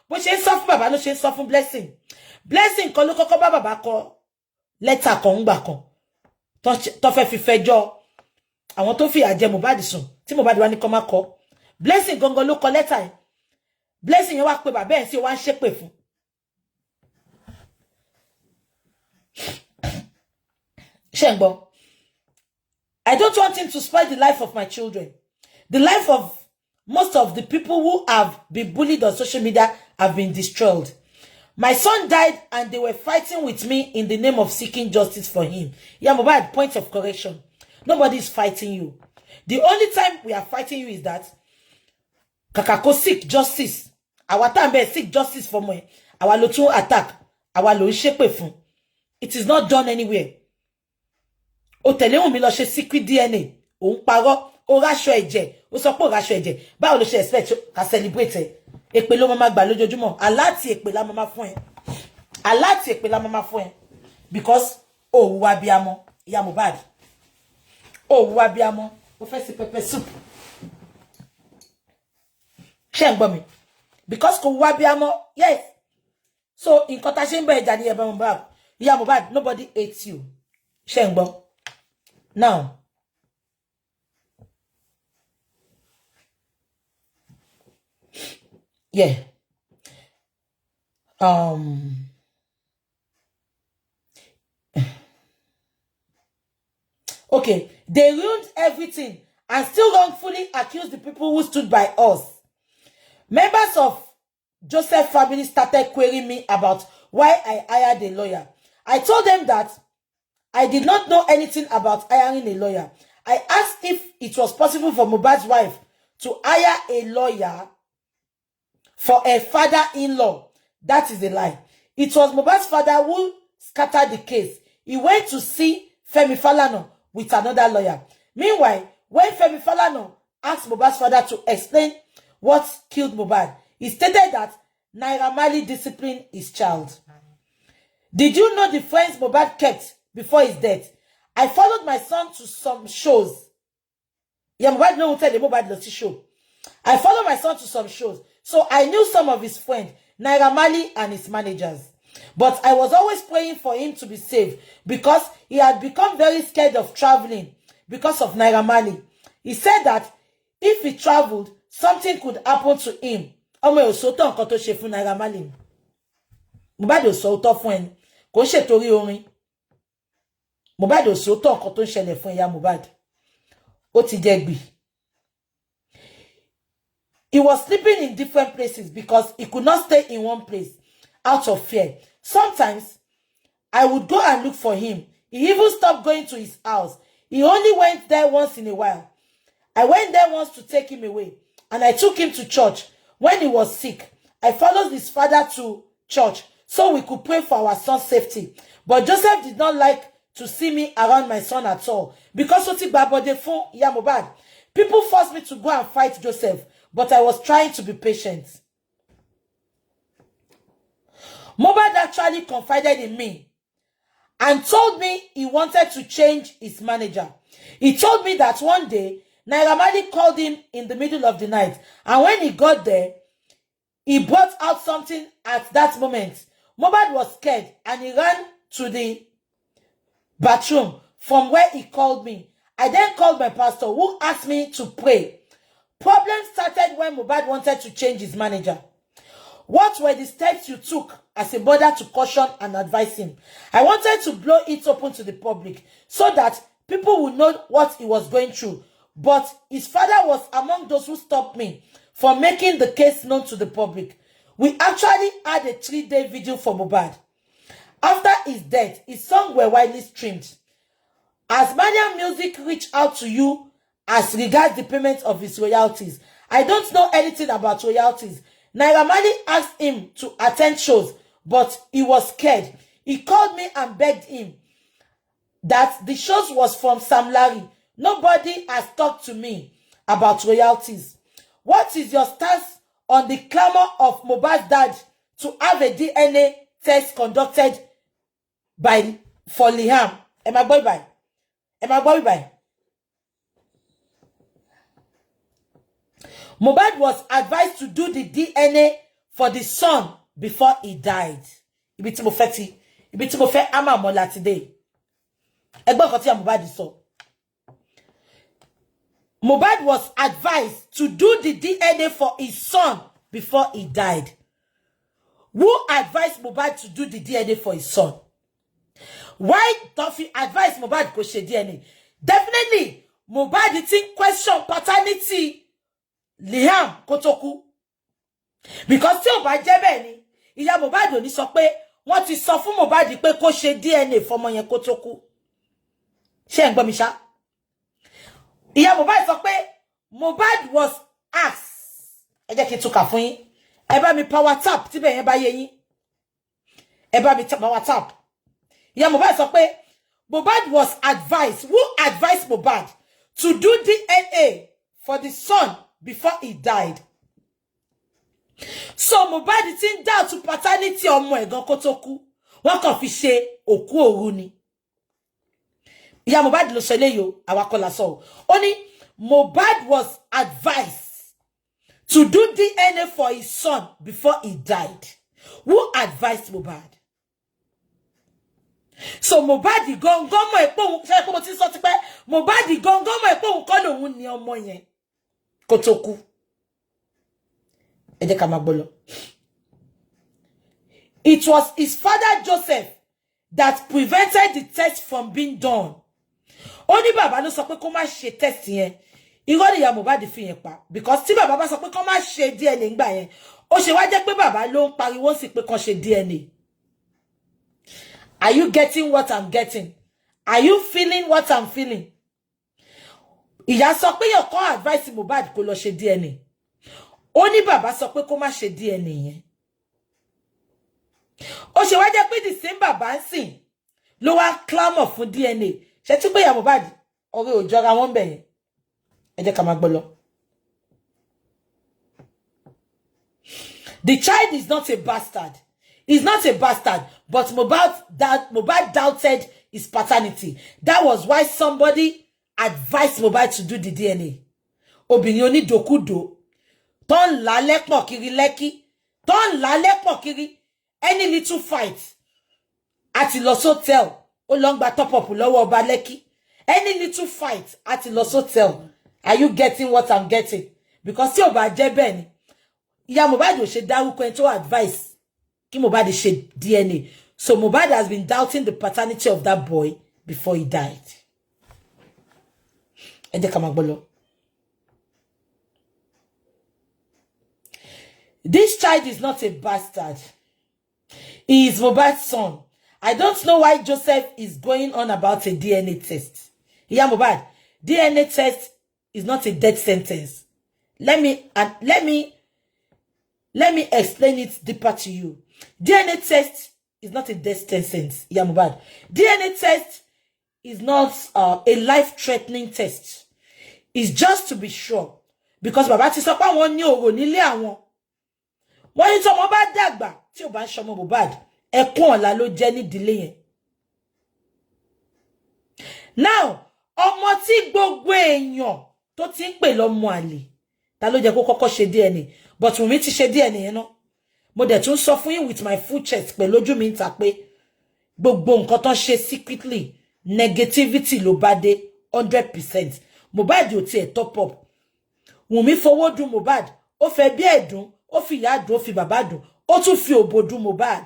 Bó ṣe ń sọ fún baba ló ṣe ń sọ fún Blessing. Blessing kan ló kọ́kọ́ bá baba kọ lẹ́tà kan ńgbà kan. Tó fẹ́ fi fẹjọ́ àwọn tó fìyà jẹ Mohbad sùn tí Mohbad wá ní kó má kọ. Blessing gangan ló kọ lẹ́tà yẹn. Blessing yẹn wá pé bàbá ẹ̀ sí wá ń ṣépè fún. Ṣé ń gbọ́? I don't want him to spoil the life of my children. The life of most of the people who have been bullied on social media have been destroyed. My son died and they were fighting with me in the name of seeking justice for him. Yeah, Mohbad, point of correction. Nobody is fighting you. The only time we are fighting you is that Kakako seek justice. Our time be seek justice for me. Our lotu attack. Our lo shepe fun. It is not done anywhere. O tẹ̀lé Wùnmí lọ ṣe secret DNA. O ń parọ́. O raṣọ ẹ̀jẹ̀. O sọ pé o raṣọ ẹ̀jẹ̀. Báwo ló ṣe expect ka celebrate ẹ? Èpè ló máa gbà lójoojúmọ́. Aláti èpè la máa fún ẹ. Aláti èpè la máa fún ẹ. Because o hùwà abiyamọ. Ìyá Mohbad. O hùwà abiyamọ. O fẹ́ ṣe pepper soup. Ṣé ń gbọ́ mi? Because kò hùwà abiyamọ. Yes. So nǹkan tá ṣe ń bẹ ẹja ní ẹbẹ Mohbad. Ìyá Mohbad, nobody hates you. Ṣé ń gbọ́? Now, yeah. Okay, they ruined everything and still wrongfully accused the people who stood by us. Members of Joseph family started querying me about why I hired a lawyer. I told them that I did not know anything about hiring a lawyer. I asked if it was possible for Mohbad's wife to hire a lawyer for a father-in-law. That is a lie. It was Mohbad's father who scattered the case. He went to see Femi Falana with another lawyer. Meanwhile, when Femi Falana asked Mohbad's father to explain what killed Mohbad, he stated that Naira Marley disciplined his child. Did you know the friends Mohbad kept before his death? I followed my son to some shows. Yeah, Mohbad no tell the Mohbad lost show. I followed my son to some shows, so I knew some of his friends, Naira Marley and his managers. But I was always praying for him to be safe because he had become very scared of traveling because of Naira Marley. He said that if he traveled, something could happen to him. Ọmọ ò sọ tán nǹkan tó ṣe fún Naira Marley. Mohbad ò sọ tán fún ẹni. Kò ṣe torí orin. Mohbad ò sọ tán nǹkan tó ṣẹlẹ̀ fún ìyá Mohbad. Ó ti jẹ gbì. He was sleeping in different places because he could not stay in one place out of fear. Sometimes, I would go and look for him. He even stopped going to his house. He only went there once in a while. I went there once to take him away, and I took him to church when he was sick. I followed his father to church so we could pray for our son's safety. But Joseph did not like to see me around my son at all because people forced me to go and fight Joseph, but I was trying to be patient. Mohbad actually confided in me and told me he wanted to change his manager. He told me that one day, Naira Marley called him in the middle of the night, and when he got there, he brought out something at that moment. Mohbad was scared and he ran to the bathroom from where he called me. I then called my pastor who asked me to pray. Problems started when Mohbad wanted to change his manager. What were the steps you took as a mother to caution and advise him? I wanted to blow it open to the public so that people would know what he was going through. But his father was among those who stopped me from making the case known to the public. We actually had a 3-day vigil for Mohbad. After his death, his songs were widely streamed. Has Mariam Music reached out to you as regards the payment of his royalties? I don't know anything about royalties. Naira Marley asked him to attend shows, but he was scared. He called me and begged him that the shows was from Sam Larry. Nobody has talked to me about royalties. What is your stance on the clamor of Mohbad's dad to have a DNA test conducted for Liam? Am I going by? Mohbad was advised to do the DNA for the son before he died. Ibi mo fe ama mola today. Egbo nkan ti Mohbad sọ. Mohbad was advised to do the DNA for his son before he died. Who advised Mohbad to do the DNA for his son? Why don't you advise Mohbad to share DNA? Definitely, Mohbad didn't question paternity Liam Kotoku. Because tí ó bá jẹ́ bẹ́ẹ̀ ni, ìyá Mohbad ò ní sọ pé wọ́n ti sọ fún Mohbad pé kó ṣe DNA fọ́mọ yẹn Kotoku. Ṣé ń gbọ́ mi ṣá? Ìyá Mohbad sọ pé Mohbad was asked. Ẹ jẹ́ kí n tún kà fún yín. Ẹ bá mi power tap tí bẹ́ẹ̀ yẹn bá yé yín. Ẹ bá mi power tap. Ìyá Mohbad sọ pé Mohbad was advised. Who advised Mohbad to do DNA for the son before he died? So Mohbad ti ń doubt to paternity ọmọ ẹ̀ gan kó tó kú. Wọ́n kàn fi ṣe òkú òru ni. Ìyá Mohbad ló sọ eléyìí o, àwa kọ́ la sọ o. Ó ní Mohbad was advised to do DNA for his son before he died. Who advised Mohbad? So Mohbad gongon mo epo un ṣe ko mo ti sọ ti pé Mohbad gongon mo epo un ko lohun ni ọmọ yẹn kó tó kú. Ẹ jẹ́ ká máa gbọ́ lọ. It was his father Joseph that prevented the test from being done. Ó ní bàbá ló sọ pé kó má ṣe test yẹn. Irọ́ ni ìyá Mohbad fi yẹn pa, because tí bàbá bá sọ pé kó má ṣe DNA ńgbà yẹn, ó ṣe wá jẹ́ pé bàbá ló ń pariwo sí pé kó ṣe DNA. Are you getting what I'm getting? Are you feeling what I'm feeling? Ìyá sọ pé yóò kọ́ advice Mohbad kó lọ ṣe DNA. Ó ní bàbá sọ pé kó má ṣe DNA yẹn. Ó ṣe wá jẹ́ pé the same bàbá ń sìn ló wá clamor fún DNA. Ṣé tí pé ìyá Mohbad ọ̀rẹ́ ò jọra wọn bẹ̀ yẹn. Ẹ jẹ́ ká máa gbọ́ lọ. The child is not a bastard. He's not a bastard, but Mohbad doubted his paternity. That was why somebody advised Mohbad to do the DNA. Obìnrin onídòkúdò tó ń lá lẹ́pọ̀n kiri Lẹ́kì, tó ń lá lẹ́pọ̀n kiri any little fight àti lọ hotel ó lọ gba top up lọ́wọ́ ọba Lẹ́kì. Any little fight àti lọ hotel. Are you getting what I'm getting? Because tí ó bá jẹ́ bẹ́ẹ̀ ni, ìyá Mohbad ò ṣe dárúkọ ẹni tó advice kí Mohbad ṣe DNA. So Mohbad has been doubting the paternity of that boy before he died. Ẹ jẹ́ ká máa gbọ́ lọ. This child is not a bastard. He is Mohbad's son. I don't know why Joseph is going on about a DNA test. Yeah, Mohbad, DNA test is not a death sentence. Let me explain it deeper to you. DNA test is not a death sentence. Yeah, Mohbad. DNA test is not a life-threatening test. It's just to be sure. Because Baba ti sọ pé àwọn ní ọ̀rọ̀ nílé àwọn. Wọ́n ní tọ́mọ bá dàgbà tí ó bá ń ṣọmọ Mohbad, ẹkún ọ̀la ló jẹ́ ní ìdílé yẹn. Now, ọmọ tí gbogbo èèyàn tó ti ń pè lọ́mọ àlè, ta ló jẹ́ kó kọ́kọ́ ṣe DNA, but Wùnmí ti ṣe DNA yẹn náà. Mo dẹ̀ tún sọ fún yín with my full chest pẹ̀lú ojú mi ń ta pé gbogbo nǹkan tó ṣe secretly negativity ló bá dé 100%. Mohbad ò tiẹ̀ top up. Wùnmí fowó dùn Mohbad, ó fẹ́ bí ẹ̀dùn, ó fi ìyá dùn, ó fi bàbá dùn, ó tún fi òbò dùn Mohbad.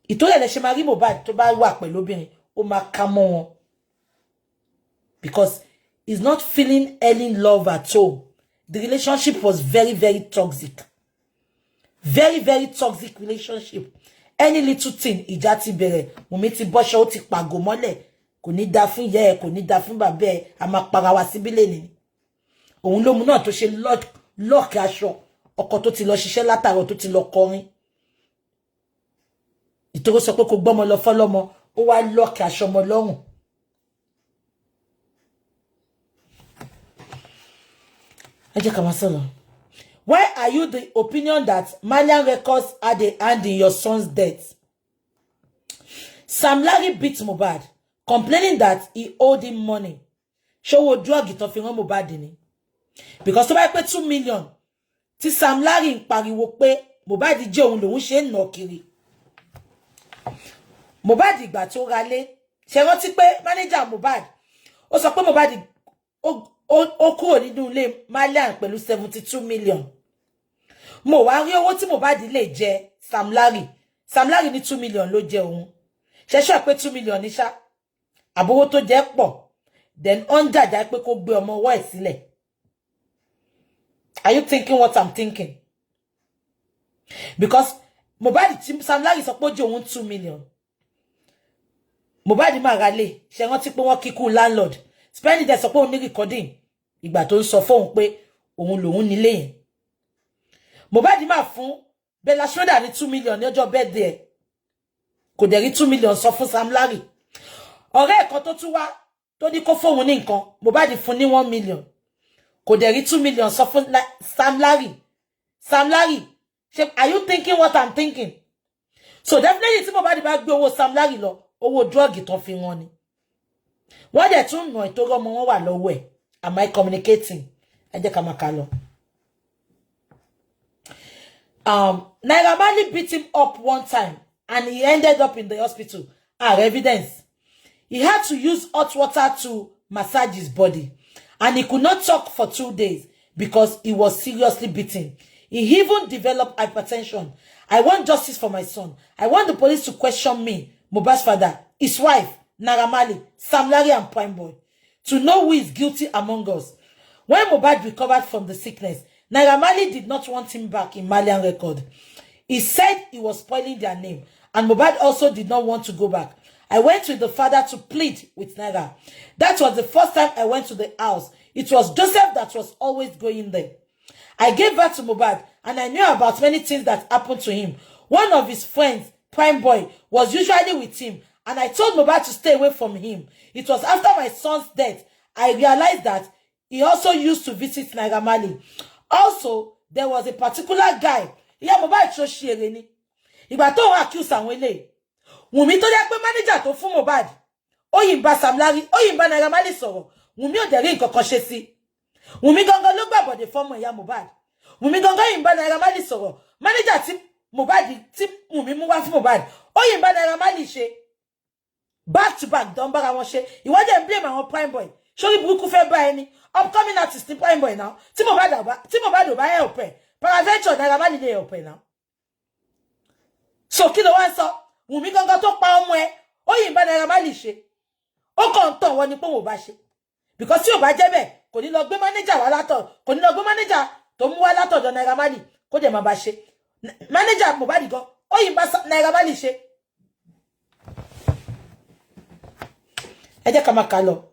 Ìtòlẹ̀ lẹ ṣe máa rí Mohbad tó bá wà pẹ̀lú obìnrin, ó máa ká mọ́ wọn. Because he's not feeling any love at all. The relationship was very, very toxic. Very, very toxic relationship. Any little thing, ìjà ti bẹ̀rẹ̀, Wùmí ti bọ́ṣọ́, ó ti pàgò mọ́lẹ̀. Kò ní dá fún ìyá ẹ̀, kò ní dá fún bàbá ẹ̀, a máa para wa síbí lẹ́ni. Òun ló mú náà tó ṣe lọ́ọ̀kì aṣọ, ọkọ tó ti lọ ṣiṣẹ́ látàárọ̀ tó ti lọ kọrin. Ìtòrò sọ pé kò gbọ́mọ lọ fọ́lọ́mọ, ó wá lọ́ọ̀kì aṣọ ọmọ lọ́rùn. Ẹ jẹ́ ká máa sọ̀rọ̀. Why are you the opinion that Malian Records had a hand in your son's death? Sam Larry beat Mohbad, complaining that he owed him money. Ṣòwò drug ìtàn fi rán Mohbad ni. Because tó bá pé 2 million, tí Sam Larry ń pariwo pé Mohbad jẹ́ òun lòun ṣe ń nà kiri. Mohbad ìgbà tó ralé, ṣé rántí pé manager Mohbad, ó sọ pé Mohbad ó kúrò nínú ilé Malian pẹ̀lú 72 million. Mo wá rí owó tí Mohbad lè jẹ Sam Larry. Sam Larry ní 2 million ló jẹ òun. Ṣẹ̀ṣọ́ pé 2 million ní ṣá. Àbówó tó jẹ́ pọ̀. Then on jàjà pé kó gbé ọmọ ọwọ́ ẹ̀ sílẹ̀. Are you thinking what I'm thinking? Because Mohbad Sam Larry sọ pé ó jẹ òun 2 million. Mohbad máa ra lé. Ṣé rántí pé wọ́n kíkú landlord. Spending there sọ pé òun ní recording. Ìgbà tó ń sọ fóun pé òun lòun nílé yẹn. Mohbad máa fún Bella Shmurda ní 2 million ní ọjọ́ birthday. Kò dẹ̀ rí 2 million sọ fún Sam Larry. Ọ̀rẹ́ ẹ̀kan tó tún wá tó ní kó fóun ní nǹkan, Mohbad fún ní 1 million. Kò dẹ̀ rí 2 million sọ fún Sam Larry. Sam Larry, are you thinking what I'm thinking? So definitely tí Mohbad bá gbé owó Sam Larry lọ, owó drug ìtàn fi wọ́n ni. Wọ́n dẹ̀ tún nà ìtorí ọmọ wọn wà lọ́wọ́ ẹ̀. Am I communicating? Ẹ jẹ́ ká máa kà lọ. Naira Marley beat him up one time and he ended up in the hospital. Evidence. He had to use hot water to massage his body and he could not talk for 2 days because he was seriously beaten. He even developed hypertension. I want justice for my son. I want the police to question me, Mohbad's father, his wife, Naira Marley, Sam Larry and Prime Boy, to know who is guilty among us. When Mohbad recovered from the sickness, Naira Marley did not want him back in Malian Record. He said he was spoiling their name, and Mohbad also did not want to go back. I went with the father to plead with Naira. That was the first time I went to the house. It was Joseph that was always going there. I gave birth to Mohbad, and I knew about many things that happened to him. One of his friends, Prime Boy, was usually with him, and I told Mohbad to stay away from him. It was after my son's death, I realized that he also used to visit Naira Marley. Also, there was a particular guy. Yeah, Mohbad so ṣeré ni. Ìgbà tó wá accuse àwọn eléyìí. Wùmí tó jẹ́ pé manager tó fún Mohbad. Ó yìn bá Sam Larry, ó yìn bá Naira Marley sọ̀rọ̀. Wùmí ò dẹ̀ rí nǹkan kan ṣe sí. Wùmí gangan ló gbàbọ̀dé fọ́mọ ìyá Mohbad. Wùmí gangan yìn bá Naira Marley sọ̀rọ̀. Manager tí Mohbad tí Wùmí mú wá fún Mohbad. Ó yìn bá Naira Marley ṣe. Back to back don bára wọn ṣe. Ìwọ dẹ̀ blame àwọn Prime Boy. Sórí burúkú fẹ́ bá ẹni. Upcoming artist ní Prime Boy now. Tí Mohbad ò bá help ẹ. Paraventure Naira Marley lè help ẹ now. So kí ló wá sọ? Wùmí gangan tó pa ọmọ ẹ. Ó yìn bá Naira Marley ṣe. Ó kàn tàn wọ́n ní pé wọ́n bá ṣe. Because tí ò bá jẹ́ bẹ́ẹ̀, kò ní lọ gbé manager wá látọ̀. Kò ní lọ gbé manager tó mú wá látọ̀dọ̀ Naira Marley kó dẹ̀ máa bá ṣe. Manager Mohbad gan, ó yìn bá Naira Marley ṣe. Ẹ jẹ́ ká máa kà lọ.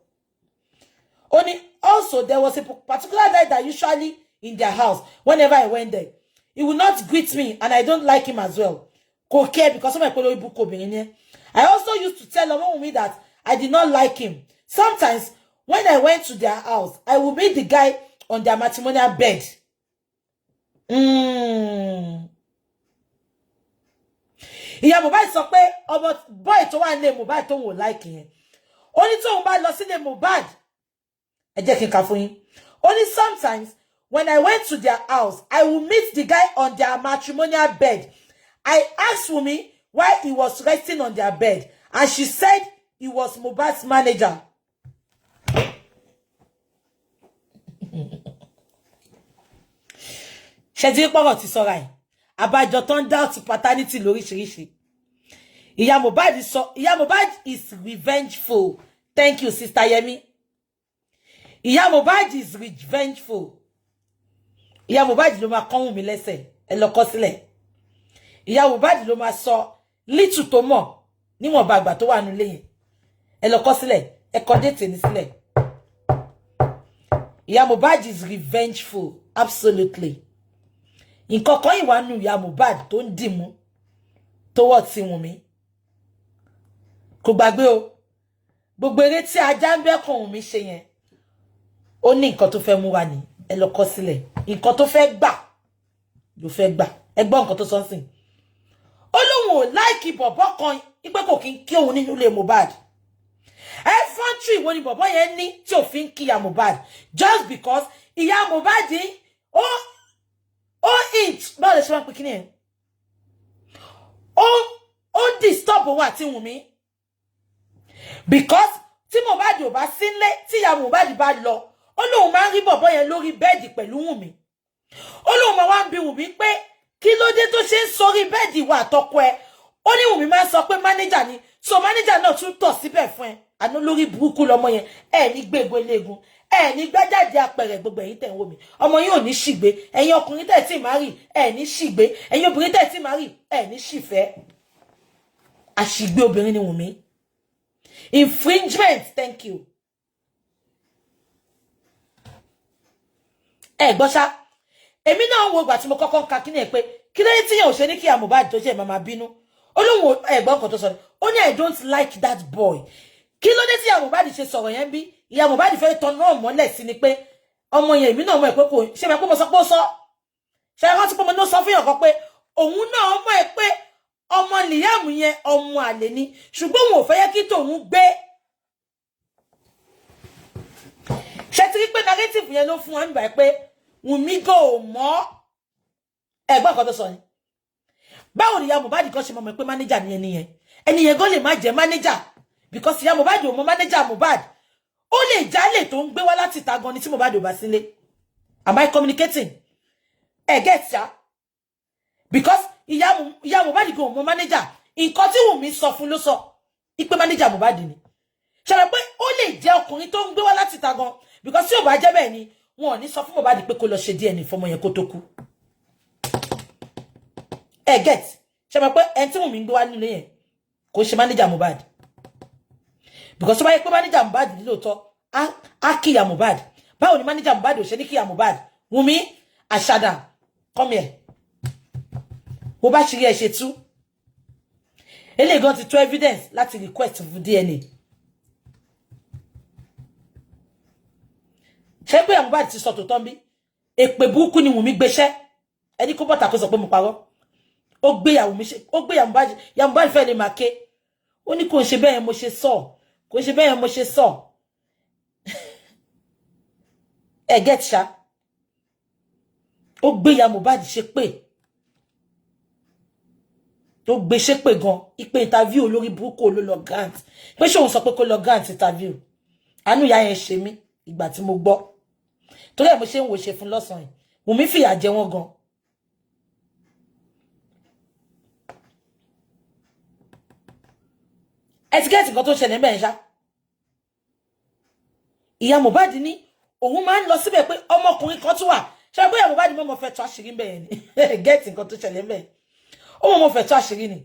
Only also there was a particular guy that usually in their house whenever I went there. He would not greet me and I don't like him as well. Kò care because of my book obìnrin. I also used to tell Omowumi that I did not like him. Sometimes when I went to their house, I would meet the guy on their matrimonial bed. Ìyá Mohbad sọ pé ọmọ boy tó wà nílé Mohbad tó wò like yẹn. Ó ní tóun bá lọ sílé Mohbad. Ẹ jẹ́ kí n kà fún yín. Only sometimes when I went to their house, I would meet the guy on their matrimonial bed. I asked Wumi why he was resting on their bed, and she said he was Mohbad's manager. Ṣé ti pọ̀rọ̀ ti sọ́ra ẹ̀? Àbájọ tó ń doubt paternity lóríṣiríṣi. Ìyá Mohbad is revengeful. Thank you, Sister Yemi. Ìyá Mohbad is revengeful. Ìyá Mohbad ló máa kàn Wùmí lẹ́sẹ̀. Ẹ lọ kọ sílẹ̀. ìyá Mohbad ló máa sọ little tó mọ̀ níwọ̀n bá àgbà tó wà nílé yẹn. Ẹ lọ kọ sílẹ̀, ẹ kọ date ní sílẹ̀. Ìyá Mohbad is revengeful, absolutely. Nǹkan kan ìwà nù ìyá Mohbad tó ń dìmú towards Wunmi. Kò gbàgbé o. Gbogbo eré tí ajá ń bẹ́ kan Wunmi ṣe yẹn. Ó ní nǹkan tó fẹ́ mú wá ní. Ẹ lọ kọ sílẹ̀. Nǹkan tó fẹ́ gbà ló fẹ́ gbà. Ẹ gbọ́ nǹkan tó sọ nsìn. Ó lóun ò like bọ̀bọ́ kan ipe kò kí n kí òun nínú ilé Mohbad. Infantry wo ni bọ̀bọ́ yẹn ní tí ò fi ń kí ìyá Mohbad just because ìyá Mohbad ó inch báwo lè ṣe máa ń pè kí ni ẹ̀ ó disturb òun àti Wunmi because tí Mohbad ò bá sílé tí ìyá Mohbad bá lọ ó lóun máa ń rí bọ̀bọ́ yẹn lórí bẹ́ẹ̀dì pẹ̀lú Wunmi ó lóun máa wá ń bi Wunmi pé kí ló dé tó ṣe ń sórí bẹ́ẹ̀dì wa àtọkọ ẹ ó ní Wunmi máa ń sọ pé mánéjà ni so mánéjà náà tún tọ̀ síbẹ̀ fún ẹ àná lórí burúkú lọmọ yẹn ẹ ní gbégbó eléegun ẹ ní gbẹ́jáde apẹ̀rẹ̀ gbogbo ẹ̀yin tẹ̀ ń wò mí ọmọ yín ò ní ṣìgbé ẹ̀yin ọkùnrin tẹ̀ tí máa rí ẹ ní ṣìgbé ẹ̀yin obìnrin tẹ̀ tí máa rí ẹ ní ṣìfẹ́ àṣìgbé obìnrin ni Wunmi infringement thank you ẹ gbọ́ ṣá èmi náà wo ìgbà tí mo kọ́kọ́ ń ka kíní ẹ̀ pé kí lóyún tí yẹn ò ṣe ní kí ìyá Mohbad tó jẹ́ màmá bínú ó lóun ẹ̀gbọ́n kan tó sọ ó ní I don't like that boy kí ló dé tí ìyá Mohbad ṣe sọ̀rọ̀ yẹn bí ìyá Mohbad fẹ́ tọ́ náà mọ́lẹ̀ sí ni pé ọmọ yẹn èmi náà mọ̀ ẹ́ pé kò ṣe mọ̀ pé mo sọ pé ó sọ ṣe é rántí pé mo ní ó sọ fún yàn kan pé òun náà mọ̀ ẹ́ pé ọmọ Liam yẹn ọmọ àlè ni ṣùgbọ́n òun ò fẹ́ yẹ kí tòun gbé ṣe ti rí pé narrative yẹn ló fún wa nígbà pé Wunmi go mọ́ ẹ̀gbọ́n kan tó sọ ni báwo ni ìyá Mohbad kan ṣe mọ̀ pé manager ni ẹni yẹn gan lè má jẹ́ manager because ìyá Mohbad ò mọ̀ manager Mohbad ó lè jálè tó ń gbé wá láti ta gan ni tí Mohbad ò bá sílé am I communicating get ya because ìyá Mohbad gan mọ̀ manager nǹkan tí Wunmi sọ fún ló sọ ipe manager Mohbad ni ṣe rẹ̀ pé ó lè jẹ́ ọkùnrin tó ń gbé wá láti ta gan because tí ò bá jẹ́ bẹ́ẹ̀ ni wọn ò ní sọ fún Mohbad pé kó lọ ṣe DNA fọmọ yẹn kó tó kú get ṣe mọ̀ pé ẹni tí Wunmi ń gbé wá nílé yẹn kò ṣe manager Mohbad because tó bá yẹ pé manager Mohbad ní lóòótọ́ á kíyà Mohbad báwo ni manager Mohbad ò ṣe ní kíyà Mohbad Wunmi àṣàdà come here bó bá ṣe rí ẹ ṣe tú eléyìí gan ti tó evidence láti request fún DNA ṣé pé Mohbad ti sọ tòótọ́ bí èpè burúkú ni Wunmi gbéṣẹ́ ẹni kó bọ́ta kó sọ pé mo parọ́ ó gbé ìyàwó mi ṣe ó gbé ìyá Mohbad fẹ́ lè máa ké ó ní kò ń ṣe bẹ́ẹ̀ mo ṣe sọ kò ń ṣe bẹ́ẹ̀ mo ṣe sọ get ṣá ó gbé ìyá Mohbad ṣe pé ó gbé ṣe pé gan ipe interview olórí burúkú ló lọ grant pé ṣé òun sọ pé kó lọ grant interview àánú ìyá yẹn ṣe mí ìgbà tí mo gbọ́ torí ẹ̀ mo ṣe ń wò ṣe fún lọ́sàn-án Wunmi fìyà jẹ wọ́n gan ẹtikẹ́ẹ̀tì nǹkan tó ṣẹlẹ̀ mẹ́rin ṣá ìyá Mohbad ní òun máa ń lọ síbẹ̀ pé ọmọkùnrin kan tún wà ṣe pé ìyá Mohbad mọ́ fẹ́ tó àṣírí bẹ́ẹ̀ ni gẹ́ẹ̀tì nǹkan tó ṣẹlẹ̀ mẹ́rin ó mọ́ fẹ́ tó àṣírí ni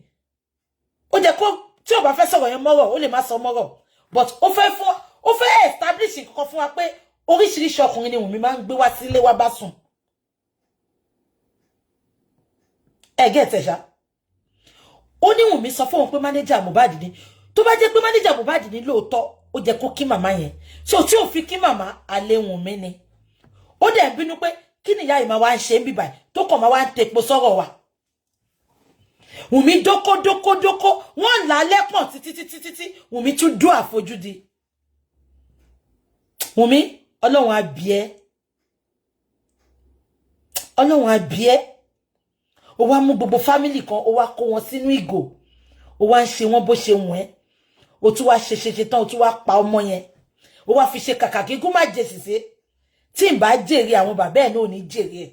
ó jẹ́ kó tí ò bá fẹ́ sọ̀rọ̀ yẹn mọ́rọ̀ ó lè má sọ mọ́rọ̀ but ó fẹ́ establish nǹkan fún wa pé oríṣiríṣi ọkùnrin ni Wunmi máa ń gbé wá sílé wa bá sùn gẹ́ẹ̀tì ṣá ó ní Wunmi sọ fún òun pé manager Mohbad ni tó bá jẹ́ pé manager Mohbad ní lóòótọ́ ó jẹ́ kó kí màmá yẹn so tí ò fi kí màmá alẹ́ Wunmi ni ó dẹ̀ bínú pé kí ni ìyá yìí máa wá ń ṣe ń bíbà tó kàn máa wá ń tepo sọ́rọ̀ wa Wunmi dókó wọ́n là á lẹ́pọ̀n títí Wunmi tún dún àfojúdi Wunmi ọlọ́run á bí ẹ́ ó wá mú gbogbo family kan ó wá kó wọn sínú ìgò ó wá ń ṣe wọn bó ṣe wọ́n ẹ́ ó tún wá ṣe tán ó tún wá pa ọmọ yẹn ó wá fi ṣe kàkà kíkún má jẹ sìsé tí n bá jèrè àwọn bàbá ẹ̀ náà ò ní jèrè ẹ̀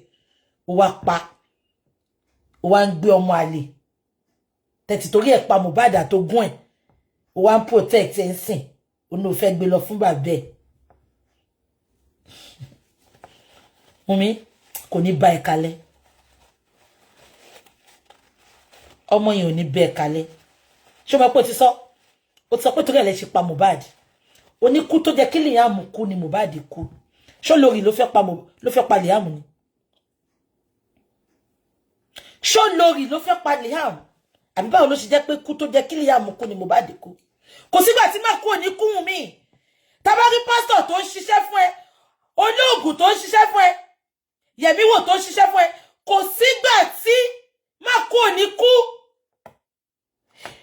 ó wá pa ó wá ń gbé ọmọ àlè tẹ̀tì torí ẹ̀ pa Mohbad àtogún ẹ̀ ó wá ń protect ẹ̀ ń sìn ó ní ó fẹ́ gbé lọ fún bàbá ẹ̀ Wunmi kò ní bá ẹ kalẹ̀ ọmọ yẹn ò ní bẹ́ẹ̀ kalẹ̀. Ṣé mo pé ti sọ pé torí ẹ̀ lẹ ṣe pa Mohbad. Oníkú tó jẹ́ kí Liam kú ni Mohbad kú. Ṣó lórí ló fẹ́ pa Liam ni. Ṣó lórí ló fẹ́ pa Liam. Àbí báwo ló ṣe jẹ́ pé kú tó jẹ́ kí Liam kú ni Mohbad kú. Kò sígbà tí má kú òní kú mi. Tá bá rí pastor tó ń ṣiṣẹ́ fún ẹ, olóògùn tó ń ṣiṣẹ́ fún ẹ, Yẹ̀míwò tó ń ṣiṣẹ́ fún ẹ, kò sígbà tí má kú òní kú.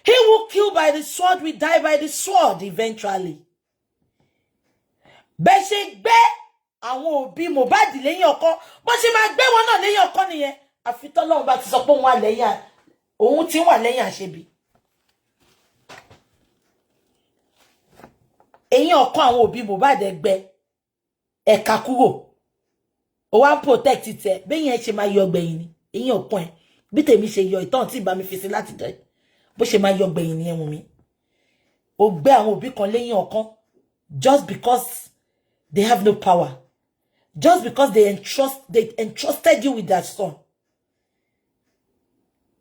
He who killed by the sword will die by the sword eventually. Bẹ́ ṣe gbé àwọn òbí Mohbad lẹ́yìn ọkọ, bó ṣe máa gbé wọn náà lẹ́yìn ọkọ nìyẹn. Àfi t'Ọlọ́run bá ti sọ pé òun ti wà lẹ́yìn àṣebí. Ẹ̀yin ọkọ àwọn òbí Mohbad ẹgbẹ́ ẹ̀ka kúrò. Ó wá protect tẹ bẹ́yìn ẹ ṣe máa yọ gbẹ̀yìn ni. Ẹ̀yin ọkọ ẹ bí tèmi ṣe yọ ìtàn tí ìbá mi fi sí láti dẹ. Bó ṣe máa yọ gbẹ̀yìn ni ẹ̀wọ̀n mi. Ó gbé àwọn òbí kan lẹ́yìn ọkọ just because they have no power. Just because they entrusted you with their son.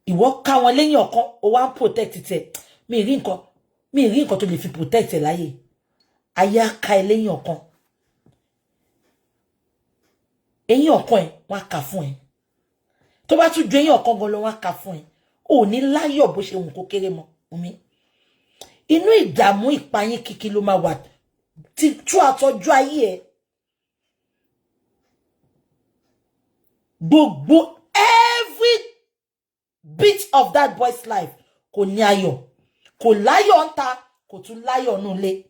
Ìwọ ká wọn lẹ́yìn ọkọ, ó wá protect tẹ. Mi rí nǹkan tó lè fi protect láyé. Ayé ká ẹ lẹ́yìn ọkọ. Ẹ̀yìn ọkọ ẹ wọ́n ká fún ẹ. Tó bá tún ju ẹ̀yìn ọkọ gan lọ wọ́n ká fún ẹ. Ó ní láyọ̀ bó ṣe wùn kó kéré mọ́ mi. Inú ìdààmú ìpayín kíkí ló máa wà tí tú àtọ́jú ayé ẹ. Gbogbo every bit of that boy's life kò ní ayọ̀. Kò láyọ̀ ńta, kò tún láyọ̀ nú ilé.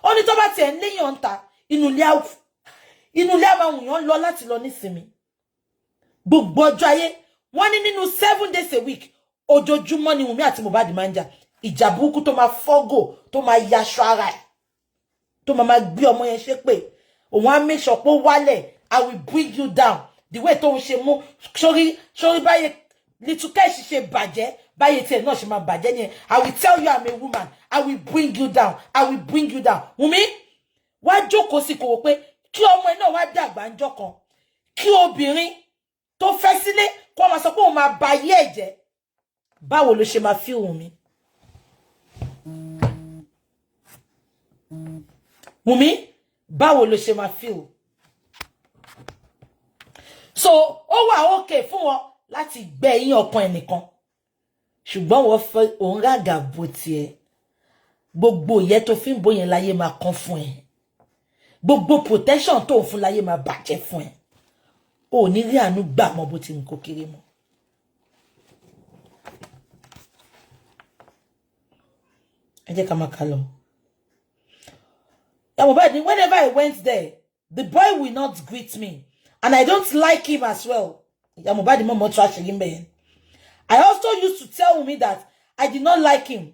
Ó ní tó bá tiẹ̀ ń léyàn ńta, inú ilé máa wùyàn lọ láti lọ nísinmi. Gbogbo ọjọ́ ayé wọ́n ní nínú 7 days a week ojoojúmọ́ ni Wùmí àti Mohbad máa ń jà. Ìjà burúkú tó máa fọ́gò, tó máa yaṣọ ara ẹ̀, tó máa gbé ọmọ yẹn ṣépè. Òun á make sure pé ó wálẹ̀. I will bring you down. The way tó ń ṣe mú sórí báyé little cash ṣe bàjẹ́, báyé tiẹ̀ náà ṣe máa bàjẹ́ ni. I will tell you I'm a woman. I will bring you down. I will bring you down. Wùmí wá jókòó sí kò wò pé kí ọmọ ẹ̀ náà wá dàgbà ńjọ́ kan. Kí obìnrin tó fẹ́ sílé kó máa sọ pé òun máa ba ayé ẹ̀ jẹ́. Báwo ló ṣe máa feel Wùmí? Wùmí, báwo ló ṣe máa feel? So, ó wà okay fún wọn láti gbẹ̀yìn ọkàn ẹnìkan. Ṣùgbọ́n wọ́n fẹ́ òun rága bó tiẹ̀. Gbogbo ìyẹ́ tó fi ń bó yẹn láyé máa kán fún ẹ. Gbogbo protection tó ń fún láyé máa bàjẹ́ fún ẹ. Ó ní rí àánú gbà mọ́ bó ti ń kó kéré mọ́. Ẹ jẹ́ ká máa kà lọ. Whenever I went there, the boy will not greet me. And I don't like him as well. I also used to tell me that I did not like him.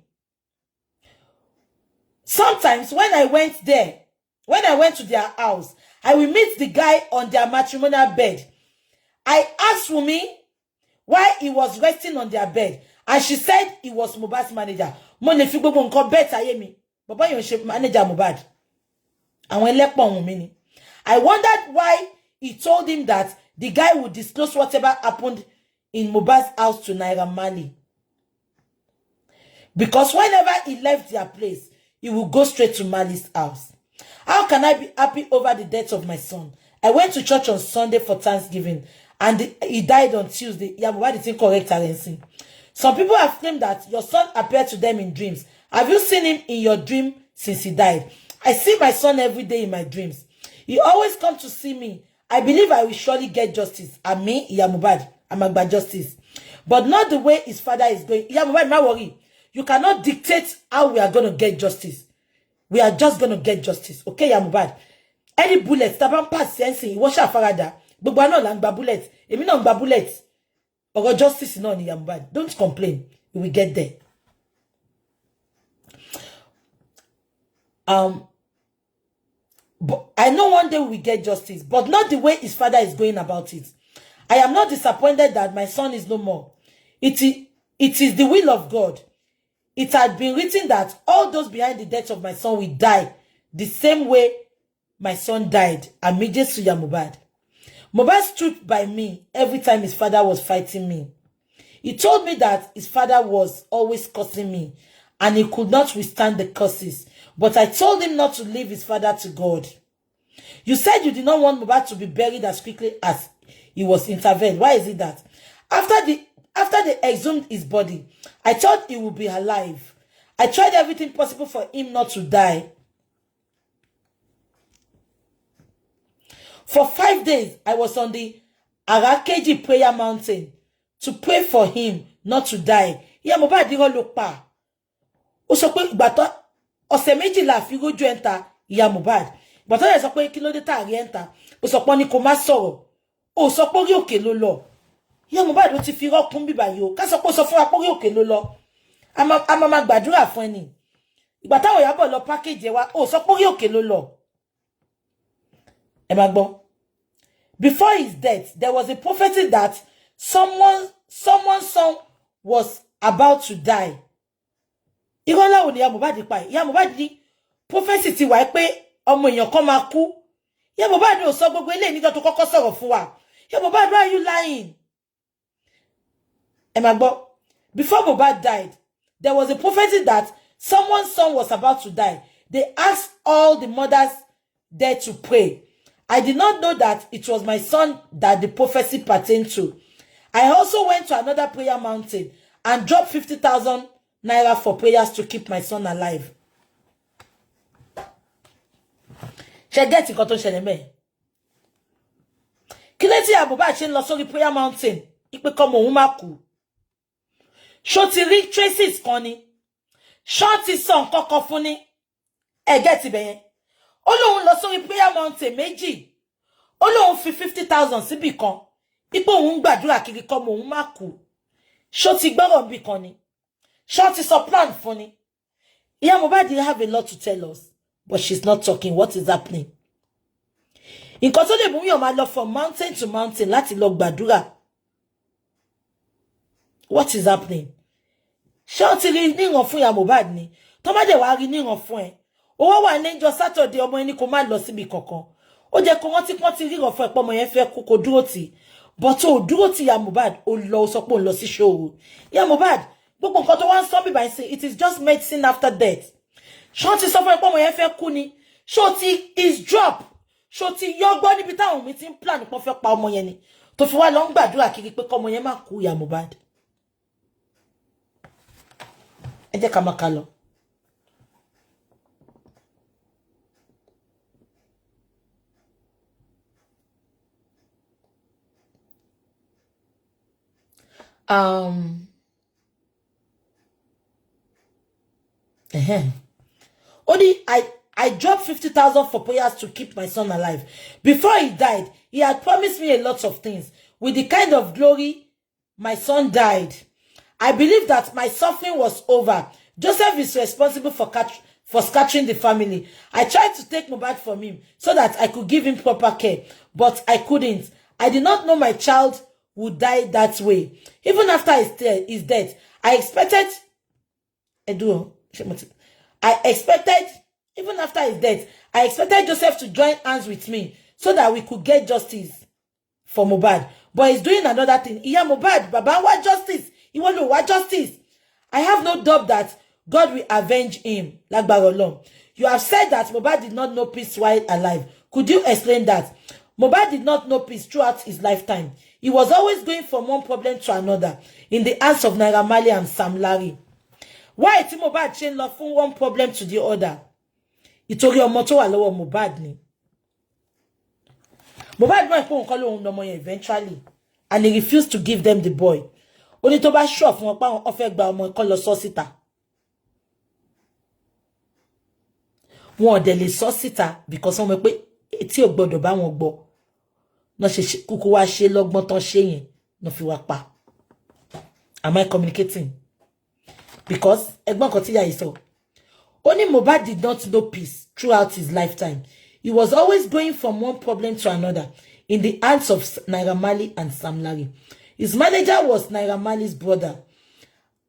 Sometimes when I went to their house, I will meet the guy on their matrimonial bed. I asked Wumi why he was resting on their bed. And she said he was Mohbad's manager. Baba yon manager Mohbad. I wondered why he told him that the guy would disclose whatever happened in Mohbad's house to Naira Marley. Because whenever he left their place, he would go straight to Marley's house. How can I be happy over the death of my son? I went to church on Sunday for Thanksgiving and he died on Tuesday. Yeah, but why did he correct Arensi? Some people have claimed that your son appeared to them in dreams. Have you seen him in your dream since he died? I see my son every day in my dreams. He always comes to see me. I believe I will surely get justice. And me, Mohbad, I'm about justice. But not the way his father is going. Mohbad, don't worry. You cannot dictate how we are going to get justice. We are just going to get justice. Okay, Mohbad. Any bullets, taban pass sensing, wash a farada. But no lang ba bullets. Emi no ba bullets. Or justice no ni Mohbad. Don't complain. We will get there. But I know one day we will get justice, but not the way his father is going about it. I am not disappointed that my son is no more. It is the will of God. It had been written that all those behind the death of my son will die the same way my son died. Amije Suya Mohbad. Mohbad stood by me every time his father was fighting me. He told me that his father was always cursing me and he could not withstand the curses. But I told him not to leave his father to God. You said you did not want Mohbad to be buried as quickly as he was intervened. Why is it that? After they exhumed his body, I thought he would be alive. I tried everything possible for him not to die. For 5 days, I was on the Arakeji prayer mountain to pray for him not to die. Yeah, Mohbad diro lo pa. Ó sọ pé ìgbà tó ọ̀sẹ̀ méjìlá fi rojú enta ìyá Mohbad. Ìgbà tó sọ pé kí ló dé tá rí enta. Ó sọ pé ní kó má sọ̀rọ̀. Ó sọ pé orí òkè ló lọ. Ìyá Mohbad ó ti fi rokun bí báyìí o. Ká sọ pé ó sọ fún wa pé orí òkè ló lọ. A máa gbàdúrà fún ẹni. Ìgbà táwọn Ìyábọ̀ lọ package wa, ó sọ pé orí òkè ló lọ. Ẹ má gbọ́. Before his death, there was a prophecy that someone's son was about to die. Irola wo ni Ìyá Mohbad pa. Ìyá Mohbad ní prophecy ti wà pé ọmọ èèyàn kan máa kú. Ìyá Mohbad ò sọ gbogbo eléyìí níjọ́ tó kọ́kọ́ sọ̀rọ̀ fún wa. Ìyá Mohbad, why are you lying? Ẹ má gbọ́. Before Mohbad died, there was a prophecy that someone's son was about to die. They asked all the mothers there to pray. I did not know that it was my son that the prophecy pertained to. I also went to another prayer mountain and dropped 50,000 naira for prayers to keep my son alive. Ṣé get nǹkan tó ṣẹlẹ̀ ńbẹ̀? Kí ló tí Mohbad ṣe ń lọ sórí prayer mountain ipe kọ́mọ òun má kú? Ṣó ti rí traces kan ni? Ṣó ti sọ nǹkan kan fún ni? Ẹ get ibẹ̀ yẹn. Ó lóun lọ sórí prayer mountain méjì. Ó lóun fi 50,000 síbì kan. Ipò òun gbàdúrà kiri kọ́mọ òun má kú. Ṣó ti gbọ́rọ̀ bí kan ni? Ṣó ti sọ plan fún ni? Ìyá Mohbad didn't have a lot to tell us, but she's not talking. What is happening? Nǹkan tó lè mú yàn máa lọ from mountain to mountain láti lọ gbàdúrà. What is happening? Ṣó ti rí níran fún Ìyá Mohbad ni? Tó má dé wá rí níran fún ẹ. Ó wá wà ní ọjọ́ Saturday ọmọ ẹni kó má lọ síbi kankan. Ó jẹ́ kó wọ́n ti ríran fún ẹ pé ọmọ yẹn fẹ́ kú kó dúró tì. But ó dúró tì Ìyá Mohbad, ó lọ sọ pé ó lọ sí show. Ìyá Mohbad, gbogbo nǹkan tó wá ń sọ bí báyìí say it is just medicine after death. Ṣó ti sọ fún ẹ pé ọmọ yẹn fẹ́ kú ni? Ṣó ti is drop? Ṣó ti yọ gbọ́ níbi táwọn mi ti ń plan pé fẹ́ pa ọmọ yẹn ni? Tó fi wá lọ ń gbàdúrà kiri pé kọ́mọ yẹn má kú Ìyá Mohbad. Ẹ jẹ́ ká máa ká lọ. Only I dropped 50,000 for prayers to keep my son alive. Before he died, he had promised me a lot of things. With the kind of glory my son died, I believe that my suffering was over. Joseph is responsible for scattering the family. I tried to take Mohbad from him so that I could give him proper care, but I couldn't. I did not know my child would die that way. Even after his death, even after his death, I expected Joseph to join hands with me so that we could get justice for Mohbad. But he's doing another thing. Iya Mohbad, Baba, what justice? He want to what justice? I have no doubt that God will avenge him. Like Barolom. You have said that Mohbad did not know peace while alive. Could you explain that? Mohbad did not know peace throughout his lifetime. He was always going from one problem to another in the hands of Naira Marley and Sam Larry. Why ti Mohbad change lọ from one problem to the other? Ìtorí ọmọ tó wà lọ́wọ́ Mohbad ni. Mohbad mọ̀ pé nǹkan lóhun lọ́mọ yẹn eventually, and he refused to give them the boy. Ó ní tó bá sure fún wọn pé ó fẹ́ gba ọmọ kan lọ sọ síta. Wọn ò dẹ̀ lè sọ síta because wọ́n mọ̀ pé etí ò gbọdọ̀ bá wọn gbọ́. No ṣe kúkú wá ṣe lọ́gbọ́n tán ṣe yẹn no fi wá pa. Am I communicating? Because ẹ̀gbọ́n kan tí ya yìí sọ. Only Mohbad did not know peace throughout his lifetime. He was always going from one problem to another in the hands of Naira Marley and Sam Larry. His manager was Naira Marley's brother,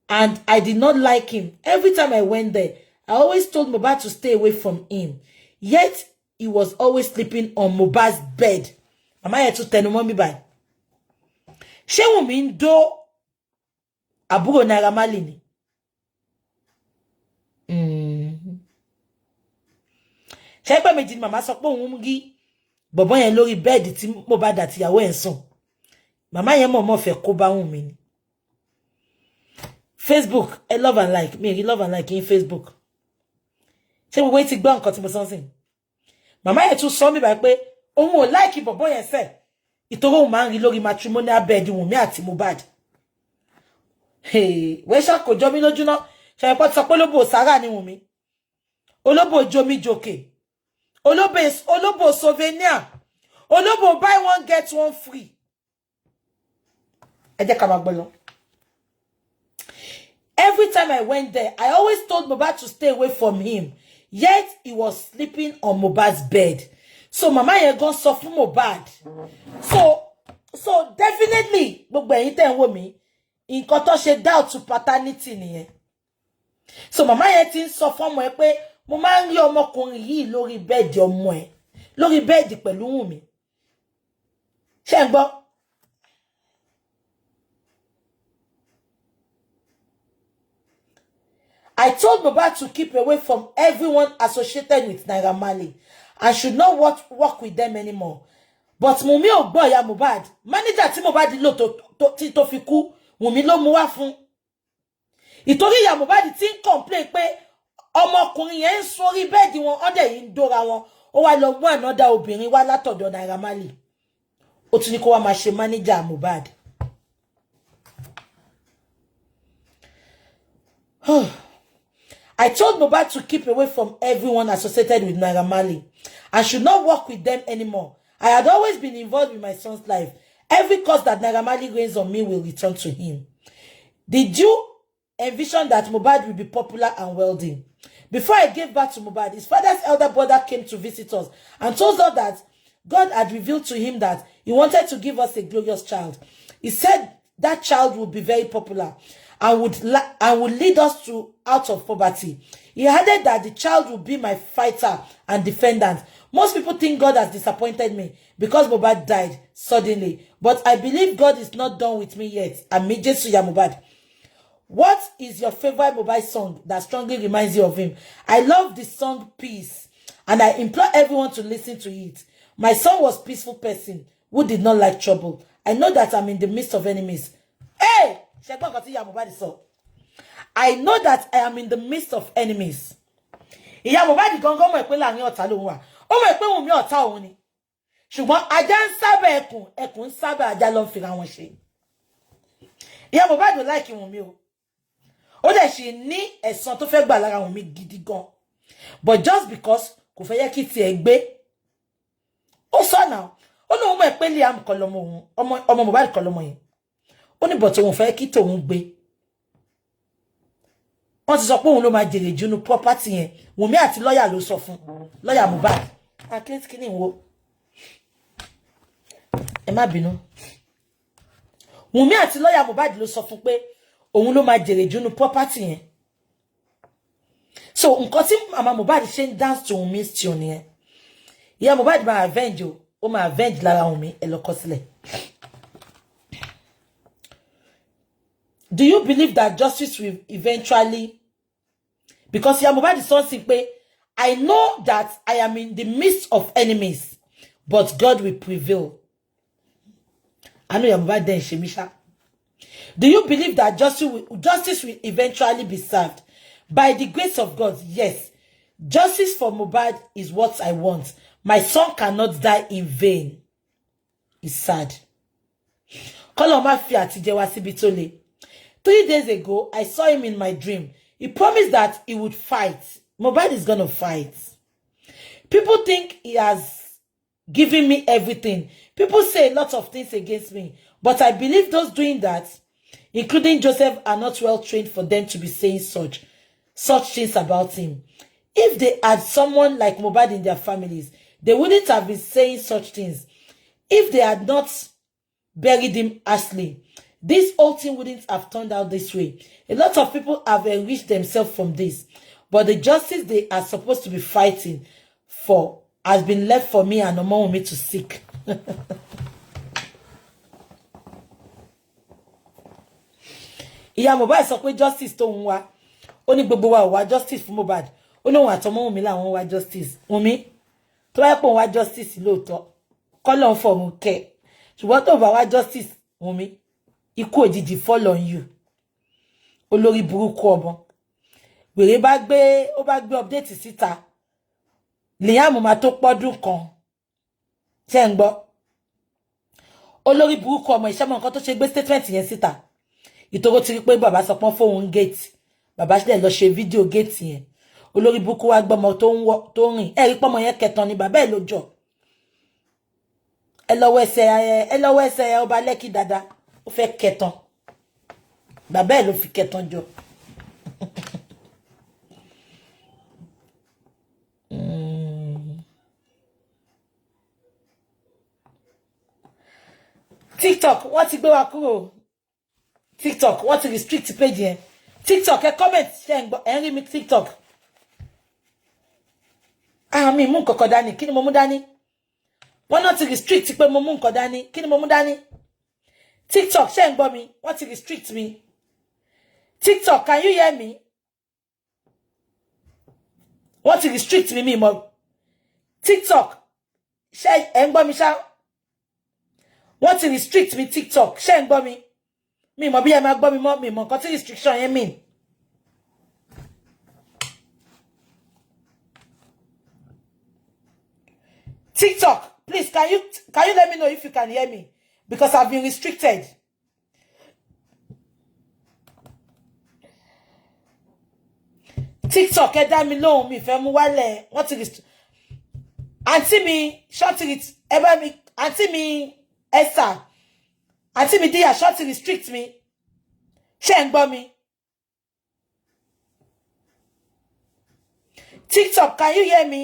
and I did not like him. Every time I went there, I always told Mohbad to stay away from him. Yet, he was always sleeping on Mohbad's bed. Am I here to tell you, mommy, bye? She will mean do Àbúrò Naira Marley ni. Ṣé pé méjì ni màmá sọ pé òun rí bọ̀bọ́ yẹn lórí bẹ́ẹ̀dì tí Mohbad àti ìyàwó ẹ̀ ń sùn. Màmá yẹn mọ̀ọ́mọ̀ fẹ́ kó bá Wùnmí ni. Facebook, I love and like. Me, love and like in Facebook. Ṣé gbogbo yín ti gbọ́ nǹkan tí mo sọ sìn? Màmá yẹn tún sọ mí báyìí pé òun ò like bọ̀bọ́ yẹn sẹ́. Ìtorí òun máa ń rí lórí matrimonial bed Wùnmí àti Mohbad. Wẹ́ṣà kò jọ mí lójú náà. Ṣé ẹ̀pọ̀ ti sọ pé olóbò Sàrà ni Wùnmí? Olóbò Jomi Joke. Olóbò souvenir. Olóbò buy one get one free. Ẹ jẹ́ ká máa gbọ́ lọ. Every time I went there, I always told Mohbad to stay away from him. Yet he was sleeping on Mohbad's bed. So Mama yẹn gan sọ fún Mohbad. So definitely, gbogbo ẹ̀yin tẹ́ ń wò mí, nǹkan tó ṣe doubt to paternity nìyẹn. So Mama yẹn ti ń sọ fún ọmọ ẹ̀ pé mo máa ń rí ọmọkùnrin yìí lórí bẹ́ẹ̀dì ọmọ ẹ̀, lórí bẹ́ẹ̀dì pẹ̀lú Wùnmí. Ṣé ń gbọ́? I told Mohbad to keep away from everyone associated with Naira Marley and should not work with them anymore. But Wùnmí ò gbọ́ ìyá Mohbad. Manager tí Mohbad lò tó fi kú, Wùnmí ló mú wá fún. Ìtorí ìyá Mohbad ti ń complain pé ọmọkùnrin yẹn ń sórí bẹ́ẹ̀dì wọn, ọdẹ yìí ń dóra wọn. Ó wá lọ mú another obìnrin wá látọ̀dọ̀ Naira Marley. Ó tún ní kó wá máa ṣe manager Mohbad. I told Mohbad to keep away from everyone associated with Naira Marley and should not work with them anymore. I had always been involved with my son's life. Every curse that Naira Marley rains on me will return to him. Did you envision that Mohbad will be popular and wealthy? Before I gave birth to Mohbad, his father's elder brother came to visit us and told us that God had revealed to him that he wanted to give us a glorious child. He said that child would be very popular and would lead us out of poverty. He added that the child would be my fighter and defendant. Most people think God has disappointed me because Mohbad died suddenly. But I believe God is not done with me yet. Ami Jesu ya Mohbad. What is your favorite Mohbad song that strongly reminds you of him? I love the song Peace, and I implore everyone to listen to it. My son was a peaceful person who did not like trouble. I know that I'm in the midst of enemies. Hey! I know that I am in the midst of enemies. Ìyá Mohbad gangan mọ̀ pé láàrin ọ̀tá ló wà. Ó mọ̀ pé Wùnmí ọ̀tá òun ni. Ṣùgbọ́n ajá ń sábà ẹkùn, ẹkùn ń sábà ajá ló ń fira wọn ṣe. Ìyá Mohbad ò like Wùnmí o. Ó dẹ̀ ṣì ní ẹ̀san tó fẹ́ gbà lára Wùnmí gidi gan. But just because kò fẹ́ yẹ kí tiẹ̀ gbé. Ó sọ náà. Ó ní òun mọ̀ pé Liam kọ́ lọ́mọ òun. Ọmọ Mohbad kọ́ lọ́mọ yẹn. Ó ní bọ̀tọ̀ òun fẹ́ kí tòun gbé. Wọ́n ti sọ pé òun ló máa jèrè jù nínú property yẹn. Wùnmí àti lọ́yà ló sọ fún. Lọ́yà Mohbad. Àkíyèsí kí ni ìwọ? Ẹ má bínú. Wùnmí àti lọ́yà Mohbad ló sọ fún pé òun ló máa jèrè jù nínú property yẹn. So nǹkan tí mama Mohbad ṣe ń dance to Wùnmí still nìyẹn. Ìyá Mohbad máa avenge o. Ó máa avenge lára Wùnmí. Ẹ lọ kọ sílẹ̀. Do you believe that justice will eventually? Because Mohbad is something pé, I know that I am in the midst of enemies, but God will prevail. I know Mohbad then Shemisha. Do you believe that justice will eventually be served? By the grace of God, yes. Justice for Mohbad is what I want. My son cannot die in vain. It's sad. Koloma fi àtijẹ́ síbi tó le. 3 days ago, I saw him in my dream. He promised that he would fight. Mohbad is going to fight. People think he has given me everything. People say a lot of things against me. But I believe those doing that, including Joseph, are not well trained for them to be saying such things about him. If they had someone like Mohbad in their families, they wouldn't have been saying such things. If they had not buried him harshly, this whole thing wouldn't have turned out this way. A lot of people have enriched themselves from this. But the justice they are supposed to be fighting for has been left for me and Omowumi to seek. ìyá Mohbad sọ pé justice tó ń wá ó ní gbogbo wa ò wá justice fún Mohbad ó lóun àtọmọ Wùnmí làwọn wá justice Wùnmí tó bá yẹ pé òun wá justice lóòótọ́ kọ́lọ̀ ń fọ̀mù kẹ́ ṣùgbọ́n tó bá wá justice Wùnmí ikú òjijì fall on you olórí burúkú ọmọ wèrè bá gbé update síta Liam máa tó pọ́dún kan ṣé ń gbọ́ olórí burúkú ọmọ ìṣẹ́mọ̀ nǹkan tó ṣe gbé statement yẹn síta ìtòrò ti rí pé bàbá sọ pọ́n fóun gate bàbá ṣe lọ ṣe fídíò gate yẹn olórí burúkú wá gbọ́mọ tó ń rìn ẹ̀rí pọ́mọ yẹn kẹtàn ni bàbá ẹ̀ ló jọ ẹ lọ́wọ́ ẹsẹ̀ ọba lẹ́kì dáadáa ó fẹ́ kẹtàn bàbá ẹ̀ ló fi kẹtàn jọ. TikTok wọ́n ti gbé wa kúrò TikTok wọ́n ti restrict page yẹn TikTok ẹ comment ṣe ń gbọ́ ẹ ń rí mi TikTok mi mú nǹkan kan dání kí ni mo mú dání wọ́n náà ti restrict pé mo mú nǹkan dání kí ni mo mú dání TikTok ṣe ń gbọ́ mi wọ́n ti restrict mi TikTok can you hear me wọ́n ti restrict mi mọ́ TikTok ṣe ẹ ń gbọ́ mi ṣá wọ́n ti restrict mi TikTok ṣé ń gbọ́ mi mọ̀ bí ẹ máa gbọ́ mi mọ́ mi mọ̀ nǹkan tí restriction yẹn mean. TikTok, please can you let me know if you can hear me because I've been restricted. TikTok ẹ dá mi lóhùn mi fẹ́ mú wálẹ̀ wọ́n ti restrict. Àǹtí mi ṣọ́ọ̀tì ẹ bá mi àǹtí mi Esther, àǹtí mi díyà ṣọ́ọ̀tì restrict mi. Ṣé ń gbọ́ mi? TikTok, can you hear me?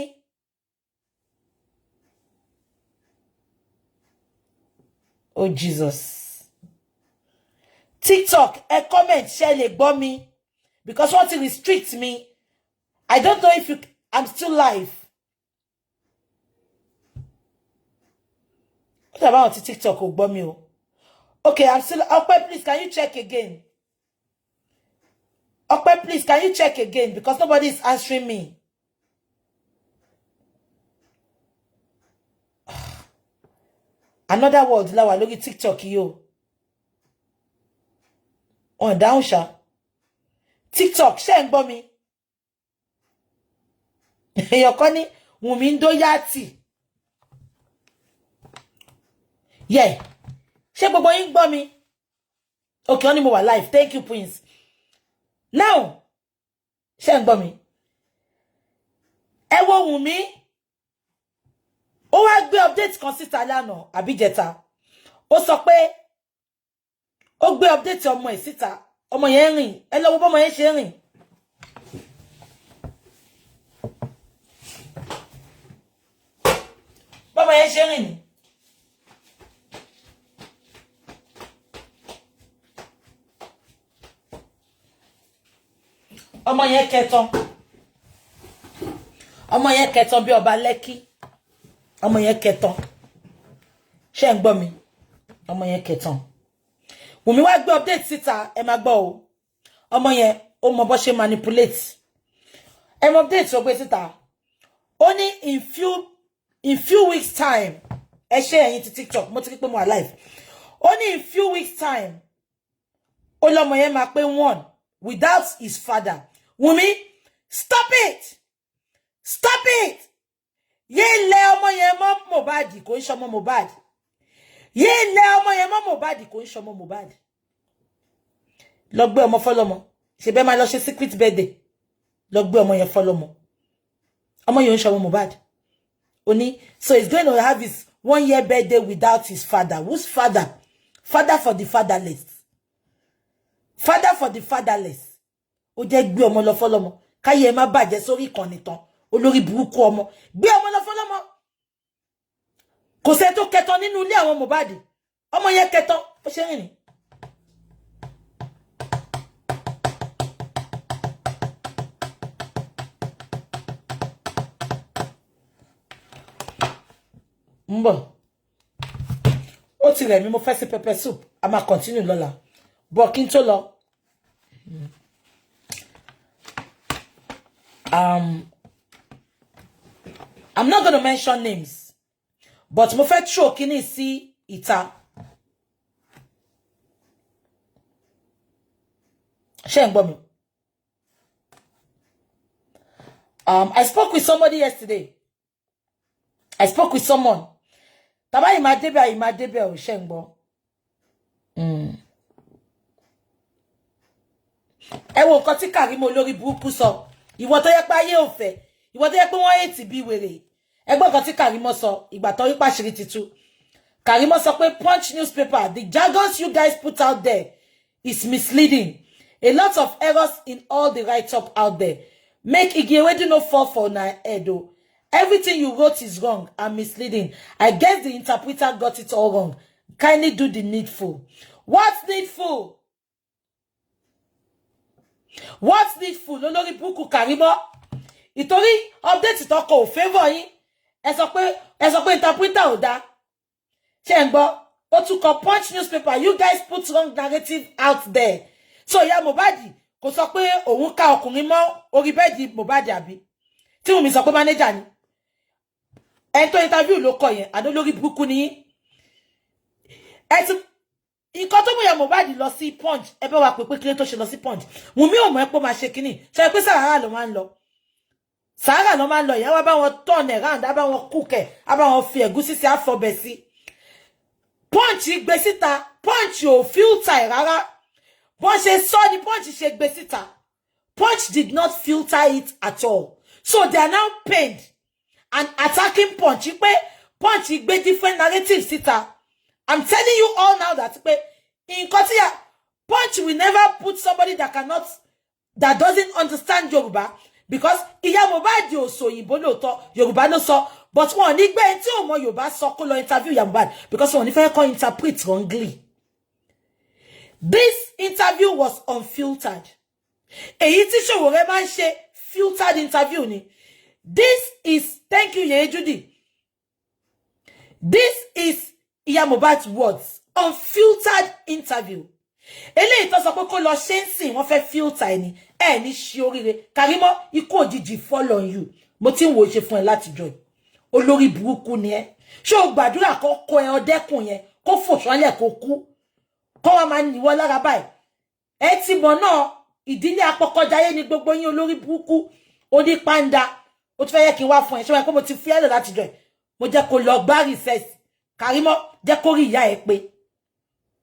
Oh, Jesus. TikTok, ẹ comment, ṣé lè gbọ́ mi? Because wọ́n ti restrict me. I don't know if I'm still live. What about TikTok ò gbọ́ mi o? Okay, I'm still. Okpe, please, can you check again? Okpe, please, can you check again? Because nobody is answering me. Another word, la wà lórí TikTok yo. On down sha. TikTok, ṣé ń gbọ́ mi? Èèyàn ní Wùnmí ń dó yàtì. Yeah. Ṣé gbogbo yín gbọ́ mi? Okay, only mo wà live. Thank you, Prince. Now, ṣé ń gbọ́ mi? Ẹ wo Wùnmí. Ó wá gbé update kan síta lánàá àbí jẹta. Ó sọ pé ó gbé update ọmọ ẹ̀ síta. Ọmọ yẹn rìn. Ẹ lọ wo bọ́mọ yẹn ṣe rìn. Bọ́mọ yẹn ṣe rìn ni. Ọmọ yẹn kẹtàn. Ọmọ yẹn kẹtàn bí ọba Lẹ́kì. Ọmọ yẹn kẹtàn. Ṣé ń gbọ́ mi? Ọmọ yẹn kẹtàn. Wùnmí wá gbé update síta, ẹ máa gbọ́ o. Ọmọ yẹn ó mọ bó ṣe manipulate. Ẹ mọ update ó gbé síta. Ó ní in few weeks time. Ẹ ṣe ẹ̀yin ti TikTok, mo ti rí pé mo alive. Ó ní in few weeks time. Ó lọ́mọ yẹn máa pé 1 without his father. Wùnmí, stop it! Stop it! Ye le ọmọ yẹn mọ́ Mohbad kò ń ṣọmọ Mohbad. Ye le ọmọ yẹn mọ́ Mohbad kò ń ṣọmọ Mohbad. Lọ gbé ọmọ fọ́lọ́mọ. Ṣé bẹ́ẹ̀ máa lọ ṣe secret birthday. Lọ gbé ọmọ yẹn fọ́lọ́mọ. Ọmọ yẹn ń ṣọmọ Mohbad. Ó ní so he's going to have his 1-year birthday without his father. Whose father? Father for the fatherless. Father for the fatherless. Ó jẹ́ gbé ọmọ lọ fọ́lọ́mọ. Káyé má bàjẹ́ sórí ìkànnì tán. Olórí burúkú ọmọ. Gbé ọmọ lọ fọ́lọ́mọ. Kò ṣe tó kẹtàn nínú ilé àwọn Mohbad. Ọmọ yẹn kẹtàn. Ó ṣe rìn ni. Mbọ̀. Ó ti rẹ̀ mí mo fẹ́ sí pepper soup. A máa continue lọ́la. Bọ̀ kí n tó lọ. I'm not going to mention names, but mo fẹ́ throw kini sí ìta. Ṣé ń gbọ́ mi? I spoke with somebody yesterday. I spoke with someone. Taba imadebe o ṣé ń gbọ́. Ẹ wo nǹkan tí Karimo olórí burúkú sọ. Ìwọ tó yẹ pé ayé ò fẹ́. Ìwọ tó yẹ pé wọ́n hate bí wèrè. Ẹ gbọ́ nǹkan tí Karimo sọ. Ìgbà tó rí pàṣírí títú. Karimo sọ pé Punch newspaper, the jargons you guys put out there is misleading. A lot of errors in all the write-up out there. Make Igiewedu no fall for na edo. Everything you wrote is wrong and misleading. I guess the interpreter got it all wrong. Kindly do the needful. What's needful? What's needful? Olórí burúkú Karimo. Ìtorí update tó kọ favor yín. Ẹ sọ pé interpreter ò dá. Ṣé ń gbọ́? Ó tún kọ Punch newspaper. You guys put wrong narrative out there. So ya Mohbad kò sọ pé òun ká ọkùnrin mọ́ orí bẹ́ẹ̀dì Mohbad àbí. Tí Wùmí sọ pé manager ni. Ẹni tó interview ló kọ yẹn. Àdó lórí burúkú ni. Nǹkan tó mú ya Mohbad lọ sí Punch. Ẹ bẹ̀ wá pé kílé tó ṣe lọ sí Punch. Wùmí ò mọ̀ ẹ́ pé ó máa ṣe kíní. Ṣé pé Sahara ló máa ń lọ. Sahara ló máa ń lọ. Ìyá wa bá wọn turn around, á bá wọn cook ẹ̀, á bá wọn fi ẹ̀gúsí sí àfọ̀bẹ̀ sí. Punch gbé síta. Punch ò filter rárá. Bọ́n ṣe sọ ni Punch ṣe gbé síta. Punch did not filter it at all. So they are now pained and attacking Punch. Punch gbé different narratives síta. I'm telling you all now that in Kotia, Punch will never put somebody that doesn't understand Yoruba, because Iya Mohbad ò sọ Òyìnbó lóòótọ́, Yoruba ló sọ, but wọ́n ní gbé tí ó mọ Yoruba sọ kó lọ interview Iya Mohbad because wọ́n ní fẹ́ kó interpret wrongly. This interview was unfiltered. Èyí tí Sowore máa ń ṣe filtered interview ni. This is, thank you Yeye Judy. This is Iya Mohbad's words. Unfiltered interview. Eléyìí tó sọ pé kó lọ ṣe ń sìn wọ́n fẹ́ filter ẹni. Ẹ ní ṣe oríire. Karimo, ikú òjijì fall on you. Mo ti ń wo ṣe fún ẹ láti jọ. Olórí burúkú ni ẹ. Ṣé o gbàdúrà kó kó ẹ ọdẹkùn yẹn kó fò ṣánlẹ̀ kó kú. Kó wá máa níwọ lára báyìí. Ẹ ti mọ̀ náà ìdílé apọkọjáyé ni gbogbo yín olórí burúkú. Ó ní panda. Ó ti fẹ́ yẹ kí n wá fún ẹ. Ṣé wọ́n pé mo ti fi ẹ lọ láti jọ. Mo jẹ́ kó lọ gbá research. Karimo, jẹ́ kó rí ìyá ẹ pé.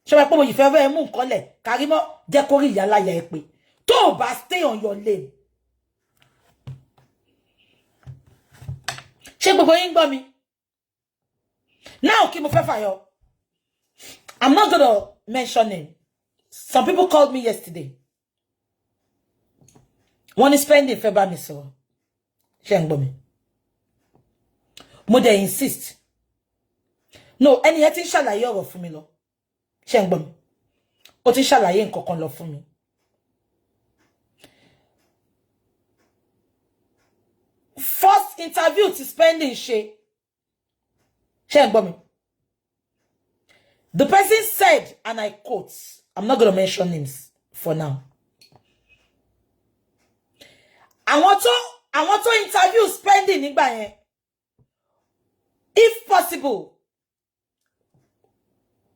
Ṣé wọ́n pé mo yìí fẹ́ fẹ́ mú nǹkan lẹ̀. Karimo, jẹ́ kó rí ìyá láyà ẹ pé. Tó bá stay on your lane. Ṣé gbogbo yín gbọ́ mi? Now kí mo fẹ́ fàyọ. I'm not gonna mention name. Some people called me yesterday. Wọ́n ní spending fẹ́ bá mi sọ̀rọ̀. Ṣé ń gbọ́ mi? Mo dẹ̀ insist. No, ẹni yẹn ti ń ṣàlàyé ọ̀rọ̀ fún mi lọ. Ṣé ń gbọ́ mi? Ó ti ń ṣàlàyé nǹkan kan lọ fún mi. First interview ti spending ṣe. Ṣé ń gbọ́ mi? The person said, and I quote, I'm not going to mention names for now. Àwọn tó interview spending nígbà yẹn. If possible,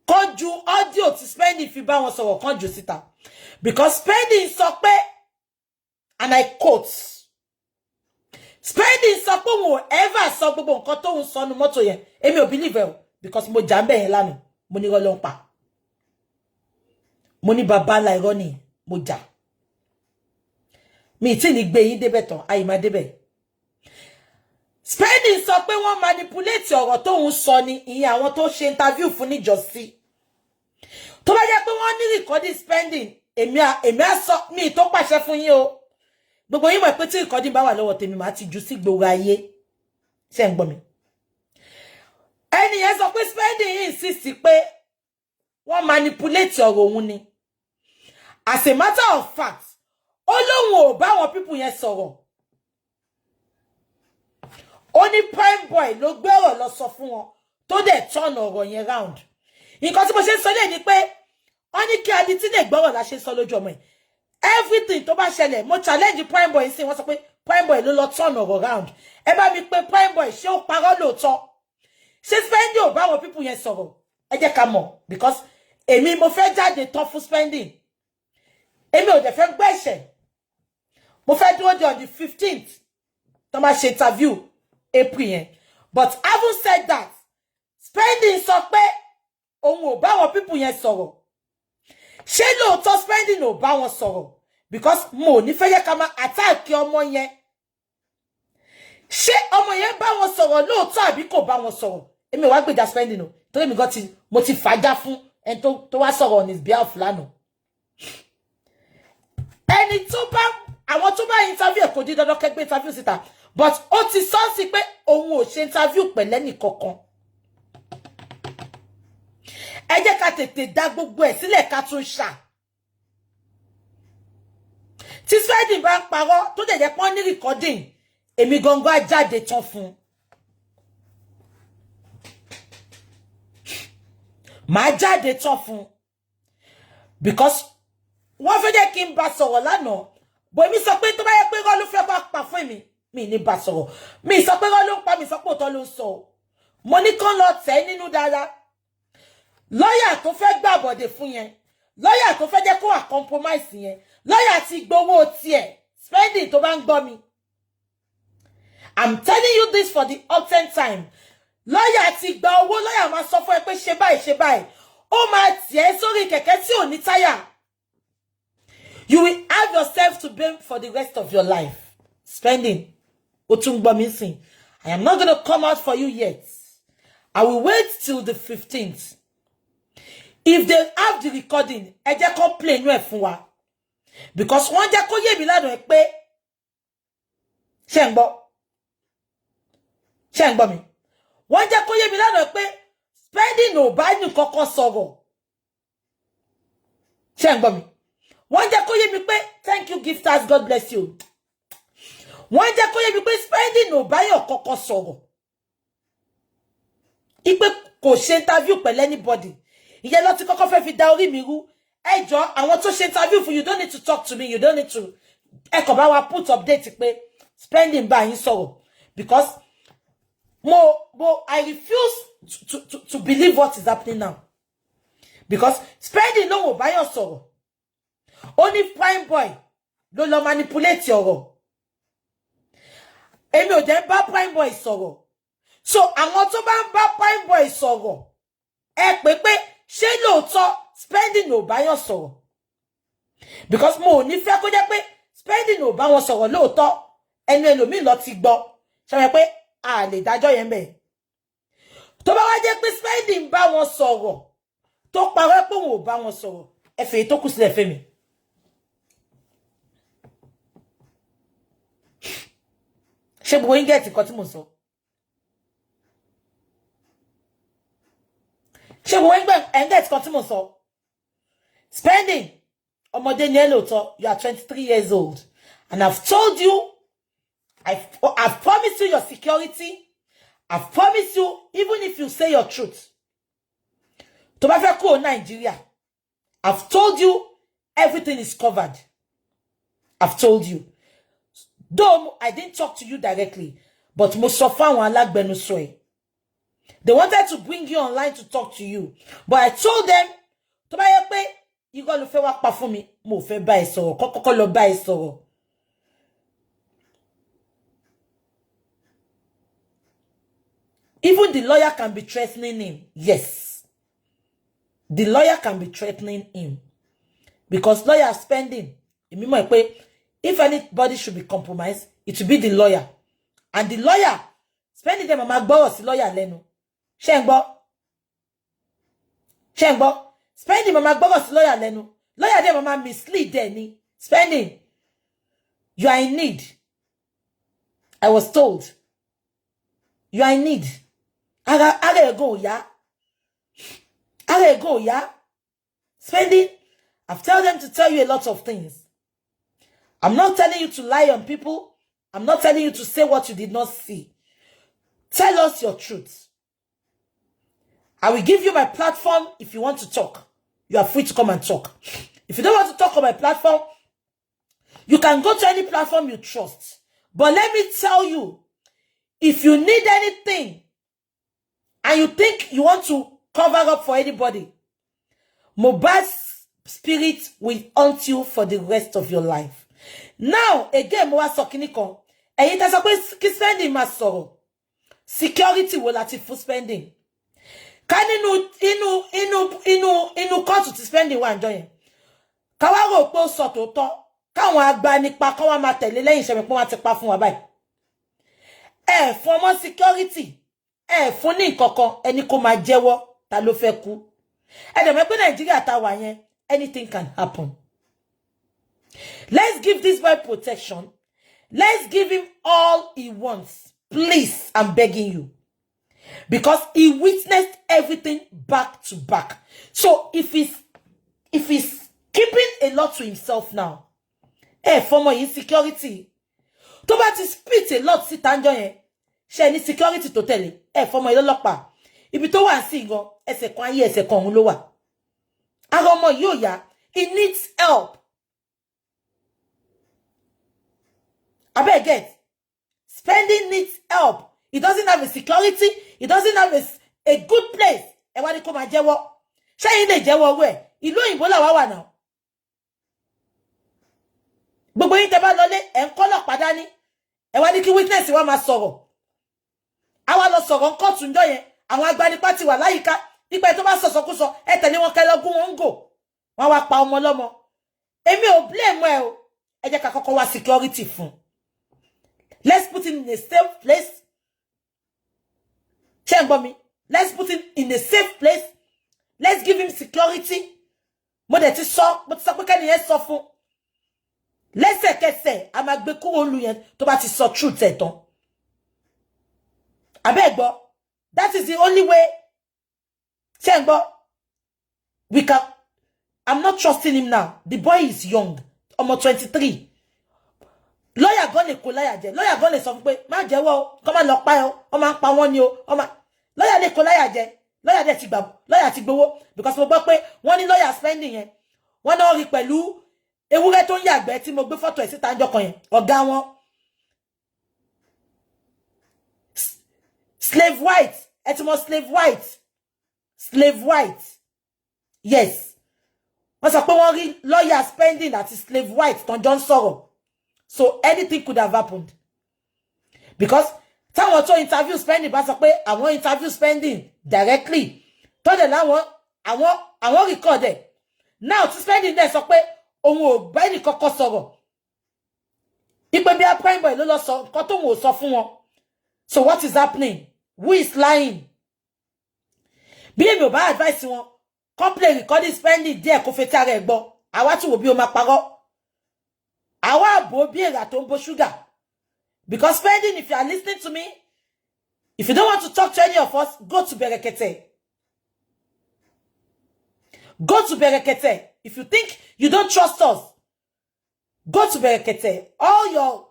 kó ju audio ti spending fi bá wọn sọ̀rọ̀ kó ju síta. Because spending sọ pé, and I quote, spending sọ pé wọ́n ever sọ gbogbo nǹkan tó ń sọ nu mọ́tò yẹn. Èmi ò believe ẹ because mo jambe yẹn lánàá. Mo ní rọ́ ló ń pa. Mo ní bàbá ńlá irọ́ ni mo jà. Mi tí ní gbé yín débẹ̀ tán, àyè máa débẹ̀. Spending sọ pé wọ́n manipulate ọ̀rọ̀ tó ń sọ ni ìyẹn àwọn tó ṣe interview fún níjọ́sí. Tó bá jẹ́ pé wọ́n ní recording spending, èmi á sọ mi tó pàṣẹ fún yín o. Gbogbo yín mọ̀ pé tí recording bá wà lọ́wọ́ tèmi máa ti jù sí gbogbo ayé. Ṣé ń gbọ́ mi? Ẹni yẹn sọ pé spending insist pé wọ́n manipulate ọ̀rọ̀ òun ni. As a matter of fact, ó lóun ò bá wọn people yẹn sọ̀rọ̀. Ó ní prime boy ló gbé ọ̀rọ̀ lọ sọ fún wọn tó dẹ̀ turn ọ̀rọ̀ yẹn round. Nǹkan tí mo ṣe ń sọ lé ni pé wọ́n ní kí Adití lè gbọ́rọ̀ la ṣe sọ lójú ọmọ ẹ̀. Everything tó bá ṣẹlẹ̀, mo challenge Prime Boy sí wọ́n sọ pé Prime Boy ló lọ turn around. Ẹ bá mi pé Prime Boy ṣé ó parọ́ lóòótọ́. Ṣé Spending ò bá àwọn people yẹn sọ̀rọ̀? Ẹ jẹ́ ká mọ̀ because èmi mo fẹ́ jáde tán fún Spending. Èmi ò dẹ̀ fẹ́ gbẹ̀ṣẹ̀. Mo fẹ́ dúró de on the 15th. Tó máa ṣe interview April yẹn. But having said that, Spending sọ pé òun ò bá àwọn people yẹn sọ̀rọ̀. Ṣé lóòótọ́ Spending ò bá wọn sọ̀rọ̀? Because mo ní fẹ́ yẹ ká máa attack ọmọ yẹn. Ṣé ọmọ yẹn bá wọn sọ̀rọ̀ lóòótọ́ àbí kò bá wọn sọ̀rọ̀? Èmi wá gbèjà Spending o. Torí mi gan mo ti fàájà fún ẹni tó wá sọ̀rọ̀ on his behalf lánàá. Ẹni tó bá àwọn tó bá interview kò di dandan kẹ́gbẹ́ interview síta. But ó ti sọ sí pé òun ò ṣe interview pẹ̀lẹ́ nìkankan. Ẹ jẹ́ ká tètè dá gbogbo ẹ̀ sílẹ̀ ká tún ṣá. Tí Spending bá ń parọ́ tó jẹ́ pọ́n ní recording, èmi gangan á jáde tán fún. Màá jáde tán fún. Because wọ́n fẹ́ jẹ́ kí n bá sọ̀rọ̀ lánàá. Bó mi sọ pé tó bá yẹ pé rọ́ ló fẹ́ bá pa fún mi. Mi ní bá sọ̀rọ̀. Mi sọ pé rọ́ ló ń pa mi sọ pé òótọ́ ló ń sọ. Mo ní kán lọ tẹ̀ nínú dáadáa. Lọ́yà tó fẹ́ gbàbọ̀dè fún yẹn. Lọ́yà tó fẹ́ jẹ́ kó wà compromise yẹn. Lọ́yà ti gbowó tiẹ̀. Spending tó bá ń gbọ́ mi. I'm telling you this for the 10th time. Lọ́yà ti gba owó, lọ́yà máa sọ fún ẹ pé ṣe báyìí ṣe báyìí. Ó máa tiẹ̀ sórí kẹ̀kẹ́ tí ò ní táyà. You will have yourself to blame for the rest of your life. Spending. Ó tún gbọ́ mi sìn. I am not going to come out for you yet. I will wait till the 15th. If they have the recording, ẹ jẹ́ kó play inú ẹ̀ fún wa. Because wọ́n jẹ́ kó yé mi lánàá pé ṣé ń gbọ́. Ṣé ń gbọ́ mi? Wọ́n jẹ́ kó yé mi lánàá pé Spending ò bá ní kankan sọ̀rọ̀. Ṣé ń gbọ́ mi? Wọ́n jẹ́ kó yé mi pé thank you gifters, God bless you. Wọ́n jẹ́ kó yé mi pé Spending ò bá yàn kankan sọ̀rọ̀. Ipe kò ṣe interview pẹ̀lú anybody. Ìyẹn ló ti kọ́kọ́ fẹ́ fi da orí mi rú. Ẹ jọ̀ọ́ àwọn tó ṣe interview for you don't need to talk to me. You don't need to. Ẹ kàn bá wa put update pé Spending bá yín sọ̀rọ̀. Because I refuse to believe what is happening now. Because Spending no ò bá yàn sọ̀rọ̀. Only Prime Boy ló lọ manipulate ọ̀rọ̀. Èmi ò dẹ̀ bá Prime Boy sọ̀rọ̀. So àwọn tó bá ń bá Prime Boy sọ̀rọ̀, ẹ pé pé ṣé lóòótọ́ Spending ò bá yàn sọ̀rọ̀. Because mo ò ní fẹ́ kó jẹ́ pé Spending ò bá wọn sọ̀rọ̀ lóòótọ́ ẹnu ẹlòmíì lọ ti gbọ́. Ṣé wọ́n pé a lè dájọ́ yẹn bẹ́ẹ̀. Tó bá wá jẹ́ pé Spending bá wọn sọ̀rọ̀ tó parọ́ pé òun ò bá wọn sọ̀rọ̀, ẹ fèyí tó kù sílẹ̀ fẹ́ mi. Ṣé gbogbo yín gẹ̀ẹ́tì kan tí mo sọ? Ṣé gbogbo yín gẹ̀ẹ́tì kan tí mo sọ? Spending, ọmọdé ni ẹ lóòótọ́, you are 23 years old. And I've told you, I've promised you your security. I've promised you, even if you say your truth. Tó bá fẹ́ kúrò Nigeria, I've told you, everything is covered. I've told you. Though I didn't talk to you directly, but mo sọ fún àwọn alágbẹnusọ ẹ. They wanted to bring you online to talk to you. But I told them, tó bá yẹ pé irọ́ ló fẹ́ wá pa fún mi, mo fẹ́ bá ẹ sọ̀rọ̀, kọ́kọ́ lọ bá ẹ sọ̀rọ̀. Even the lawyer can be threatening him. Yes. The lawyer can be threatening him. Because lawyer Spending. Èmi mọ̀ pé if anybody should be compromised, it should be the lawyer. And the lawyer, Spending them máa gbọ́rọ̀ sí lawyer lẹ́nu. Ṣé ń gbọ́? Ṣé ń gbọ́? Spending máa gbọ́rọ̀ sí lawyer lẹ́nu. Lawyer dem máa mislead them ni. Spending, you are in need. I was told. You are in need. Ara go ya. Ara go ya. Spending, I've told them to tell you a lot of things. I'm not telling you to lie on people. I'm not telling you to say what you did not see. Tell us your truth. I will give you my platform if you want to talk. You are free to come and talk. If you don't want to talk on my platform, You can go to any platform you trust. But let me tell you, if you need anything and you think you want to cover up for anybody, Mohbad's spirit will haunt you for the rest of your life. Now, again, mo wá sọ kíní kan. Ẹ̀yin tẹ́ sọ pé kí spending máa sọ̀rọ̀. Security wo láti fún spending. Ká inú court ti spending wà ńjọ́ yẹn. Ká wá rò pé ó sọ tòótọ́. Káwọn agbanipa kan wá máa tẹ̀lé lẹ́yìn ṣe mi pé wọ́n ti pa fún wa báyìí. Ẹ fún ọmọ security. Ẹ fún ní nǹkankan ẹni kó máa jẹ́wọ́ ta ló fẹ́ kú. Ẹ dẹ̀ mọ̀ pé Nàìjíríà tá wà yẹn, anything can happen. Let's give this boy protection. Let's give him all he wants. Please, I'm begging you. Because he witnessed everything back to back. So if he's keeping a lot to himself now, for my insecurity, tó bá ti spit a lot sí tanjo yẹn, ṣé ní security tó tẹ̀lé, for my lọ́lọ́pàá. Ibi tó wà sí gan, ẹsẹ̀ kan ayé ẹsẹ̀ kan òun ló wà. Ara ọmọ yóò yá, he needs help. I beg it. Spending needs help. He doesn't have a security. He doesn't have a good place. Ẹ wá ní kó máa jẹ́wọ́. Ṣé yín lè jẹ́wọ́ wẹ̀? Ìlú òyìnbó là wá wà náà. Gbogbo yín tẹ́ bá lọlé ẹ̀ ń kọ́lọ́pàá dání. Ẹ wá ní kí witness wa máa sọ̀rọ̀. A wá lọ sọ̀rọ̀ nǹkan tún jọ yẹn. Àwọn agbanipa ti wà láyìíká. Nípa tó bá sọ̀sọ̀kúsọ ẹ tẹ̀lé wọn kẹ́ lọ gún wọn ń gò. Wọ́n wá pa ọmọ lọ́mọ. Èmi ò blame ẹ o. Ẹ jẹ́ ká kọ́kọ́ wá security fún. Let's put him in a safe place. Me. Let's put him in a safe place. Let's give him security. Mo de ti sọ pé kẹ́ni yẹn sọ fún. Lẹ́sẹ̀kẹsẹ̀, a máa gbé kúrò lu yẹn tó bá ti sọ truth ẹ̀ tán. Abeg gbọ́. That is the only way. We can. I'm not trusting him now. The boy is young. Almost 23. Lawyer gan lè kó láyà jẹ. Lawyer gan lè sọ fún pé má jẹ́wọ́ o, kó má lọ pa ẹ́ o, ó máa ń pa wọ́n ni o, ó máa. Lawyer lè kó láyà jẹ. Lawyer dẹ̀ ti gbà, lawyer ti gbowó because mo gbọ́ pé wọ́n ní lawyer spending yẹn. Wọ́n náà rí pẹ̀lú ewúrẹ́ tó ń yàgbẹ́ tí mo gbé photo ẹ̀ síta ńjọ́ kan yẹn. Ọ̀gá wọn. Slave white. Ẹ ti mọ̀ slave white. Slave white. Yes. Wọ́n sọ pé wọ́n rí lawyer spending àti slave white tán jọ ń sọ̀rọ̀. So anything could have happened. Because táwọn tó interview spending bá sọ pé àwọn interview spending directly. Tó dẹ̀ láwọn àwọn record ẹ̀. Now tí spending dẹ̀ sọ pé òun ò bá ẹnì kọ́kọ́ sọ̀rọ̀. Ipe bí a prime boy ló lọ sọ nǹkan tóun ò sọ fún wọn. So what is happening? Who is lying? Bí èmi ò bá advice wọn, complain recording spending díẹ̀ kó fetí ara ẹ̀ gbọ́. Àwa tún wò bí o máa parọ́. Àwa àbò bí èrà tó ń bó sugar. Because spending, if you are listening to me, if you don't want to talk to any of us, go to Berekete. Go to Berekete. If you think you don't trust us, go to Berekete. All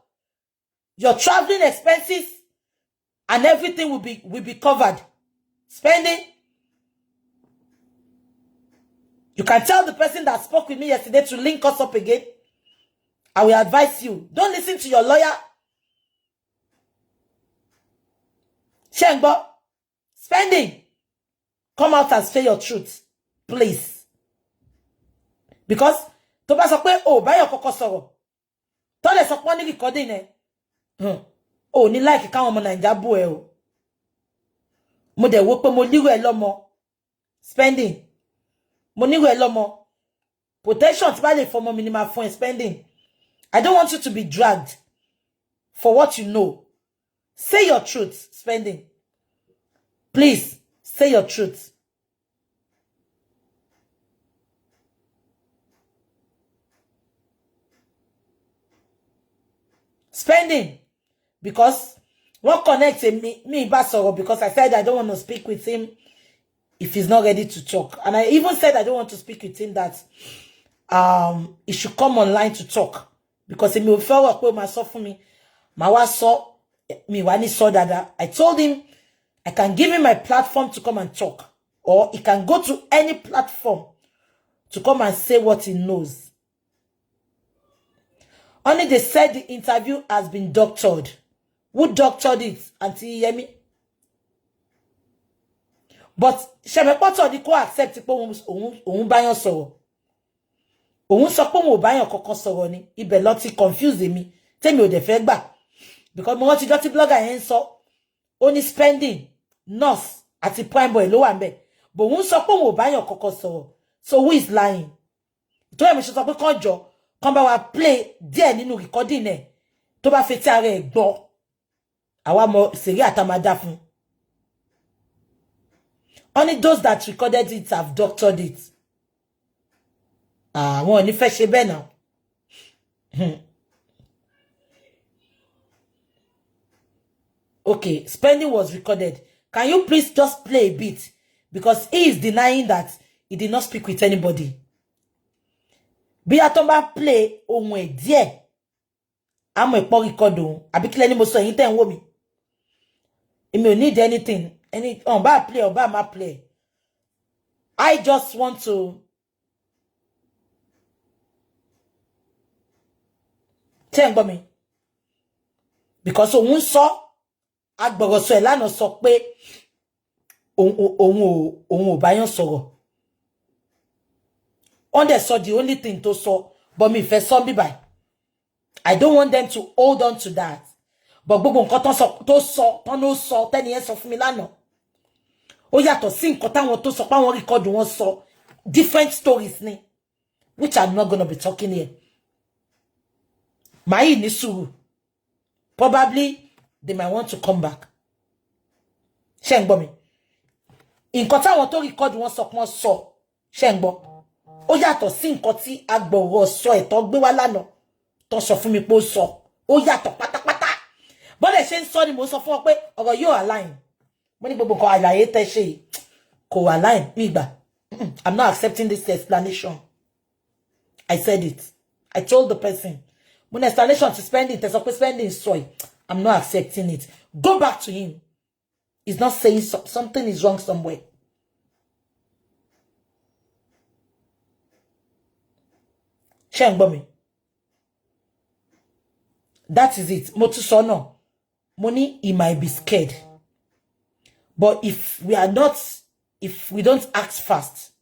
your traveling expenses and everything will be covered. Spending. You can tell the person that spoke with me yesterday to link us up again. I will advise you. Don't listen to your lawyer. Shengbo, spending. Come out and say your truth. Please. Because, tó bá sọ pé, oh, bá yọ kọ́kọ́ sọ̀rọ̀. Tó lè sọ pé ní recording ẹ̀. Oh, ní like káwọn ọmọ Naija bú ẹ o. Mo dẹ̀ wò pé mo líro ẹ lọ́mọ. Spending. Mo níro ẹ lọ́mọ. Protection tí bá lè fọmọ mi ni máa fún ẹ spending. I don't want you to be dragged for what you know. Say your truth, spending. Please, say your truth. Spending. Because what connects me Basoro, because I said I don't want to speak with him if he's not ready to talk. And I even said I don't want to speak with him that he should come online to talk. Because he will feel like my so for me. My saw me when he saw that I told him I can give him my platform to come and talk. Or he can go to any platform to come and say what he knows. Only they said the interview has been doctored. Who doctored it? Auntie Yemi? But Shemepoto di ko accept pé òun bá yàn sọ̀rọ̀. Òun sọ pé òun ò bá yàn kankan sọ̀rọ̀ ni. Ibẹ̀ ló ti confuse mi. Tèmi ò dẹ̀ fẹ́ gbà. Because mo rántí jọ́ tí blogger yẹn sọ only spending nurse àti prime boy ló wà ńbẹ̀. But òun sọ pé òun ò bá yàn kankan sọ̀rọ̀. So who is lying? Tó yẹ mi ṣe sọ pé kàn jọ kàn bá wa play díẹ̀ nínú recording ẹ̀ tó bá fetí ara ẹ̀ gbọ́. Àwa mọ̀ seri atamada fún. Only those that recorded it have doctored it. Wọ́n ní fẹ́ ṣe bẹ́ẹ̀ now. Okay, spending was recorded. Can you please just play a bit? Because he is denying that he did not speak with anybody. Bí a tó bá play ohun ẹ̀ díẹ̀. Àmọ́ ìpọ́ record ohun. Àbí kílẹ̀ ni mo sọ yín tẹ́ ń wò mí. Èmi ò need anything. On ba play or ba ma play. I just want to tell me because òun sọ agboro sọ ẹ lánàá sọ pé òun ò bá yàn sọ̀rọ̀. On the so the only thing to so but me fẹ́ sọ bí báyìí. I don't want them to hold on to that. But gbogbo nǹkan tó sọ tán ló sọ tẹ́ni yẹn sọ fún mi lánàá. Ó yàtọ̀ sí nǹkan táwọn tó sọ pé àwọn record wọn sọ different stories ni which I'm not going to be talking here. Màá yìí ní sùúrù. Probably they might want to come back. Ṣé ń gbọ́ mi? Nǹkan táwọn tó record wọn sọ pọ́n sọ. Ṣé ń gbọ́? Ó yàtọ̀ sí nǹkan tí agbọ̀rọ̀ sọ ẹ̀tọ́ gbé wá lánàá tó sọ fún mi pé ó sọ. Ó yàtọ̀ pátápátá. Bọ́lẹ̀ ṣe ń sọ ni mo sọ fún ọ pé ọ̀rọ̀ yóò align. Mo ní gbogbo nǹkan àlàyé tẹ́ ṣe kò align ní ìgbà. I'm not accepting this explanation. I said it. I told the person. When explanation to spending, there's a spending soy. I'm not accepting it. Go back to him. He's not saying something is wrong somewhere. Shengbomi. That is it. Motusono. Money, he might be scared. But if we don't act fast,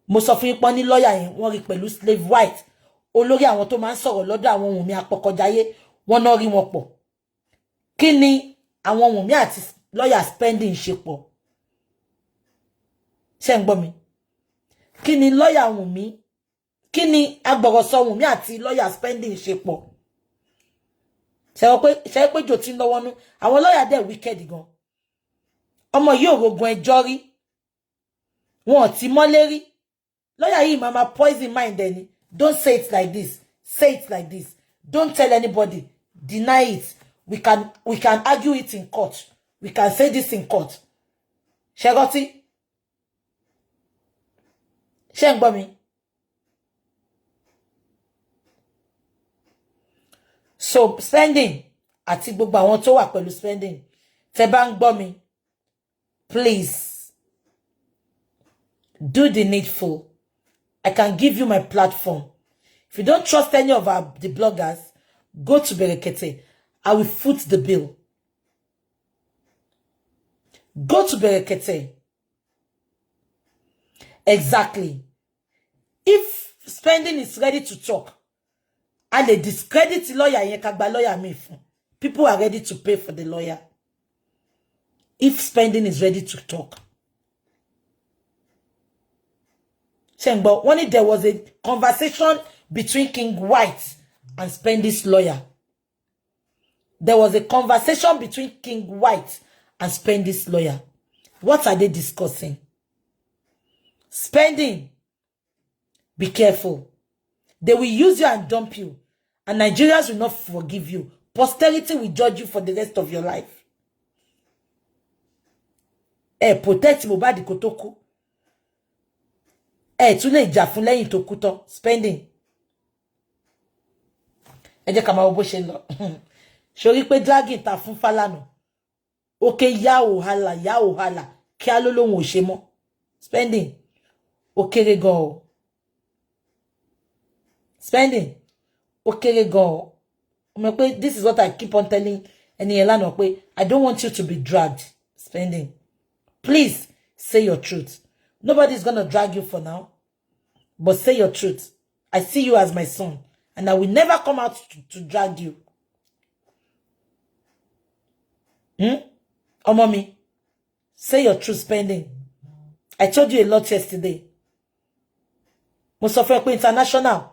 most of you money lawyer in one pẹ̀lú slave white. Olórí àwọn tó máa ń sọ̀rọ̀ lọ́dọ̀ àwọn Wùnmí Apọ̀kọjáyé wọ́n náà rí wọn pọ̀. Kí ni àwọn Wùnmí àti lawyer spending ṣe pọ̀? Ṣé ń gbọ́ mi? Kí ni lawyer Wùnmí? Kí ni agbọ̀rọ̀sọ Wùnmí àti lawyer spending ṣe pọ̀? Ṣé pé jò tí ń lọ́wọ́ nú àwọn lawyer dẹ̀ wicked gan. Ọmọ yìí ò rogun ẹjọ́ rí. Wọn ti mọ́lé rí. Lawyer yìí mama poison mind ẹni. Don't say it like this. Say it like this. Don't tell anybody. Deny it. We can argue it in court. We can say this in court. Shegoti? Shengbomi? So spending. Àti gbogbo àwọn tó wà pẹ̀lú spending. Tẹ́ bá ń gbọ́ mi. Please. Do the needful. I can give you my platform. If you don't trust any of the bloggers, go to Berekete. I will foot the bill. Go to Berekete. Exactly. If spending is ready to talk, and they discredit the lawyer, people are ready to pay for the lawyer. If spending is ready to talk. But when there was a conversation between King White and Spendy's lawyer. There was a conversation between King White and Spendy's lawyer. What are they discussing? Spending. Be careful. They will use you and dump you. And Nigerians will not forgive you. Posterity will judge you for the rest of your life. Protect Mohbad Kotoku. Tún lè jà fún lẹ́yìn tó kú tán. Spending. Jẹ́ ká máa wo bó ṣe lọ. Sórí pé dragging ta fún Falana. Okay, ya ohala. Kí á ló lóhun ò ṣe mọ́. Spending. Ó kéré gan o. Spending. Okay, go. This is what I keep on telling Enielano. I don't want you to be dragged spending. Please say your truth. Nobody's gonna drag you for now. But say your truth. I see you as my son. And I will never come out to drag you. Oh, mommy. Say your truth, spending. I told you a lot yesterday. Mo sọ fún ẹ pé international.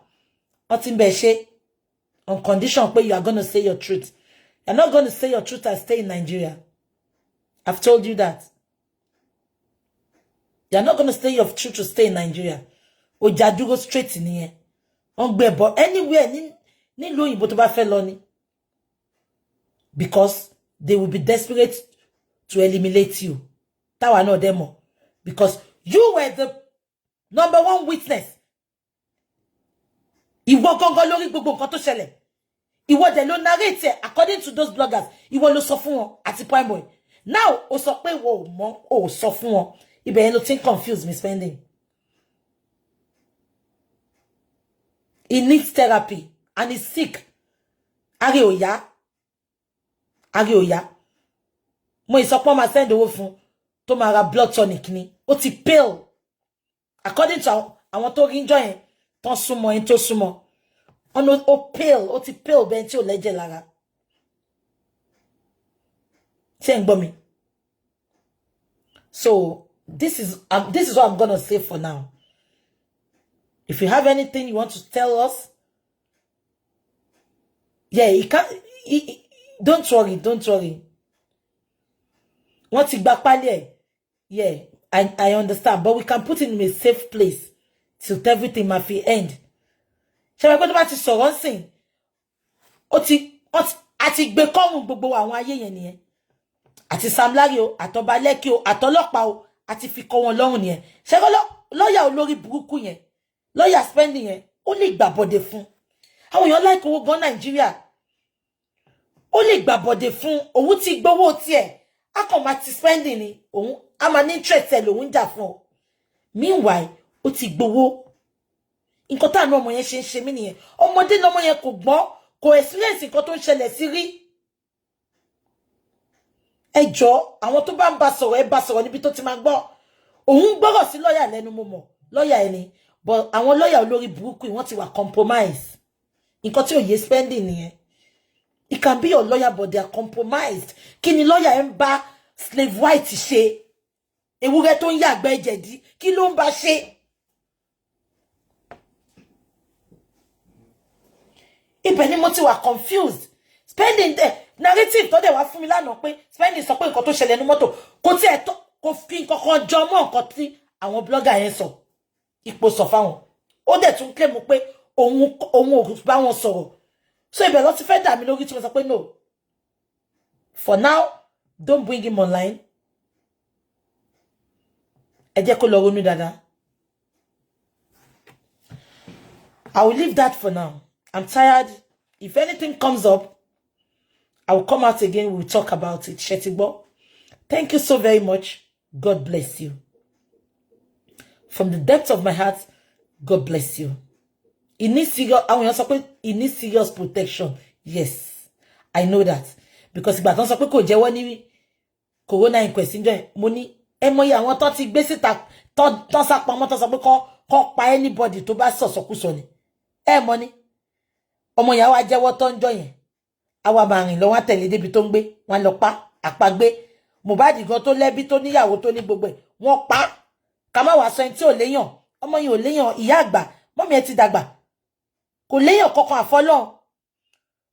On condition where you are going to say your truth. You're not going to say your truth and stay in Nigeria. I've told you that. You're not going to say your truth to stay in Nigeria. Ojadu go straight in here. But anywhere, ni lo yibo to ba fe lo ni. Because they will be desperate to eliminate you. Tawa no demo. Because you were the #1 witness. Ìwọ gangan lórí gbogbo nǹkan tó ṣẹlẹ̀. Ìwọ dẹ̀ ló narrate according to those bloggers. Ìwọ ló sọ fún wọn àti Prime Boy. Now, ó sọ pé wo mọ̀, ó sọ fún wọn. Ibẹ̀ yẹn ló tin confuse me spending. He needs therapy and he's sick. Are oya. Mo ìsọpọ̀ ma send owó fún tó ma ra blood tonic ni. Ó ti pale. According to àwọn tó rí njọ́ yẹn. Ton sumo into sumo. O pale, o ti pale ben ti o leje lara. Me. So this is what I'm gonna say for now. If you have anything you want to tell us, yeah, don't worry. Once you back yeah, I understand, but we can put it in a safe place. Till everything might be end. Shall I go to sọ̀rọ̀ nsìn? Àti gbé kọ́rùn gbogbo àwọn ayé yẹn nìyẹn. Àti Sam Larry o, àtọba Lẹ́kì o, àtọlọ́pàá o, àti fi kọ́ wọn lọ́rùn nìyẹn. Ṣé lọ́yà olórí burúkú yẹn, lọ́yà spending yẹn, ó lè gbàbọ̀dé fún. Àwọn èèyàn like owó gan Nàìjíríà. Ó lè gbàbọ̀dé fún, òun ti gbowó tiẹ̀. A kàn máa ti spending ni, òun a máa ní interest ẹ̀ lòun jà fún. Meanwhile, ó ti gbowó. Nǹkan tá no ọmọ yẹn ṣe mí nìyẹn. Ọmọdé lọmọ yẹn kò gbọ́n, kò experience nǹkan tó ń ṣẹlẹ̀ sí rí. Ẹ jọ̀ọ́, àwọn tó bá ń bá sọ̀rọ̀ níbi tó ti máa gbọ́. Òun gbọ́rọ̀ sí lawyer lẹ́nu mo mọ̀. Lawyer ẹni, but àwọn lawyer olórí burúkú wọ́n ti wà compromise. Nǹkan tí ó yé spending nìyẹn. It can be your lawyer but they are compromised. Kí ni lawyer ń bá slave white ṣe? Ewúrẹ́ tó ń yàgbẹ́ jẹ̀dí, kí ló ń bá ṣe? Ibẹ̀ ni mo ti wà confused. Spending there, narrative tó dẹ̀ wá fún mi lánàá pé spending sọ pé nǹkan tó ṣẹlẹ̀ ní mọ́tò kò tiẹ̀ tó kò fi nǹkan kan jọ mọ́ nǹkan tí àwọn blogger yẹn sọ. Ipò sọ fáwọn. Ó dẹ̀ tún claim pé òun ò bá wọn sọ̀rọ̀. So ibẹ̀ ló ti fẹ́ dà mí lórí tí mo sọ pé no. For now, don't bring him online. Ẹ jẹ́ kó lọ ronú dáadáa. I will leave that for now. I'm tired. If anything comes up, I will come out again. We'll talk about it. Shetigbo. Thank you so very much. God bless you. From the depth of my heart, God bless you. It needs serious protection. Yes, I know that. Because if I don't suppose ko jẹ́wọ́ ní corona inquest njo mo ní ẹ mọ̀ yà àwọn tó ti gbé síta tó sá pamọ́ tó sọ pé kó pa anybody tó bá sọ̀sọ̀kúsọ ni. Ẹ mọ̀ ni. Ọmọ ìyá wa jẹ́wọ́ tó ńjọ́ yẹn. Àwa máa rìn lọ wọ́n tẹ̀lé débi tó ń gbé, wọ́n lọ pa, àpagbé. Mohbad gan tó lẹ́bí tó níyàwó tó ní gbogbo ẹ̀, wọ́n pa. Ká má wá sọ ẹni tí ò léyàn. Ọmọ yìí ò léyàn, ìyá àgbà, mọ́mì ẹ ti dàgbà. Kò léyàn kankan àfọlọ́run.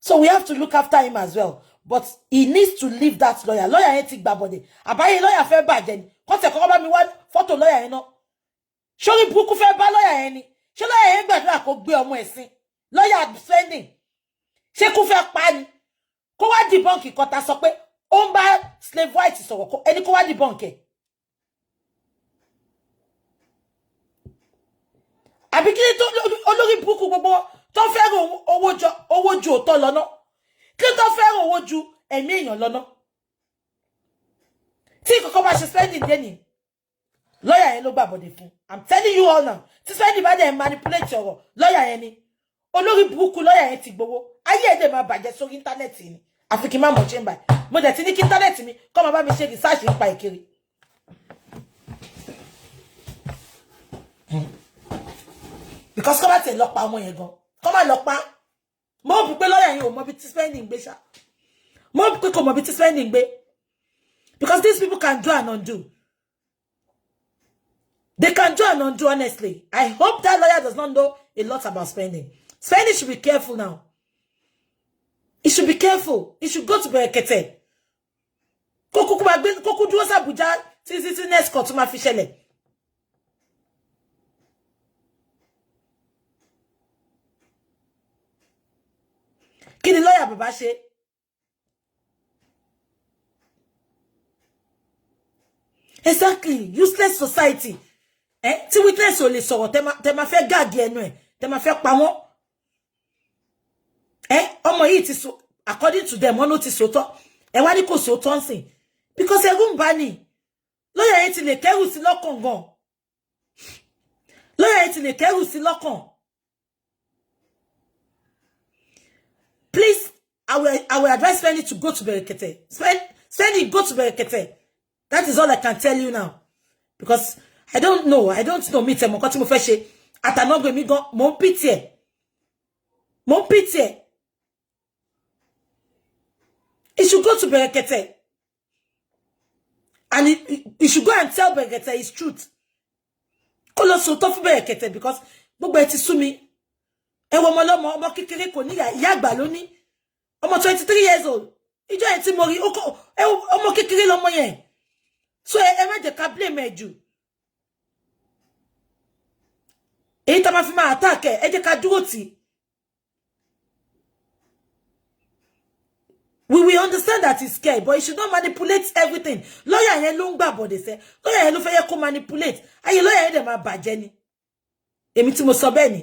So we have to look after him as well. But he needs to leave that lawyer. Lawyer yẹn ti gbà bọ̀dẹ̀. Àbáyé lawyer fẹ́ bàjẹ́ ni. Kó tẹ̀ kọ́kọ́ bá mi wá photo lawyer yẹn náà. Ṣórí burúkú fẹ́ bá lawyer yẹn ni. Ṣé lawyer yẹn gbàdúrà kó gbé ọmọ ẹ̀sìn? Lawyer spending. Ṣé kú fẹ́ pa ni? Kó wá debunk nǹkan tá sọ pé ó ń bá slave white sọ̀rọ̀ ẹni kó wá debunk ẹ̀. Àbí kí ni tó olórí burúkú gbogbo tó fẹ́ràn owó ju òótọ́ lọ́nà? Kí tó fẹ́ràn owó ju ẹ̀mí èèyàn lọ́nà? Tí kọ́kọ́ bá ṣe spending dé ni lawyer yẹn ló gbà bọ̀dẹ̀ fún. I'm telling you all now. Tí spending bá dẹ̀ manipulate ọ̀rọ̀ lawyer yẹn ni. olórí burúkú lọ́yà yẹn ti gbowó ayé ẹ̀ lè máa bàjẹ́ sórí íńtánẹ́ẹ̀tì ni àfi kí n má mọ̀ chamber mo dẹ̀ ti ní kí íńtánẹ́ẹ̀tì mi kọ́ máa bá mi ṣe research nípa ìkiri. Because kọ́ bá tẹ̀ lọ pa ọmọ yẹn gan kọ́ máa lọ pa mo bí pé lọ́yà yẹn ò mọ bí tí spending gbé ṣá mo bí pé kò mọ bí tí spending gbé because these people can do and undo. They can do and undo, honestly. I hope that lawyer does not know a lot about spending. Spending should be careful now. He should be careful. He should go to Berekete. Koku dúró sí Abuja tí next court ma fi ṣẹlẹ̀. Kí ni lawyer bàbá ṣe? Exactly. Useless society. Tí witness ò lè sọ̀rọ̀ tẹ́ ma fẹ́ gàgì ẹnu ẹ̀ tẹ́ ma fẹ́ pa wọ́n ọmọ yìí ti so according to them wọ́n ló ti sòótọ́ ẹ wá ní kò sòótọ́ ń sìn because ẹ̀rù ń bà ní lọ́yà yẹn ti lè kẹ́rù sí lọ́kàn gan lọ́yà yẹn ti lè kẹ́rù sí lọ́kàn. Please, I will advise Spenny to go to Berekete. Spenny, go to Berekete. That is all I can tell you now. Because I don't know me tell mo mo fẹ́ ṣe atanogbe mi gan mo pity he should go to Berekete and he should go and tell Berekete his truth kó lọ sọ tó fún Berekete because gbogbo ẹ ti sú mi ẹ wo ọmọ kékeré kò ní ìyá àgbà lóní ọmọ 23 years old ìjọ ẹ ti mo rí ọmọ kékeré lọmọ yẹn so ẹ má jẹ́ ká blame ẹ jù. Èyí tá ma fi máa attack ẹ jẹ́ ká dúró tì. We will understand that he's scared, but he should not manipulate everything. Lawyer yẹn ló ń gbà bọ̀dẹ̀ sẹ́. Lawyer yẹn ló fẹ́ yẹ kó manipulate. Ayé lawyer yẹn dẹ̀ máa bàjẹ́ ni. Èmi tí mo sọ bẹ́ẹ̀ ni.